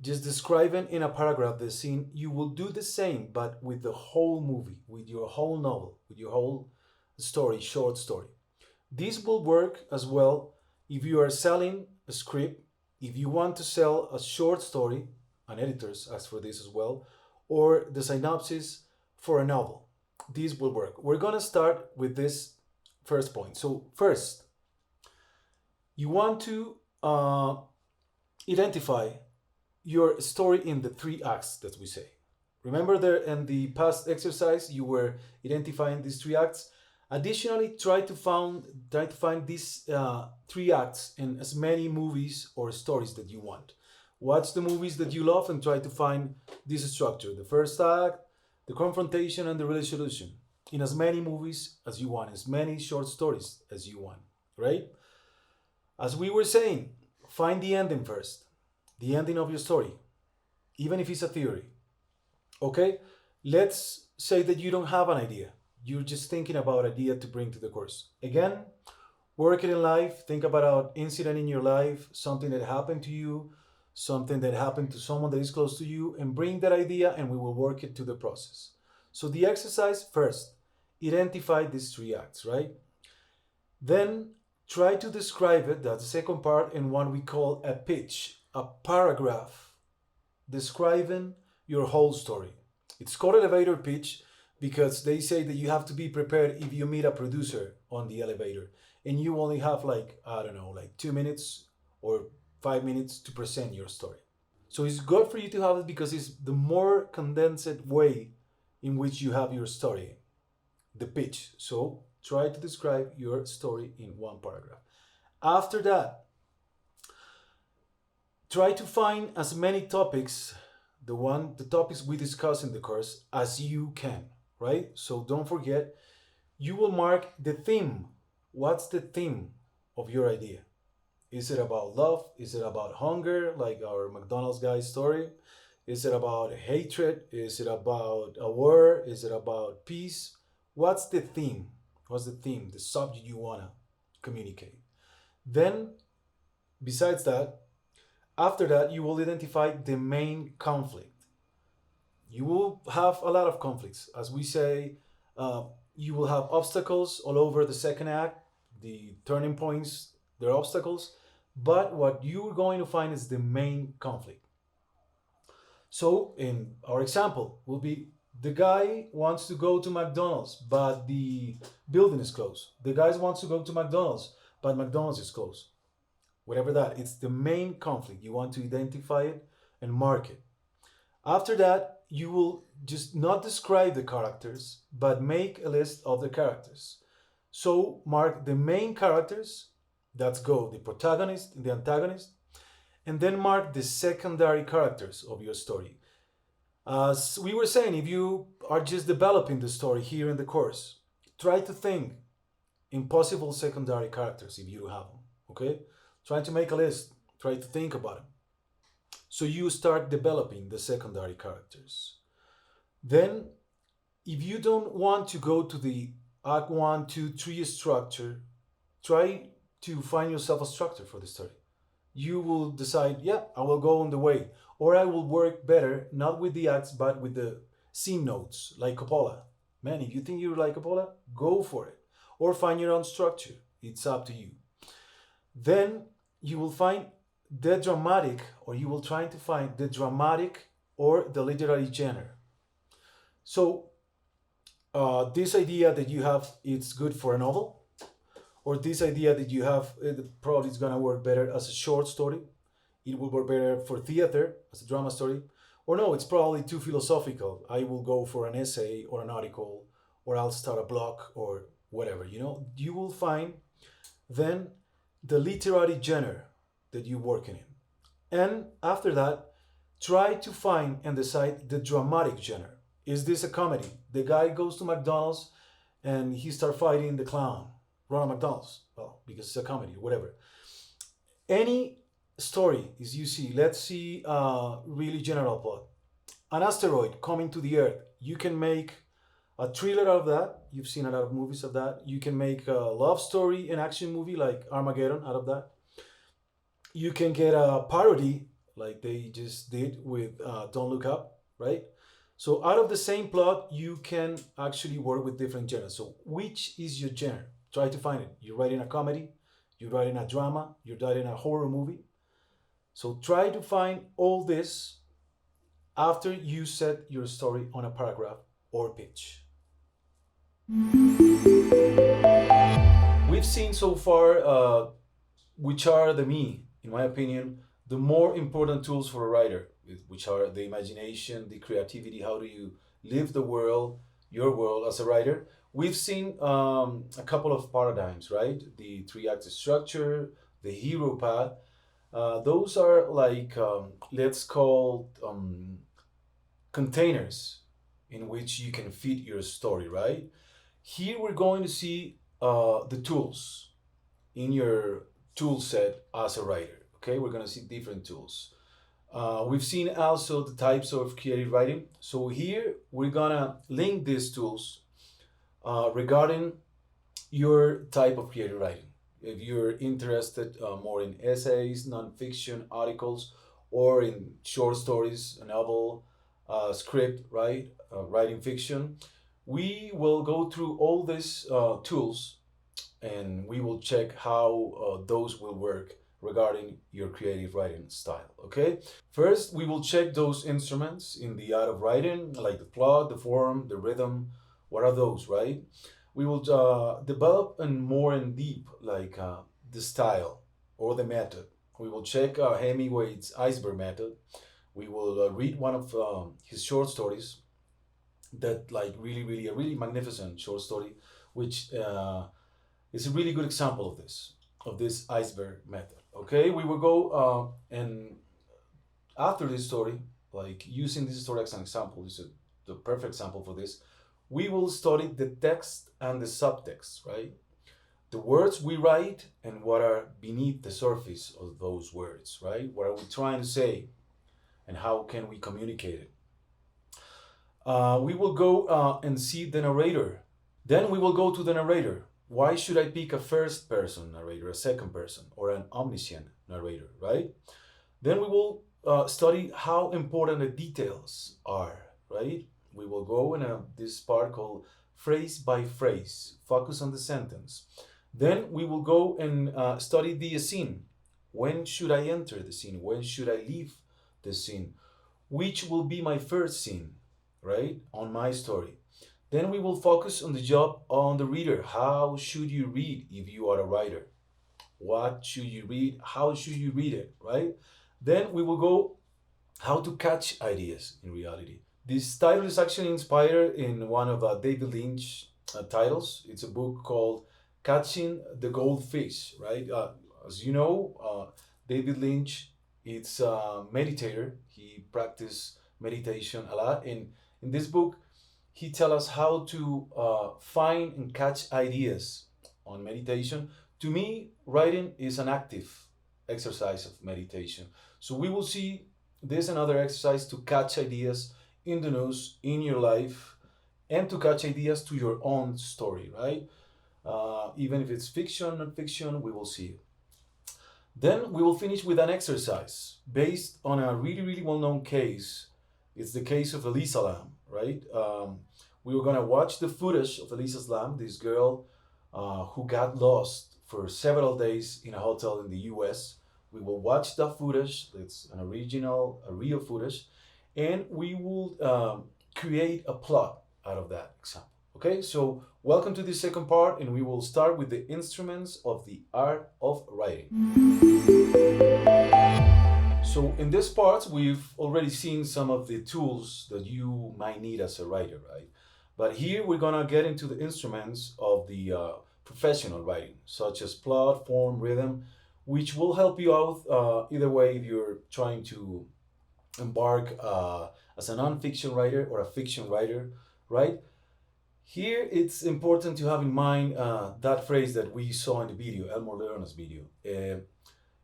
just describing in a paragraph the scene, you will do the same, but with the whole movie, with your whole novel, with your whole story, short story. This will work as well if you are selling a script, if you want to sell a short story, and editors ask for this as well, or the synopsis for a novel. This will work. We're gonna start with this first point. So first, you want to identify your story in the 3 acts that we say. Remember there in the past exercise, you were identifying these 3 acts. Additionally, try to find these 3 acts in as many movies or stories that you want. Watch the movies that you love and try to find this structure. The first act, the confrontation, and the resolution in as many movies as you want, as many short stories as you want, right? As we were saying, find the ending first, the ending of your story, even if it's a theory. Okay? Let's say that you don't have an idea. You're just thinking about idea to bring to the course. Again, work it in life. Think about an incident in your life, something that happened to you, something that happened to someone that is close to you, and bring that idea and we will work it to the process. So the exercise first, identify these 3 acts, right? Then try to describe it, that's the second part, in what we call a pitch, a paragraph describing your whole story. It's called elevator pitch because they say that you have to be prepared if you meet a producer on the elevator and you only have like 2 minutes or 5 minutes to present your story. So it's good for you to have it because it's the more condensed way in which you have your story, the pitch. So try to describe your story in one paragraph. After that, try to find as many topics, the topics we discuss in the course, as you can, right? So don't forget, you will mark the theme. What's the theme of your idea? Is it about love? Is it about hunger, like our McDonald's guy's story? Is it about hatred? Is it about a war? Is it about peace? What's the theme? What's the theme, the subject you want to communicate. Then, besides that, after that, you will identify the main conflict. You will have a lot of conflicts. As we say, uh, you will have obstacles all over the second act, the turning points, there are obstacles. But what you're going to find is the main conflict. So, in our example, will be the guy wants to go to McDonald's, but the building is closed. The guy wants to go to McDonald's, but McDonald's is closed. Whatever that, it's the main conflict. You want to identify it and mark it. After that, you will just not describe the characters, but make a list of the characters. So mark the main characters, that's go the protagonist and the antagonist, and then mark the secondary characters of your story. As we were saying, if you are just developing the story here in the course, try to think in possible secondary characters if you have them, okay? Try to make a list, try to think about them. So you start developing the secondary characters. Then, if you don't want to go to the Act 1, 2, 3 structure, try to find yourself a structure for the story. You will decide, yeah, I will go on the way, or I will work better, not with the acts, but with the scene notes, like Coppola. Man, if you think you're like Coppola, go for it. Or find your own structure. It's up to you. Then you will find the dramatic, or you will try to find the dramatic or the literary genre. So this idea that you have, it's good for a novel, or this idea that you have, it probably is gonna work better as a short story. It will work better for theater as a drama story. Or no, it's probably too philosophical. I will go for an essay or an article, or I'll start a blog or whatever. You will find then the literary genre that you're working in. And after that, try to find and decide the dramatic genre. Is this a comedy? The guy goes to McDonald's and he starts fighting the clown, Ronald McDonald's. Well, because it's a comedy or whatever. Any story is you see, let's see a really general plot. An asteroid coming to the Earth. You can make a thriller out of that. You've seen a lot of movies of that. You can make a love story, an action movie like Armageddon out of that. You can get a parody like they just did with Don't Look Up, right? So out of the same plot, you can actually work with different genres. So which is your genre? Try to find it. You're writing a comedy, you're writing a drama, you're writing a horror movie. So try to find all this after you set your story on a paragraph or pitch. We've seen so far which are in my opinion, the more important tools for a writer, which are the imagination, the creativity, how do you live the world, your world as a writer. We've seen a couple of paradigms, right? The three-act structure, the hero path. Those are like, let's call containers in which you can fit your story, right? Here we're going to see the tools in your tool set as a writer. Okay, we're going to see different tools. We've seen also the types of creative writing. So here we're going to link these tools regarding your type of creative writing. If you're interested more in essays, nonfiction, articles, or in short stories, a novel, script, right? Writing fiction, we will go through all these tools and we will check how those will work regarding your creative writing style, okay? First, we will check those instruments in the art of writing, like the plot, the form, the rhythm. What are those, right? We will develop and more in deep, like the style or the method. We will check Hemingway's iceberg method. We will read one of his short stories that like really a really magnificent short story, which is a really good example of this iceberg method. Okay, we will go and after this story, like using this story as an example, is the perfect example for this. We will study the text and the subtext, right? The words we write and what are beneath the surface of those words, right? What are we trying to say and how can we communicate it? We will go and see the narrator Then we will go to the narrator. Why should I pick a first person narrator, a second person, or an omniscient narrator, right? Then we will study how important the details are, right? We will go in this part called phrase by phrase, focus on the sentence. Then we will go and study the scene. When should I enter the scene? When should I leave the scene? Which will be my first scene, right, on my story? Then we will focus on the job on the reader. How should you read if you are a writer? What should you read? How should you read it, right? Then we will go how to catch ideas in reality. This title is actually inspired in one of David Lynch titles. It's a book called Catching the Goldfish, right? As you know, David Lynch, it's a meditator. He practiced meditation a lot. And in this book, he tells us how to find and catch ideas on meditation. To me, writing is an active exercise of meditation. So we will see this another exercise to catch ideas in the news, in your life, and to catch ideas to your own story, right? Even if it's fiction, non fiction, we will see it. Then we will finish with an exercise based on a really, really well-known case. It's the case of Elisa Lam, right? We were gonna watch the footage of Elisa Lam, this girl who got lost for several days in a hotel in the US. We will watch that footage. It's an original, a real footage, and we will create a plot out of that example. Okay, so welcome to the second part, and we will start with the instruments of the art of writing. So in this part, we've already seen some of the tools that you might need as a writer, right? But here we're gonna get into the instruments of the professional writing, such as plot, form, rhythm, which will help you out either way if you're trying to embark as a non-fiction writer or a fiction writer, right? Here, it's important to have in mind that phrase that we saw in the video, Elmore Leonard's video.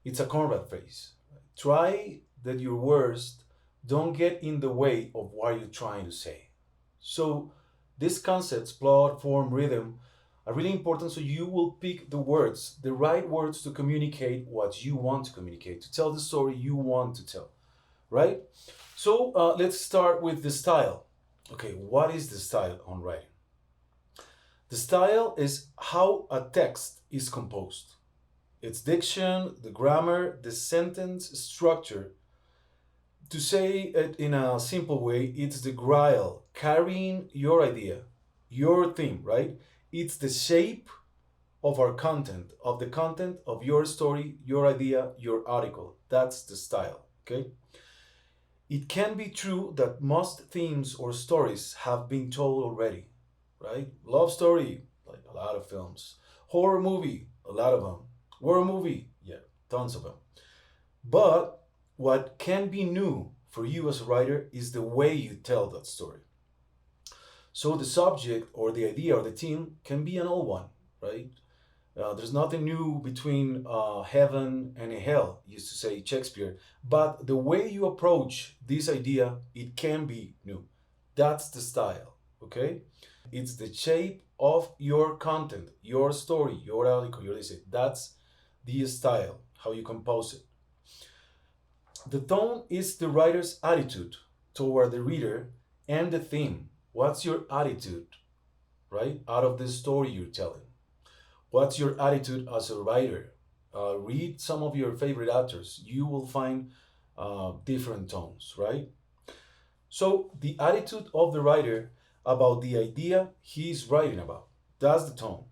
It's a Conrad phrase. Try that your words don't get in the way of what you're trying to say. So these concepts, plot, form, rhythm, are really important, so you will pick the words, the right words to communicate what you want to communicate, to tell the story you want to tell, right? So let's start with the style. Okay, what is the style on writing? The style is how a text is composed. Its diction, the grammar, the sentence structure. To say it in a simple way, it's the guile carrying your idea, your theme, right? It's the shape of our content, of the content of your story, your idea, your article. That's the style, okay? It can be true that most themes or stories have been told already, right? Love story, like a lot of films. Horror movie, a lot of them. War movie, yeah, tons of them. But what can be new for you as a writer is the way you tell that story. So the subject or the idea or the theme can be an old one, right? There's nothing new between heaven and hell, used to say Shakespeare. But the way you approach this idea, it can be new. That's the style, okay? It's the shape of your content, your story, your article, your essay. That's the style, how you compose it. The tone is the writer's attitude toward the reader and the theme. What's your attitude, right, out of the story you're telling? What's your attitude as a writer? Read some of your favorite authors. You will find different tones, right? So the attitude of the writer about the idea he's writing about, that's the tone.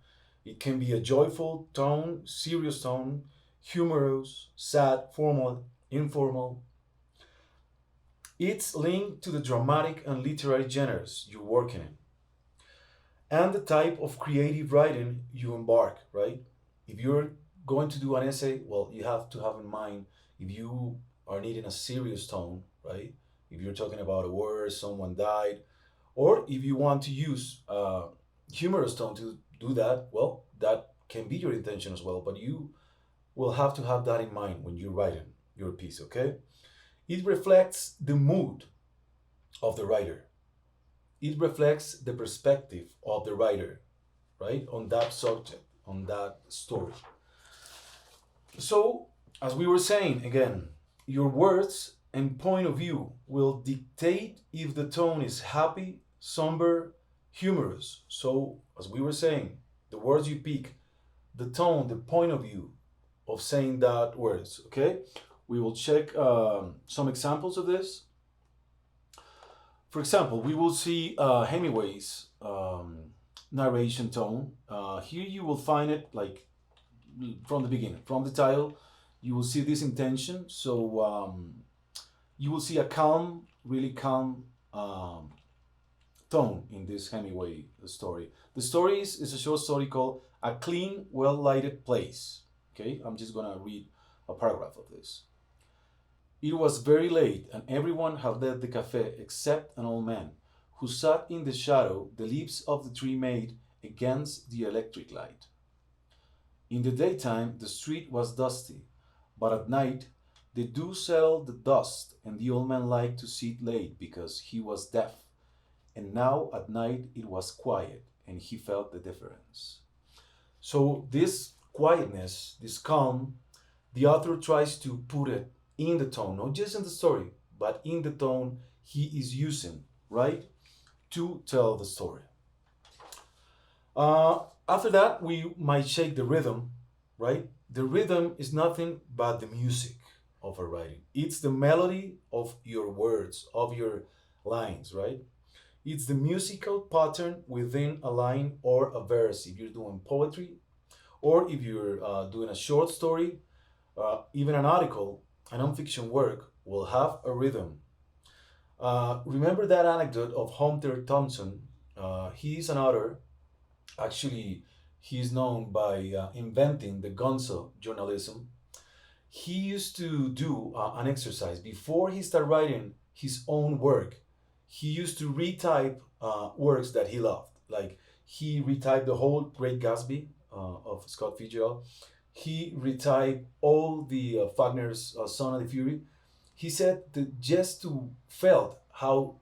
It can be a joyful tone, serious tone, humorous, sad, formal, informal. It's linked to the dramatic and literary genres you're working in and the type of creative writing you embark, right? If you're going to do an essay, well, you have to have in mind if you are needing a serious tone, right? If you're talking about a war, someone died, or if you want to use a humorous tone to do that, well, that can be your intention as well, but you will have to have that in mind when you're writing your piece, okay? It reflects the mood of the writer. It reflects the perspective of the writer. right? On that subject, on that story. So, as we were saying again, your words and point of view will dictate if the tone is happy, somber, humorous. So, as we were saying, the words you pick, the tone, the point of view of saying that words, okay? We will check some examples of this. For example, we will see Hemingway's narration tone. Here you will find it like from the beginning, from the title, you will see this intention. So you will see a calm, really calm tone in this Hemingway story. The story is a short story called A Clean, Well Lighted Place. Okay, I'm just gonna read a paragraph of this. It was very late, and everyone had left the cafe except an old man who sat in the shadow the leaves of the tree made against the electric light. In the daytime, the street was dusty, but at night, they do sell the dust, and the old man liked to sit late because he was deaf. And now at night, it was quiet, and he felt the difference. So, this quietness, this calm, the author tries to put it in the tone, not just in the story, but in the tone he is using, right, to tell the story. After that, we might check the rhythm, right? The rhythm is nothing but the music of a writing. It's the melody of your words, of your lines, right? It's the musical pattern within a line or a verse. If you're doing poetry, or if you're doing a short story, even an article, a nonfiction work will have a rhythm. Remember that anecdote of Hunter Thompson? He is an author. Actually, he's known by inventing the gonzo journalism. He used to do an exercise before he started writing his own work. He used to retype works that he loved. Like he retyped the whole Great Gatsby of Scott Fitzgerald. He retyped all the Wagner's Son of the Fury. He said that just to felt how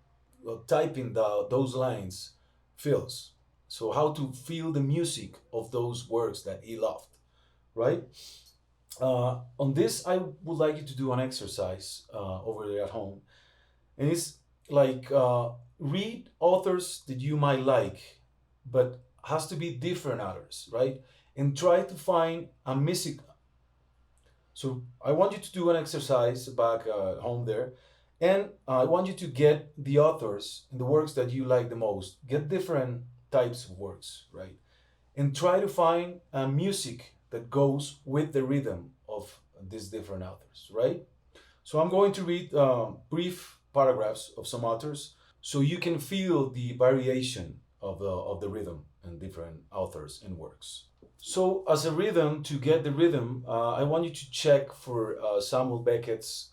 typing those lines feels. So how to feel the music of those works that he loved, right? On this, I would like you to do an exercise over there at home, and it's like read authors that you might like, but has to be different authors, right? And try to find a music. So I want you to do an exercise back home there, and I want you to get the authors and the works that you like the most. Get different types of works, right? And try to find a music that goes with the rhythm of these different authors, right? So I'm going to read brief paragraphs of some authors so you can feel the variation of the rhythm and different authors and works. So as a rhythm, to get the rhythm, I want you to check for Samuel Beckett's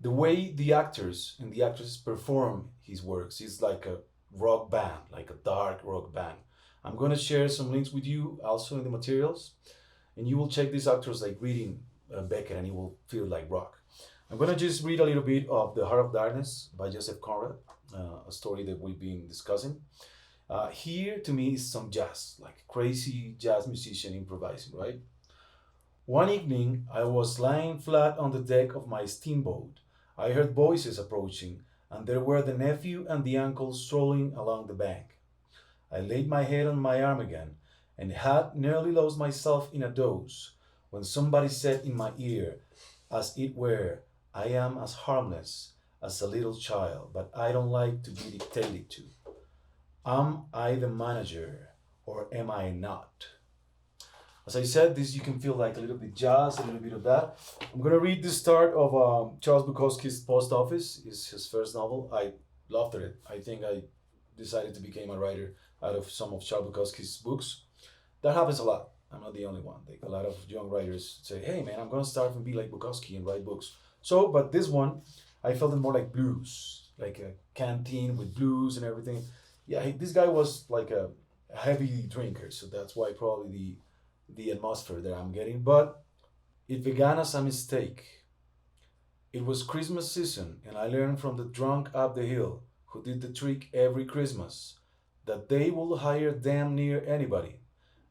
the way the actors and the actresses perform his works is like a rock band, like a dark rock band. I'm going to share some links with you also in the materials, and you will check these actors like reading Beckett and you will feel like rock. I'm going to just read a little bit of The Heart of Darkness by Joseph Conrad, a story that we've been discussing. Here to me is some jazz, like a crazy jazz musician improvising, right? One evening, I was lying flat on the deck of my steamboat. I heard voices approaching, and there were the nephew and the uncle strolling along the bank. I laid my head on my arm again, and had nearly lost myself in a doze, when somebody said in my ear, as it were, I am as harmless as a little child, but I don't like to be dictated to. Am I the manager, or am I not? As I said, this you can feel like a little bit jazz, a little bit of that. I'm gonna read the start of Charles Bukowski's Post Office. It's his first novel. I loved it. I think I decided to become a writer out of some of Charles Bukowski's books. That happens a lot. I'm not the only one. Like a lot of young writers say, "Hey, man, I'm gonna start and be like Bukowski and write books." So, but this one, I felt it more like blues, like a canteen with blues and everything. Yeah, this guy was like a heavy drinker, so that's why probably the atmosphere that I'm getting. But it began as a mistake. It was Christmas season, and I learned from the drunk up the hill who did the trick every Christmas. that they will hire damn near anybody.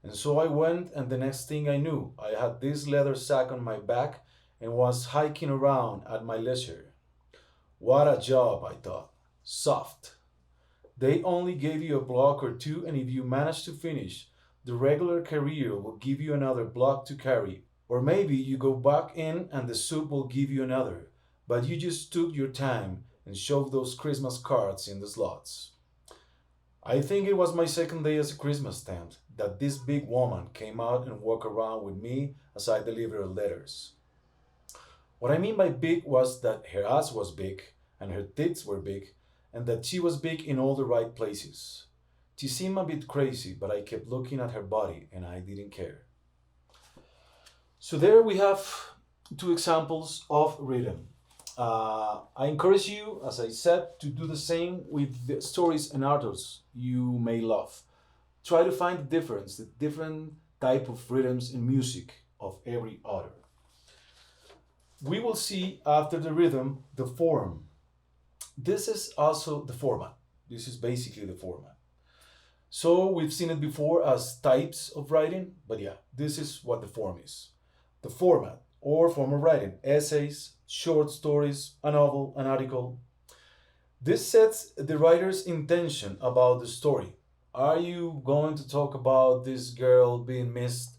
And so I went, and the next thing I knew, I had this leather sack on my back and was hiking around at my leisure. What a job, I thought. Soft. They only gave you a block or two, and if you manage to finish, the regular career will give you another block to carry. Or maybe you go back in and the soup will give you another, but you just took your time and shoved those Christmas cards in the slots. I think it was my second day as a Christmas stamp that this big woman came out and walked around with me as I delivered letters. What I mean by big was that her ass was big and her tits were big and that she was big in all the right places. She seemed a bit crazy, but I kept looking at her body and I didn't care. So there we have two examples of rhythm. I encourage you, as I said, to do the same with the stories and authors you may love. Try to find the difference, the different type of rhythms in music of every author. We will see after the rhythm the form. This is also the format. This is basically the format. So we've seen it before as types of writing, but yeah, this is what the form is. The format or form of writing: essays, short stories, a novel, an article. This sets the writer's intention about the story. Are you going to talk about this girl being missed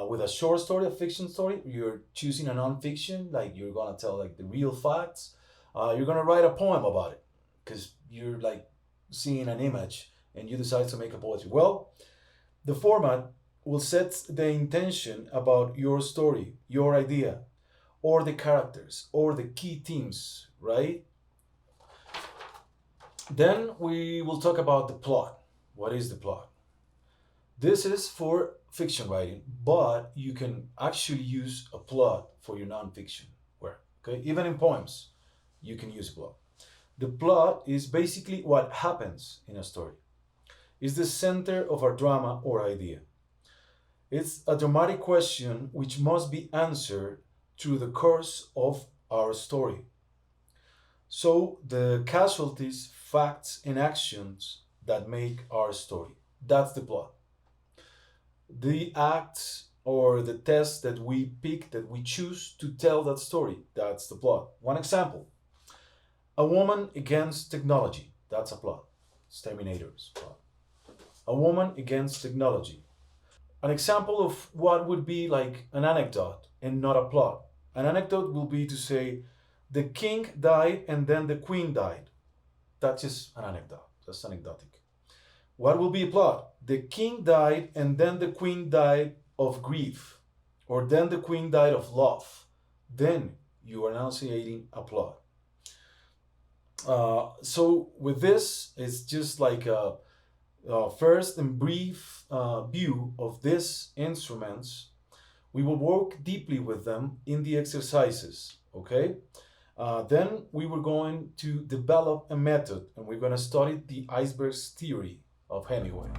with a short story, a fiction story? You're choosing a non-fiction, like you're gonna tell like the real facts. You're gonna write a poem about it because you're like seeing an image and you decide to make a poetry. Well, the format will set the intention about your story, your idea, or the characters, or the key themes, right? Then we will talk about the plot. What is the plot? This is for fiction writing, but you can actually use a plot for your nonfiction work. Okay, even in poems, you can use a plot. The plot is basically what happens in a story. It's the center of our drama or idea. It's a dramatic question which must be answered through the course of our story. So the casualties, facts, and actions that make our story. That's the plot. The acts or the tests that we pick, that we choose to tell that story, that's the plot. One example: a woman against technology. That's a plot. It's Terminator's plot. A woman against technology. An example of what would be like an anecdote and not a plot. An anecdote will be to say, the king died and then the queen died. That's just an anecdote. That's anecdotic. What will be a plot? The king died and then the queen died of grief. Or then the queen died of love. Then you are enunciating a plot. So with this, it's just like a first and brief view of these instruments. We will work deeply with them in the exercises, okay? Then we were going to develop a method and we're going to study the icebergs theory of Hemingway.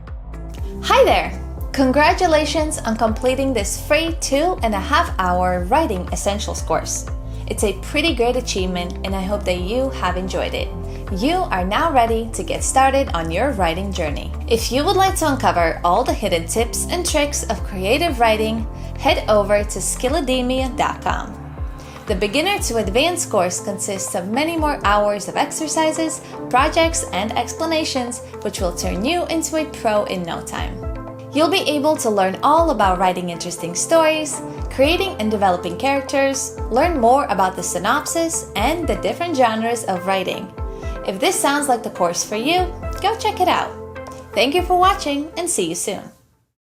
Hi there! Congratulations on completing this free 2.5-hour Writing Essentials course. It's a pretty great achievement and I hope that you have enjoyed it. You are now ready to get started on your writing journey. If you would like to uncover all the hidden tips and tricks of creative writing, head over to skillademia.com. The Beginner to Advanced course consists of many more hours of exercises, projects, and explanations, which will turn you into a pro in no time. You'll be able to learn all about writing interesting stories, creating and developing characters, learn more about the synopsis, and the different genres of writing. If this sounds like the course for you, go check it out. Thank you for watching and see you soon.